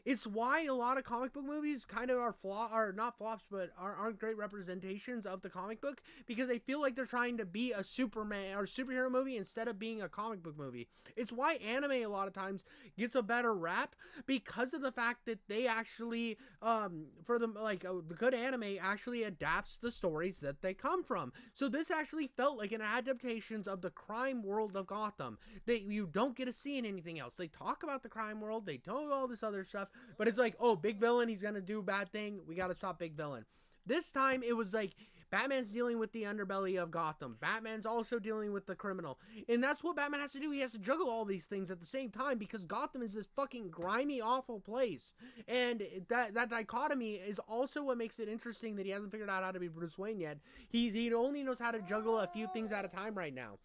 Speaker 1: It's why a lot of comic book movies kind of are not flops, but aren't great representations of the comic book, because they feel like they're trying to be a Superman or superhero movie instead of being a comic book movie. It's why anime a lot of times gets a better rap, because of the fact that they actually, the good anime actually adapts the stories that they come from. So this actually felt like an adaptation of the crime world of Gotham that you don't get to see in anything else. They talk about the crime world, they do all this other stuff, but it's like, oh, big villain, he's gonna do a bad thing, we gotta stop big villain. This time it was like Batman's dealing with the underbelly of Gotham. Batman's also dealing with the criminal. And that's what Batman has to do. He has to juggle all these things at the same time because Gotham is this fucking grimy, awful place. And that dichotomy is also what makes it interesting that he hasn't figured out how to be Bruce Wayne yet. He only knows how to juggle a few things at a time right now.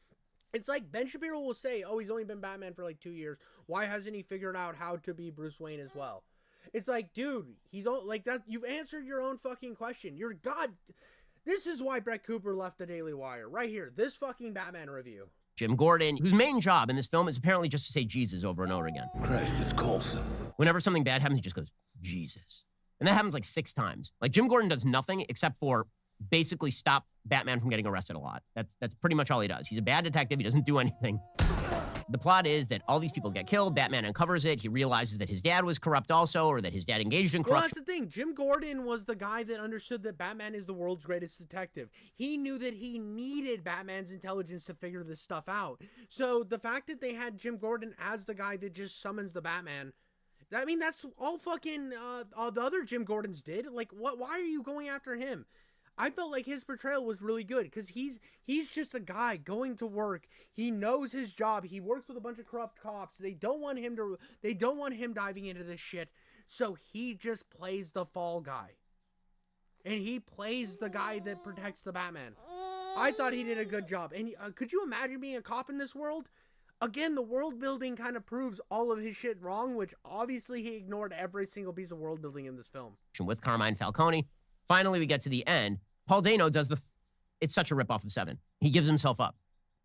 Speaker 1: It's like Ben Shapiro will say, oh, he's only been Batman for like 2 years. Why hasn't he figured out how to be Bruce Wayne as well? It's like, dude, he's all like that. You've answered your own fucking question. You're God. This is why Brett Cooper left the Daily Wire right here. This fucking Batman review.
Speaker 8: Jim Gordon, whose main job in this film is apparently just to say Jesus over and over again.
Speaker 7: Christ, it's Coulson.
Speaker 8: Whenever something bad happens, he just goes, Jesus. And that happens like 6 times. Like Jim Gordon does nothing except for basically stop Batman from getting arrested a lot. That's pretty much all he does. He's a bad detective. He doesn't do anything. The plot is that all these people get killed. Batman uncovers it. He realizes that his dad was corrupt also, or that his dad engaged in
Speaker 1: Well,
Speaker 8: corruption.
Speaker 1: that's the thing. Jim Gordon was the guy that understood that Batman is the world's greatest detective. He knew that he needed Batman's intelligence to figure this stuff out. So the fact that they had Jim Gordon as the guy that just summons the Batman, I mean, that's all fucking all the other Jim Gordons did. Like, what? Why are you going after him? I felt like his portrayal was really good because he's just a guy going to work. He knows his job. He works with a bunch of corrupt cops. They don't want him diving into this shit. So he just plays the fall guy. And he plays the guy that protects the Batman. I thought he did a good job. And could you imagine being a cop in this world? Again, the world building kind of proves all of his shit wrong, which obviously he ignored every single piece of world building in this film.
Speaker 8: With Carmine Falcone. Finally, we get to the end. Paul Dano does it's such a ripoff of Seven. He gives himself up.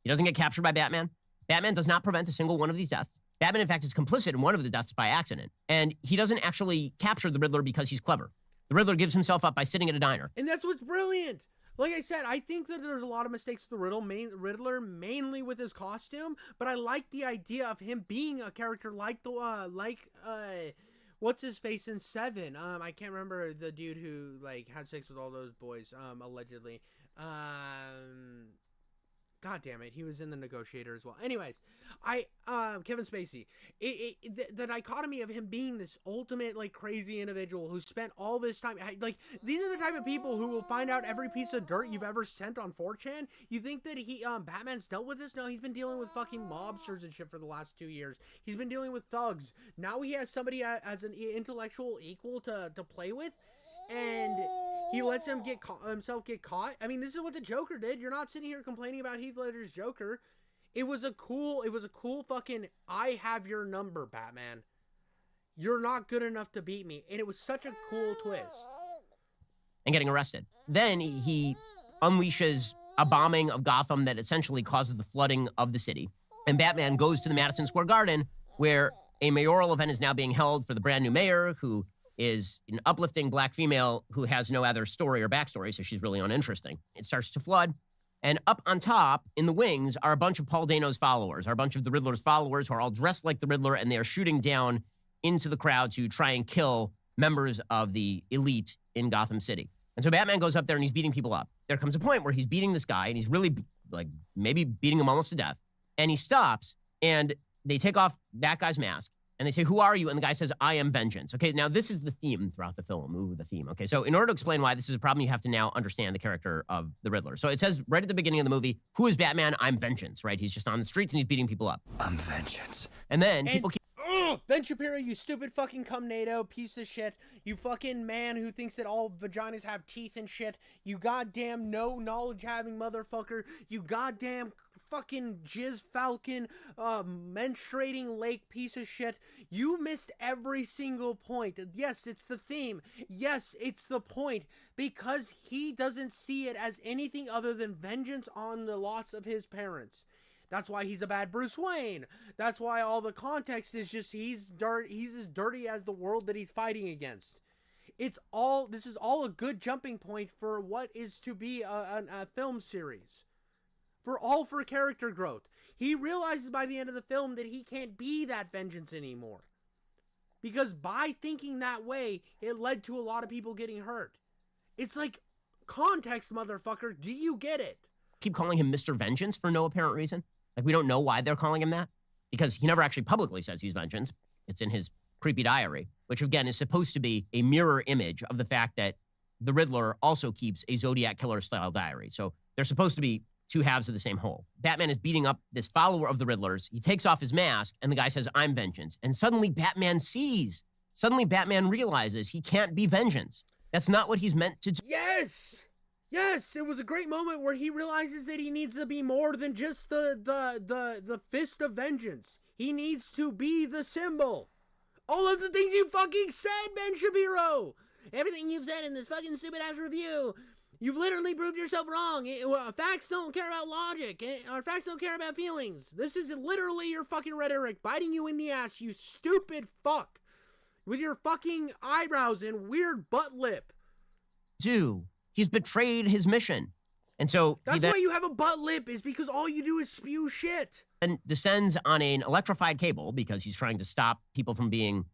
Speaker 8: He doesn't get captured by Batman. Batman does not prevent a single one of these deaths. Batman, in fact, is complicit in one of the deaths by accident. And he doesn't actually capture the Riddler because he's clever. The Riddler gives himself up by sitting at a diner.
Speaker 1: And that's what's brilliant. Like I said, I think that there's a lot of mistakes with the Riddler, mainly with his costume. But I like the idea of him being a character like what's his face in Seven? I can't remember the dude who like had sex with all those boys, allegedly. God damn it, he was in The Negotiator as well. Anyways, Kevin Spacey. The dichotomy of him being this ultimate like crazy individual who spent all this time, like these are the type of people who will find out every piece of dirt you've ever sent on 4chan. You think that Batman's dealt with this? No, he's been dealing with fucking mobsters and shit for the last 2 years. He's been dealing with thugs. Now he has somebody as an intellectual equal to play with. And he lets him himself get caught. I mean, this is what the Joker did. You're not sitting here complaining about Heath Ledger's Joker. It was a cool fucking, I have your number, Batman. You're not good enough to beat me. And it was such a cool twist.
Speaker 8: And getting arrested. Then he unleashes a bombing of Gotham that essentially causes the flooding of the city. And Batman goes to the Madison Square Garden, where a mayoral event is now being held for the brand new mayor, who is an uplifting black female who has no other story or backstory, so she's really uninteresting. It starts to flood, and up on top, in the wings, are a bunch of Paul Dano's followers, are a bunch of the Riddler's followers who are all dressed like the Riddler, and they are shooting down into the crowd to try and kill members of the elite in Gotham City. And so Batman goes up there and he's beating people up. There comes a point where he's beating this guy, and he's really, like, maybe beating him almost to death. And he stops, and they take off that guy's mask, and they say, who are you? And the guy says, I am vengeance. Okay, now this is the theme throughout the film. Ooh, the theme. Okay, so in order to explain why this is a problem, you have to now understand the character of the Riddler. So it says right at the beginning of the movie, who is Batman? I'm vengeance, right? He's just on the streets and he's beating people up.
Speaker 7: I'm vengeance.
Speaker 8: And then people keep...
Speaker 1: Ben Shapiro, you stupid fucking cum-nado piece of shit. You fucking man who thinks that all vaginas have teeth and shit. You goddamn no knowledge-having motherfucker. You goddamn fucking jizz falcon, menstruating lake piece of shit. You missed every single point. Yes, it's the theme. Yes, it's the point. Because he doesn't see it as anything other than vengeance on the loss of his parents. That's why he's a bad Bruce Wayne. That's why all the context is just he's as dirty as the world that he's fighting against. This is all a good jumping point for what is to be a film series. For character growth. He realizes by the end of the film that he can't be that vengeance anymore. Because by thinking that way, it led to a lot of people getting hurt. It's like, context, motherfucker. Do you get it?
Speaker 8: Keep calling him Mr. Vengeance for no apparent reason. Like, we don't know why they're calling him that. Because he never actually publicly says he's vengeance. It's in his creepy diary, which again is supposed to be a mirror image of the fact that the Riddler also keeps a Zodiac Killer style diary. So they're supposed to be two halves of the same whole. Batman is beating up this follower of the Riddler's. He takes off his mask, and the guy says, "I'm vengeance." And suddenly Batman sees. Suddenly Batman realizes he can't be vengeance. That's not what he's meant to do.
Speaker 1: Yes! Yes, it was a great moment where he realizes that he needs to be more than just the fist of vengeance. He needs to be the symbol. All of the things you fucking said, Ben Shapiro! Everything you've said in this fucking stupid-ass review, you've literally proved yourself wrong. Facts don't care about logic, or facts don't care about feelings. This is literally your fucking rhetoric biting you in the ass, you stupid fuck. With your fucking eyebrows and weird butt lip.
Speaker 8: He's betrayed his mission. And so
Speaker 1: that's why you have a butt lip, is because all you do is spew shit.
Speaker 8: And descends on an electrified cable because he's trying to stop people from being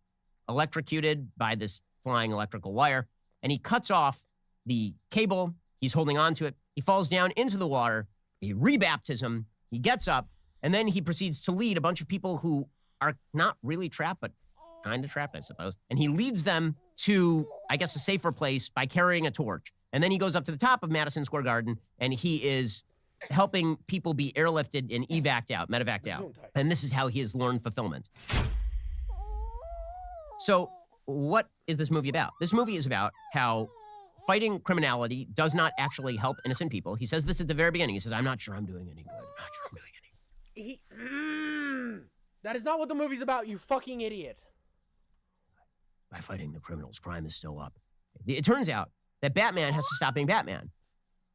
Speaker 8: electrocuted by this flying electrical wire. And he cuts off the cable. He's holding on to it. He falls down into the water. A rebaptism. He gets up, and then he proceeds to lead a bunch of people who are not really trapped, but kind of trapped, I suppose. And he leads them to, I guess, a safer place by carrying a torch. And then he goes up to the top of Madison Square Garden, and he is helping people be airlifted and evac'd out, medevac'd out. And this is how he has learned fulfillment. So what is this movie about? This movie is about how fighting criminality does not actually help innocent people. He says this at the very beginning. He says, "I'm not sure I'm doing any good. I'm not sure I'm doing any good."
Speaker 1: That is not what the movie's about, you fucking idiot.
Speaker 8: By fighting the criminals, crime is still up. It turns out that Batman has to stop being Batman.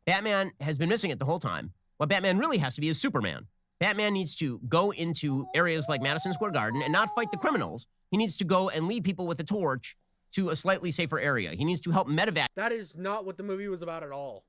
Speaker 8: Batman has been missing it the whole time. What Batman really has to be is Superman. Batman needs to go into areas like Madison Square Garden and not fight the criminals. He needs to go and lead people with a torch to a slightly safer area. He needs to help medevac.
Speaker 1: That is not what the movie was about at all.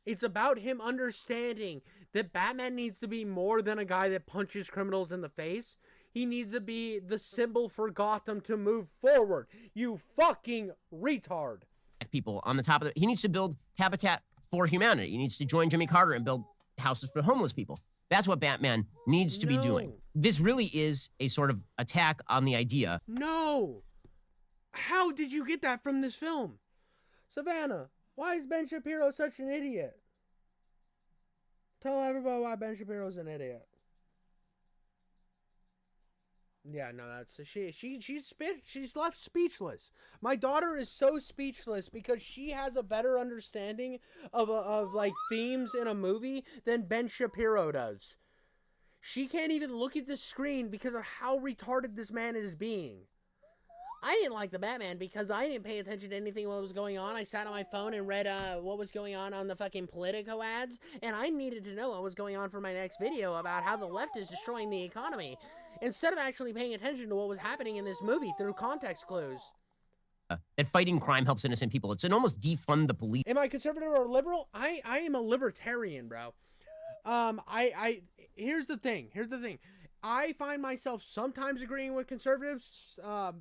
Speaker 1: It's about him understanding that Batman needs to be more than a guy that punches criminals in the face. He needs to be the symbol for Gotham to move forward. You fucking retard.
Speaker 8: People on the top of it. He needs to build Habitat for Humanity. He needs to join Jimmy Carter and build houses for homeless people. That's what Batman needs to be doing. This really is a sort of attack on the idea.
Speaker 1: No. How did you get that from this film? Savannah, why is Ben Shapiro such an idiot? Tell everybody why Ben Shapiro's an idiot. Yeah, no, that's she's left speechless. My daughter is so speechless because she has a better understanding of like themes in a movie than Ben Shapiro does. She can't even look at the screen because of how retarded this man is being. I didn't like the Batman because I didn't pay attention to anything what was going on. I sat on my phone and read what was going on the fucking Politico ads, and I needed to know what was going on for my next video about how the left is destroying the economy, instead of actually paying attention to what was happening in this movie through context clues.
Speaker 8: That fighting crime helps innocent people. It's an almost defund the police.
Speaker 1: Am I conservative or liberal? I am a libertarian, bro. Here's the thing. I find myself sometimes agreeing with conservatives.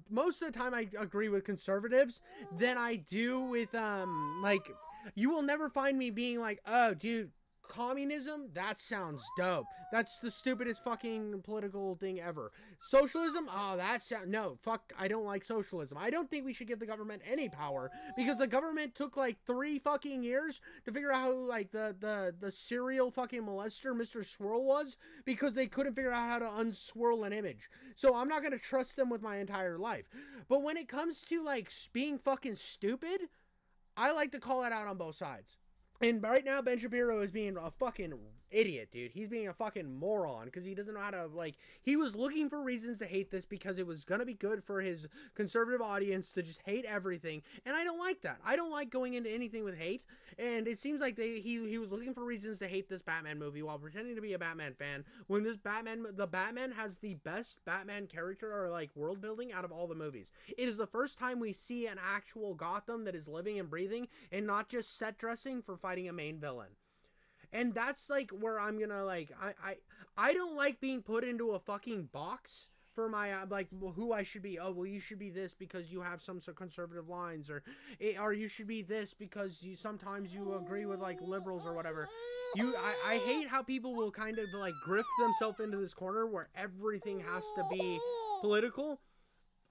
Speaker 1: Most of the time I agree with conservatives than I do with, like, you will never find me being like, "Oh, dude, communism? That sounds dope. That's the stupidest fucking political thing ever. Socialism? Oh, no, fuck, I don't like socialism. I don't think we should give the government any power because the government took like 3 fucking years to figure out who like the serial fucking molester Mr. Swirl was because they couldn't figure out how to unswirl an image. So I'm not going to trust them with my entire life. But when it comes to like being fucking stupid, I like to call it out on both sides. And right now, Ben Shapiro is being a fucking idiot, dude. He's being a fucking moron because he doesn't know how to, like, he was looking for reasons to hate this because it was going to be good for his conservative audience to just hate everything. And I don't like that. I don't like going into anything with hate. And it seems like he was looking for reasons to hate this Batman movie while pretending to be a Batman fan when the Batman has the best Batman character or, like, world building out of all the movies. It is the first time we see an actual Gotham that is living and breathing and not just set dressing for fighting a main villain. And that's like where I'm gonna like I don't like being put into a fucking box for my like who I should be. Oh, well, you should be this because you have some sort of conservative lines, or you should be this because you sometimes you agree with like liberals or whatever. I hate how people will kind of like grift themselves into this corner where everything has to be political.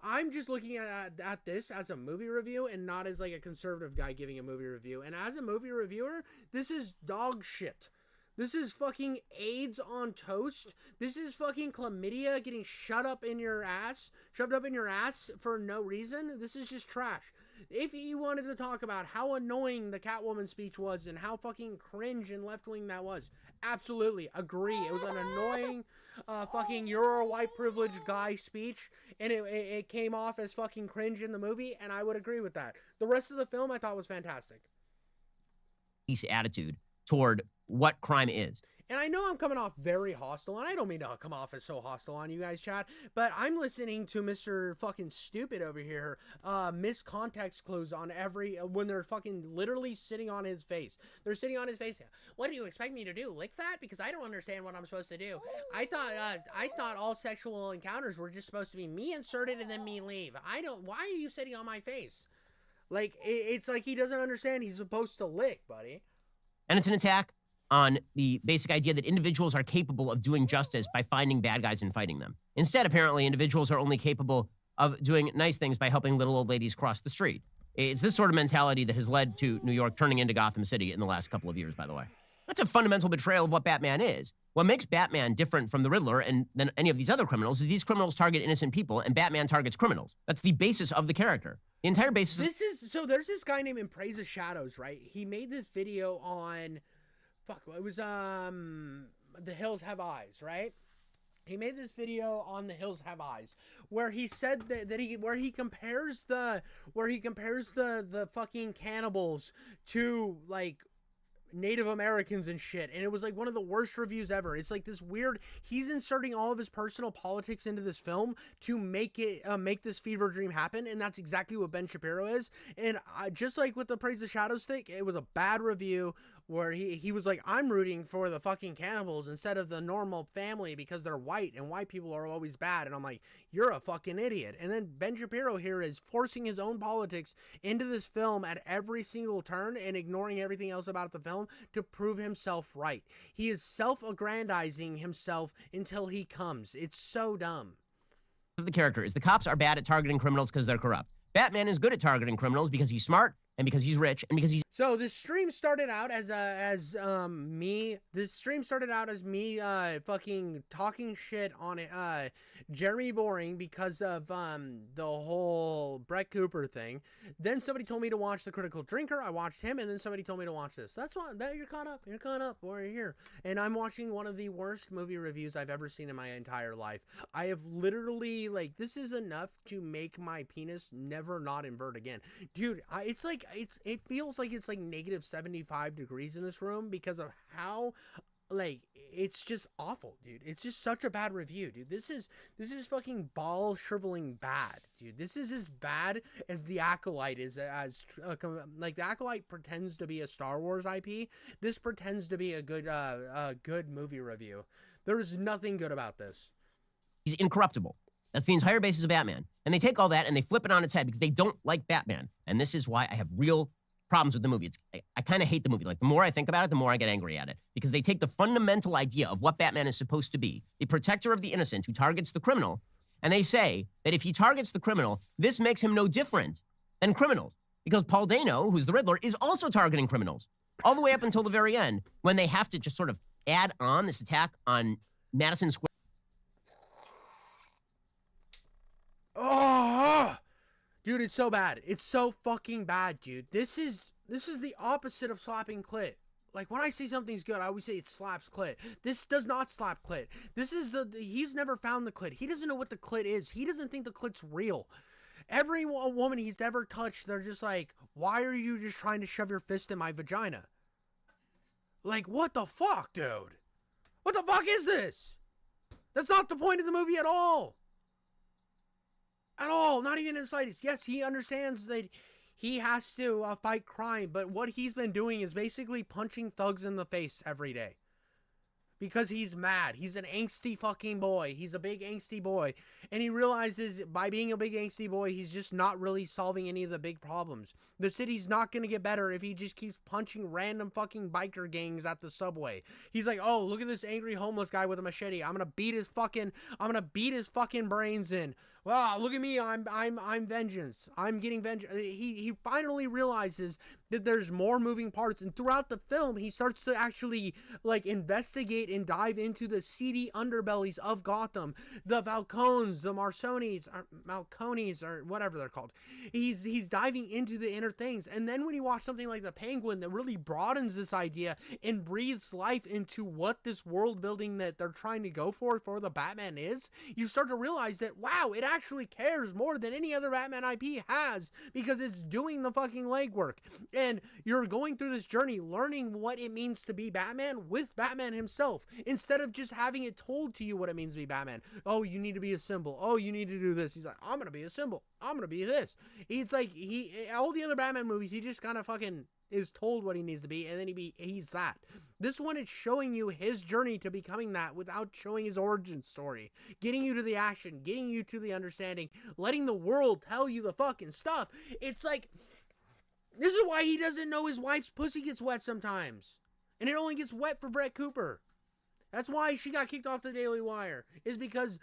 Speaker 1: I'm just looking at this as a movie review and not as like a conservative guy giving a movie review. And as a movie reviewer, this is dog shit. This is fucking AIDS on toast. This is fucking chlamydia getting shoved up in your ass for no reason. This is just trash. If you wanted to talk about how annoying the Catwoman speech was and how fucking cringe and left-wing that was, absolutely agree. It was an annoying fucking you're a white privileged guy speech, and it came off as fucking cringe in the movie, and I would agree with that. The rest of the film I thought was fantastic.
Speaker 8: Attitude toward what crime is.
Speaker 1: And I know I'm coming off very hostile, and I don't mean to come off as so hostile on you guys, chat, but I'm listening to Mr. fucking Stupid over here miss context clues on when they're fucking literally sitting on his face. They're sitting on his face. What do you expect me to do? Lick that? Because I don't understand what I'm supposed to do. I thought all sexual encounters were just supposed to be me inserted and then me leave. Why are you sitting on my face? Like, it's like he doesn't understand he's supposed to lick, buddy.
Speaker 8: And it's an attack on the basic idea that individuals are capable of doing justice by finding bad guys and fighting them. Instead, apparently, individuals are only capable of doing nice things by helping little old ladies cross the street. It's this sort of mentality that has led to New York turning into Gotham City in the last couple of years, by the way. That's a fundamental betrayal of what Batman is. What makes Batman different from the Riddler and than any of these other criminals is these criminals target innocent people and Batman targets criminals. That's the basis of the character. The entire basis
Speaker 1: So there's this guy named Praise of Shadows, right? He made this video on it was The Hills Have Eyes, right? He made this video on The Hills Have Eyes where he said where he compares the fucking cannibals to like Native Americans and shit, and it was like one of the worst reviews ever. It's like this weird, he's inserting all of his personal politics into this film to make this fever dream happen, and that's exactly what Ben Shapiro is. And just like with the Praise the Shadows thing, it was a bad review where he was like, I'm rooting for the fucking cannibals instead of the normal family because they're white and white people are always bad. And I'm like, you're a fucking idiot. And then Ben Shapiro here is forcing his own politics into this film at every single turn and ignoring everything else about the film to prove himself right. He is self-aggrandizing himself until he comes. It's so dumb.
Speaker 8: The character is the cops are bad at targeting criminals because they're corrupt. Batman is good at targeting criminals because he's smart and because he's rich and because he's...
Speaker 1: So this stream started out me fucking talking shit on Jeremy Boring because of the whole Brett Cooper thing. Then somebody told me to watch The Critical Drinker. I watched him, and then somebody told me to watch this. That's why you're caught up. You're caught up. We're here, and I'm watching one of the worst movie reviews I've ever seen in my entire life. I have literally this is enough to make my penis never not invert again, dude. It feels like it's like negative 75 degrees in this room because of how it's just awful, dude. It's just such a bad review, dude. This is fucking ball shriveling bad, dude. This is as bad as The Acolyte is. The Acolyte pretends to be a Star Wars IP. This pretends to be a good movie review. There is nothing good about this.
Speaker 8: He's incorruptible. That's the entire basis of Batman. And they take all that and they flip it on its head because they don't like Batman. And this is why I have real problems with the movie. I kind of hate the movie. Like, the more I think about it, the more I get angry at it. Because they take the fundamental idea of what Batman is supposed to be, the protector of the innocent who targets the criminal, and they say that if he targets the criminal, this makes him no different than criminals. Because Paul Dano, who's the Riddler, is also targeting criminals. All the way up until the very end, when they have to just sort of add on this attack on Madison Square.
Speaker 1: Oh, dude, it's so bad. It's so fucking bad, dude. This is the opposite of slapping clit. Like, when I say something's good, I always say it slaps clit. This does not slap clit. This is he's never found the clit. He doesn't know what the clit is. He doesn't think the clit's real. Every woman he's ever touched, they're just like, why are you just trying to shove your fist in my vagina? Like, what the fuck, dude? What the fuck is this? That's not the point of the movie at all. At all, not even in the slightest. Yes, he understands that he has to fight crime, but what he's been doing is basically punching thugs in the face every day. Because he's mad. He's an angsty fucking boy. He's a big angsty boy. And he realizes by being a big angsty boy, he's just not really solving any of the big problems. The city's not going to get better if he just keeps punching random fucking biker gangs at the subway. He's like, oh, look at this angry homeless guy with a machete. I'm going to beat his fucking brains in. Wow, look at me, I'm vengeance. I'm getting vengeance. He finally realizes that there's more moving parts, and throughout the film he starts to actually like investigate and dive into the seedy underbellies of Gotham, the Falcones, the Malcones, or whatever they're called. He's diving into the inner things, and then when you watch something like The Penguin that really broadens this idea and breathes life into what this world building that they're trying to go for the Batman is, you start to realize that wow, it actually cares more than any other Batman IP has, because it's doing the fucking legwork. And you're going through this journey learning what it means to be Batman with Batman himself, instead of just having it told to you what it means to be Batman. Oh, you need to be a symbol. Oh, you need to do this. He's like, I'm gonna be a symbol. I'm gonna be this. It's like all the other Batman movies, he just kind of fucking is told what he needs to be, and then he's that. This one is showing you his journey to becoming that without showing his origin story, getting you to the action, getting you to the understanding, letting the world tell you the fucking stuff. It's like, this is why he doesn't know his wife's pussy gets wet sometimes, and it only gets wet for Brett Cooper. That's why she got kicked off the Daily Wire, is because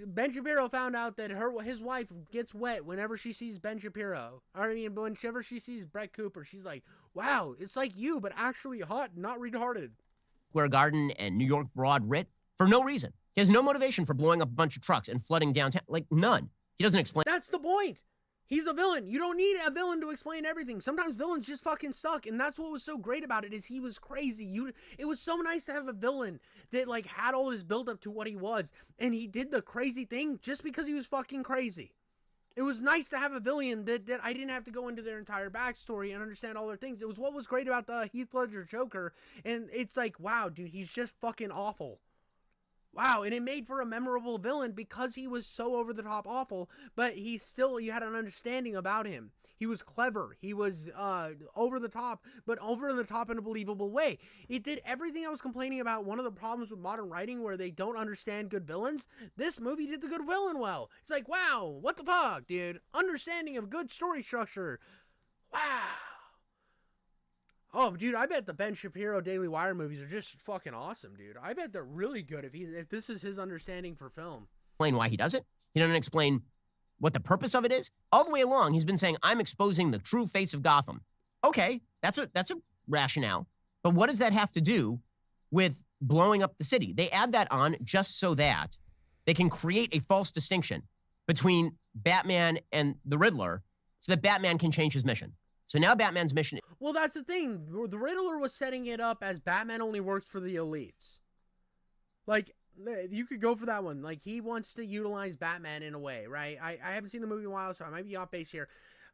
Speaker 1: Ben Shapiro found out that his wife gets wet whenever she sees Ben Shapiro. I mean, whenever she sees Brett Cooper, she's like, wow, it's like you, but actually hot, not retarded.
Speaker 8: Square Garden and New York Broad Writ for no reason. He has no motivation for blowing up a bunch of trucks and flooding downtown. Like, none. He doesn't explain.
Speaker 1: That's the point. He's a villain. You don't need a villain to explain everything. Sometimes villains just fucking suck, and that's what was so great about it, is he was crazy. It was so nice to have a villain that like had all this build up to what he was, and he did the crazy thing just because he was fucking crazy. It was nice to have a villain that I didn't have to go into their entire backstory and understand all their things. It was what was great about the Heath Ledger Joker, and it's like, wow, dude, he's just fucking awful. Wow, and it made for a memorable villain because he was so over the top awful, but you had an understanding about him. He was clever. He was over the top, but over the top in a believable way. It did everything I was complaining about. One of the problems with modern writing where they don't understand good villains. This movie did the good villain well. It's like, wow, what the fuck, dude? Understanding of good story structure. Wow. Oh, dude, I bet the Ben Shapiro Daily Wire movies are just fucking awesome, dude. I bet they're really good if this is his understanding for film.
Speaker 8: Explain why he does it. He doesn't explain what the purpose of it is. All the way along, he's been saying, I'm exposing the true face of Gotham. Okay, that's a rationale. But what does that have to do with blowing up the city? They add that on just so that they can create a false distinction between Batman and the Riddler so that Batman can change his mission. So now Batman's mission...
Speaker 1: Well, that's the thing. The Riddler was setting it up as Batman only works for the elites. Like, you could go for that one. Like, he wants to utilize Batman in a way, right? I haven't seen the movie in a while, so I might be off base here.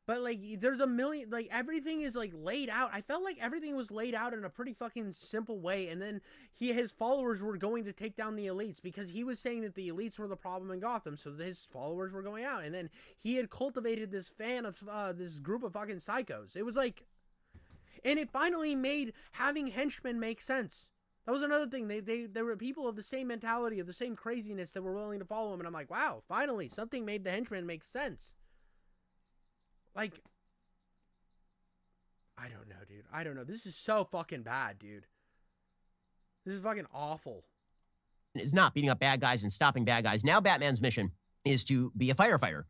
Speaker 1: But, like, there's a million... Like, everything is, like, laid out. I felt like everything was laid out in a pretty fucking simple way. And then his followers were going to take down the elites because he was saying that the elites were the problem in Gotham. So his followers were going out. And then he had cultivated this fan of this group of fucking psychos. It was like... And it finally made having henchmen make sense. That was another thing. They were people of the same mentality, of the same craziness that were willing to follow him. And I'm like, wow, finally, something made the henchmen make sense. Like, I don't know, dude. I don't know. This is so fucking bad, dude. This is fucking awful.
Speaker 8: Is not beating up bad guys and stopping bad guys. Now Batman's mission is to be a firefighter.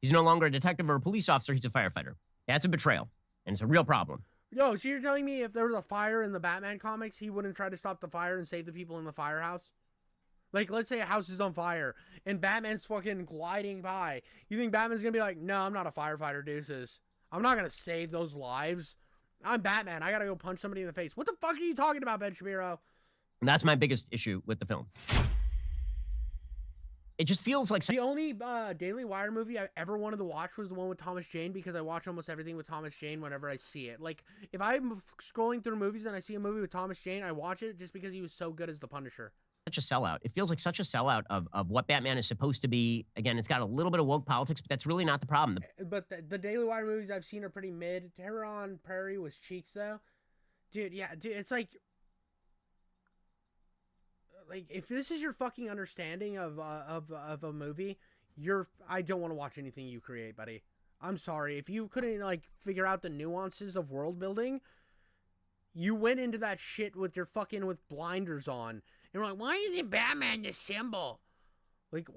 Speaker 8: He's no longer a detective or a police officer. He's a firefighter. That's a betrayal, and it's a real problem.
Speaker 1: Yo, so you're telling me if there was a fire in the Batman comics, he wouldn't try to stop the fire and save the people in the firehouse? Like, let's say a house is on fire, and Batman's fucking gliding by. You think Batman's gonna be like, no, I'm not a firefighter, deuces. I'm not gonna save those lives. I'm Batman. I gotta go punch somebody in the face. What the fuck are you talking about, Ben Shapiro?
Speaker 8: And that's my biggest issue with the film. It just feels like...
Speaker 1: The only Daily Wire movie I ever wanted to watch was the one with Thomas Jane, because I watch almost everything with Thomas Jane whenever I see it. Like, if I'm scrolling through movies and I see a movie with Thomas Jane, I watch it just because he was so good as the Punisher.
Speaker 8: Such a sellout. It feels like such a sellout of what Batman is supposed to be. Again, it's got a little bit of woke politics, but that's really not the problem.
Speaker 1: But the Daily Wire movies I've seen are pretty mid. Terror on Prairie was cheeks, though. Dude, yeah, dude, it's like, if this is your fucking understanding of a movie, I don't want to watch anything you create, buddy. I'm sorry. If you couldn't, like, figure out the nuances of world building, you went into that shit with blinders on. And we're like, why isn't Batman the symbol? Like,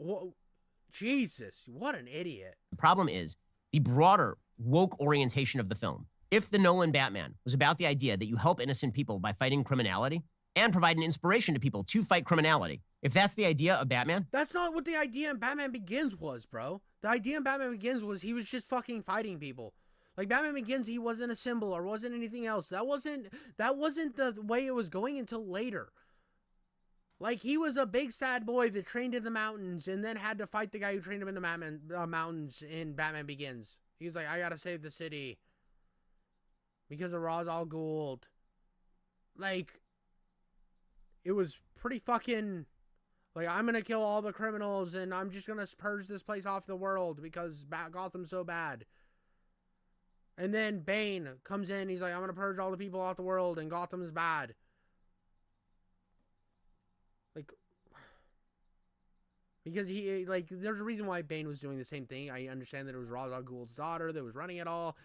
Speaker 1: Jesus, what an idiot.
Speaker 8: The problem is the broader woke orientation of the film. If the Nolan Batman was about the idea that you help innocent people by fighting criminality and provide an inspiration to people to fight criminality, if that's the idea of Batman,
Speaker 1: That's not what the idea in Batman Begins was, bro. The idea in Batman Begins was he was just fucking fighting people. Like Batman Begins, he wasn't a symbol or wasn't anything else. That wasn't the way it was going until later. Like he was a big sad boy that trained in the mountains and then had to fight the guy who trained him in the mountains in Batman Begins. He was like, I gotta save the city because of Ra's al Ghul. Like, it was pretty fucking. Like, I'm gonna kill all the criminals and I'm just gonna purge this place off the world because Gotham's so bad. And then Bane comes in, he's like, I'm gonna purge all the people off the world and Gotham is bad. Like, because he, like, there's a reason why Bane was doing the same thing. I understand that it was Ra's al Ghul's daughter that was running it all.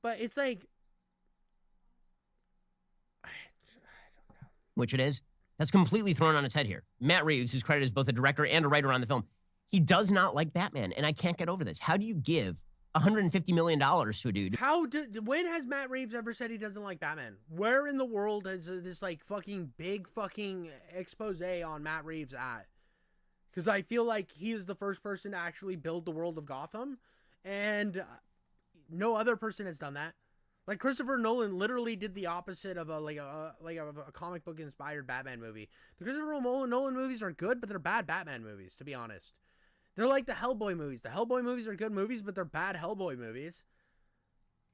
Speaker 1: But it's like, I don't know.
Speaker 8: which it is, that's completely thrown on its head here. Matt Reeves, who's credited as both a director and a writer on the film, he does not like Batman, and I can't get over this. How do you give $150 million to a dude?
Speaker 1: When has Matt Reeves ever said he doesn't like Batman? Where in the world is this, like, fucking big fucking expose on Matt Reeves at? Because I feel like he is the first person to actually build the world of Gotham, and no other person has done that. Like, Christopher Nolan literally did the opposite of a comic book inspired Batman movie. The Christopher Nolan movies are good, but they're bad Batman movies, to be honest. They're like the Hellboy movies. The Hellboy movies are good movies, but they're bad Hellboy movies.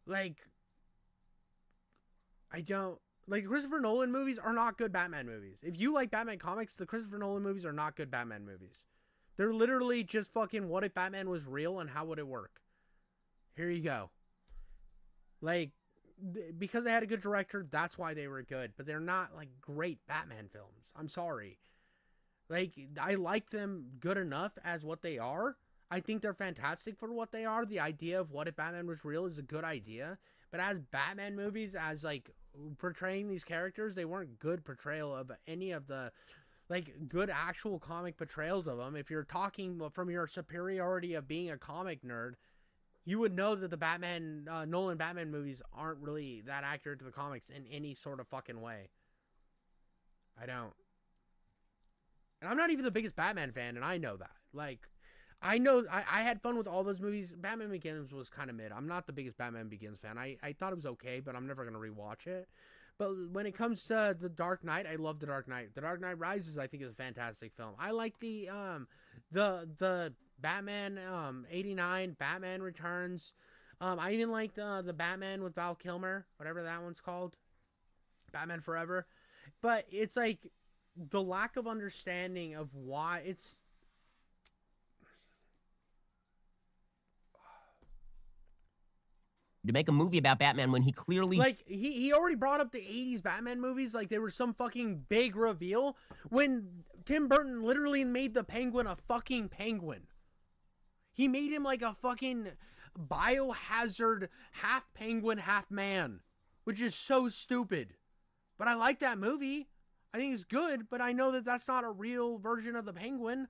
Speaker 1: Like, Christopher Nolan movies are not good Batman movies. If you like Batman comics, the Christopher Nolan movies are not good Batman movies. They're literally just fucking what if Batman was real and how would it work? Here you go. Like, because they had a good director, that's why they were good. But they're not, like, great Batman films. I'm sorry. Like, I like them good enough as what they are. I think they're fantastic for what they are. The idea of what if Batman was real is a good idea. But as Batman movies, as, like, portraying these characters, they weren't good portrayal of any of the, like, good actual comic portrayals of them. If you're talking from your superiority of being a comic nerd, you would know that the Nolan Batman movies aren't really that accurate to the comics in any sort of fucking way. I don't. And I'm not even the biggest Batman fan, and I know that. Like, I know I had fun with all those movies. Batman Begins was kind of mid. I'm not the biggest Batman Begins fan. I thought it was okay, but I'm never going to rewatch it. But when it comes to The Dark Knight, I love The Dark Knight. The Dark Knight Rises, I think, is a fantastic film. I like the Batman 89, Batman Returns. I even liked the Batman with Val Kilmer, whatever that one's called. Batman Forever. But it's like the lack of understanding of why it's...
Speaker 8: To make a movie about Batman when he clearly...
Speaker 1: Like, he already brought up the 80s Batman movies like they were some fucking big reveal when Tim Burton literally made the Penguin a fucking penguin. He made him like a fucking biohazard half penguin, half man, which is so stupid. But I like that movie. I think it's good, but I know that that's not a real version of the Penguin.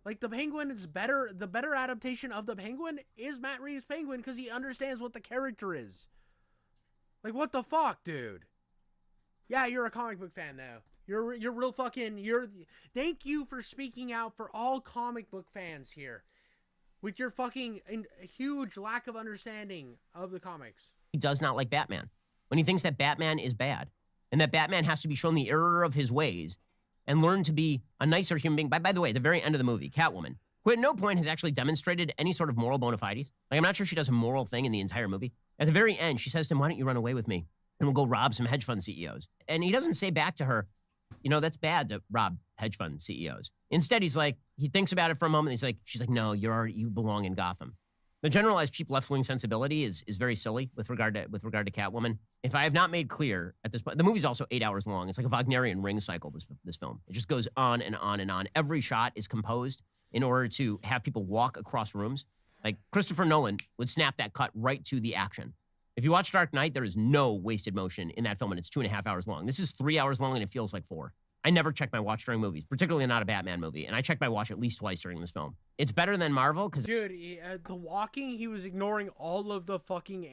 Speaker 1: Like, the Penguin is better. The better adaptation of the Penguin is Matt Reeves' Penguin because he understands what the character is. Like, what the fuck, dude? Yeah, you're a comic book fan, though. You're real fucking... Thank you for speaking out for all comic book fans here. With your fucking huge lack of understanding of the comics.
Speaker 8: He does not like Batman. When he thinks that Batman is bad. And that Batman has to be shown the error of his ways and learn to be a nicer human being. By the way, at the very end of the movie, Catwoman, who at no point has actually demonstrated any sort of moral bona fides. Like, I'm not sure she does a moral thing in the entire movie. At the very end, she says to him, why don't you run away with me? And we'll go rob some hedge fund CEOs. And he doesn't say back to her, you know, that's bad to rob hedge fund CEOs. Instead, he's like, he thinks about it for a moment. She's like, no, you belong in Gotham. The generalized cheap left-wing sensibility is very silly with regard to Catwoman. If I have not made clear at this point, the movie's also 8 hours long. It's like a Wagnerian ring cycle, this film. It just goes on and on and on. Every shot is composed in order to have people walk across rooms. Like, Christopher Nolan would snap that cut right to the action. If you watch Dark Knight, there is no wasted motion in that film, and it's 2.5 hours long. This is 3 hours long, and it feels like 4. I never check my watch during movies, particularly not a Batman movie. And I checked my watch at least twice during this film. It's better than Marvel because
Speaker 1: Dude, The Walking, he was ignoring all of the fucking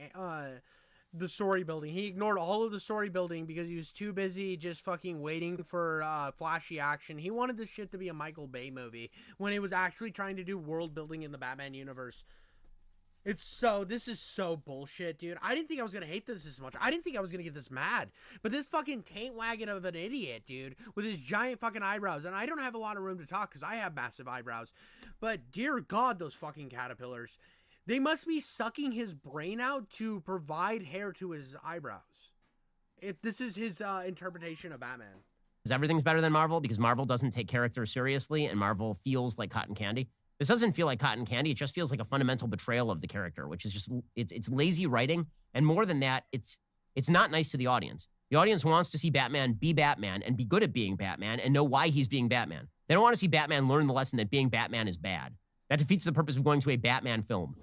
Speaker 1: the story building. He ignored all of the story building because he was too busy just fucking waiting for flashy action. He wanted this shit to be a Michael Bay movie when it was actually trying to do world building in the Batman universe. This is so bullshit, dude. I didn't think I was gonna hate this much. I didn't think I was gonna get this mad. But this fucking taint wagon of an idiot, dude, with his giant fucking eyebrows, and I don't have a lot of room to talk because I have massive eyebrows. But dear God, those fucking caterpillars. They must be sucking his brain out to provide hair to his eyebrows. If this is his interpretation of Batman.
Speaker 8: everything's better than Marvel because Marvel doesn't take characters seriously and Marvel feels like cotton candy. This doesn't feel like cotton candy. It just feels like a fundamental betrayal of the character, which is just, it's lazy writing. And more than that, it's not nice to the audience. The audience wants to see Batman be Batman and be good at being Batman and know why he's being Batman. They don't want to see Batman learn the lesson that being Batman is bad. That defeats the purpose of going to a Batman film.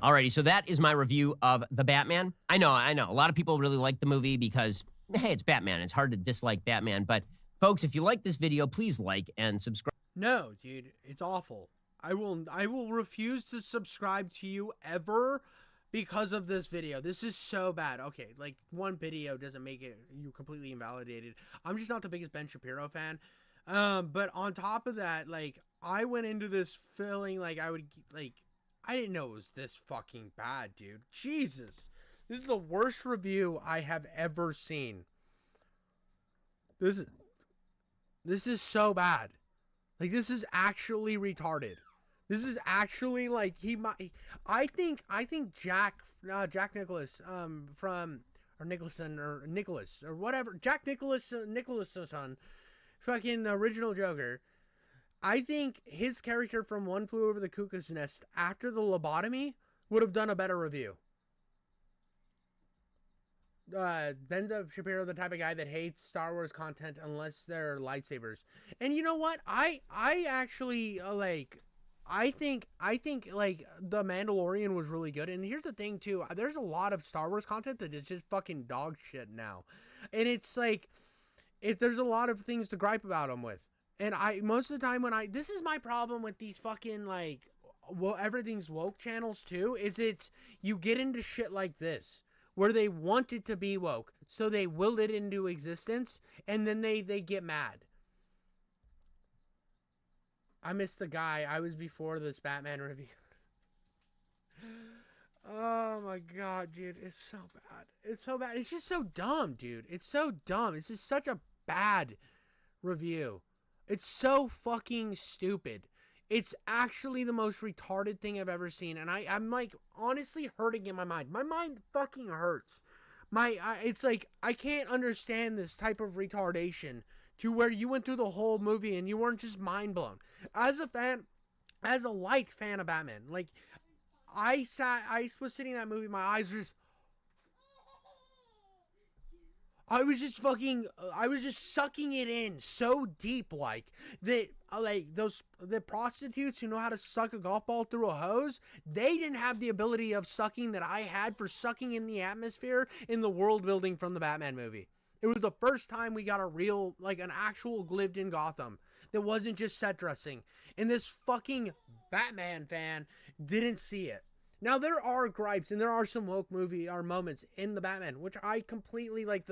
Speaker 8: Alrighty, so that is my review of The Batman. I know. A lot of people really like the movie because, hey, it's Batman. It's hard to dislike Batman. But folks, if you like this video, please like and subscribe.
Speaker 1: No, dude, it's awful. I will refuse to subscribe to you ever because of this video. This is so bad. Okay, like one video doesn't make it you completely invalidated. I'm just not the biggest Ben Shapiro fan. But on top of that, like I went into this feeling like I didn't know it was this fucking bad, dude. Jesus. This is the worst review I have ever seen. This is so bad. Like this is actually retarded. This is actually like I think Jack Nicholas Nicholas or whatever, Jack Nicholson's son, fucking original Joker. I think his character from One Flew Over the Cuckoo's Nest after the lobotomy would have done a better review. Ben Shapiro, the type of guy that hates Star Wars content unless they're lightsabers. And you know what? I actually I think like The Mandalorian was really good. And here's the thing too, there's a lot of Star Wars content that is just fucking dog shit now. And it's like there's a lot of things to gripe about them with. And most of the time this is my problem with these fucking everything's woke channels too, is you get into shit like this where they want it to be woke, so they will it into existence, and then they get mad. I missed the guy. I was before this Batman review. Oh my God, dude. It's so bad. It's so bad. It's just so dumb, dude. It's so dumb. It's just such a bad review. It's so fucking stupid. It's actually the most retarded thing I've ever seen. And I'm like honestly hurting in my mind. My mind fucking hurts. It's like I can't understand this type of retardation to where you went through the whole movie and you weren't just mind blown. As a light fan of Batman, like I was sitting in that movie, my eyes were just, I was just sucking it in so deep, like that, the prostitutes who know how to suck a golf ball through a hose, they didn't have the ability of sucking that I had for sucking in the atmosphere in the world building from the Batman movie. It was the first time we got a real, an actual lived in Gotham that wasn't just set dressing. And this fucking Batman fan didn't see it. Now, there are gripes and there are some woke moments in the Batman, which I completely like.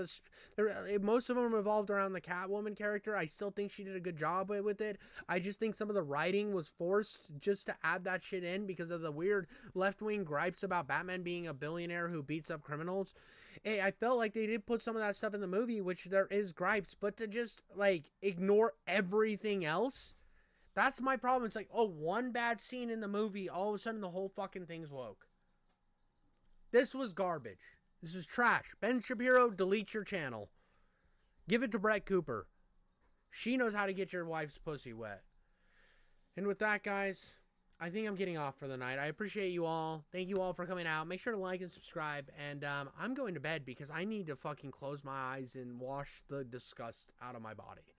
Speaker 1: Most of them revolved around the Catwoman character. I still think she did a good job with it. I just think some of the writing was forced just to add that shit in because of the weird left-wing gripes about Batman being a billionaire who beats up criminals. I felt like they did put some of that stuff in the movie, which there is gripes, but to just ignore everything else, that's my problem. It's like, oh, one bad scene in the movie, all of a sudden the whole fucking thing's woke. This was garbage. This is trash. Ben Shapiro, delete your channel. Give it to Brett Cooper. She knows how to get your wife's pussy wet. And with that, guys, I think I'm getting off for the night. I appreciate you all. Thank you all for coming out. Make sure to like and subscribe. And I'm going to bed because I need to fucking close my eyes and wash the disgust out of my body.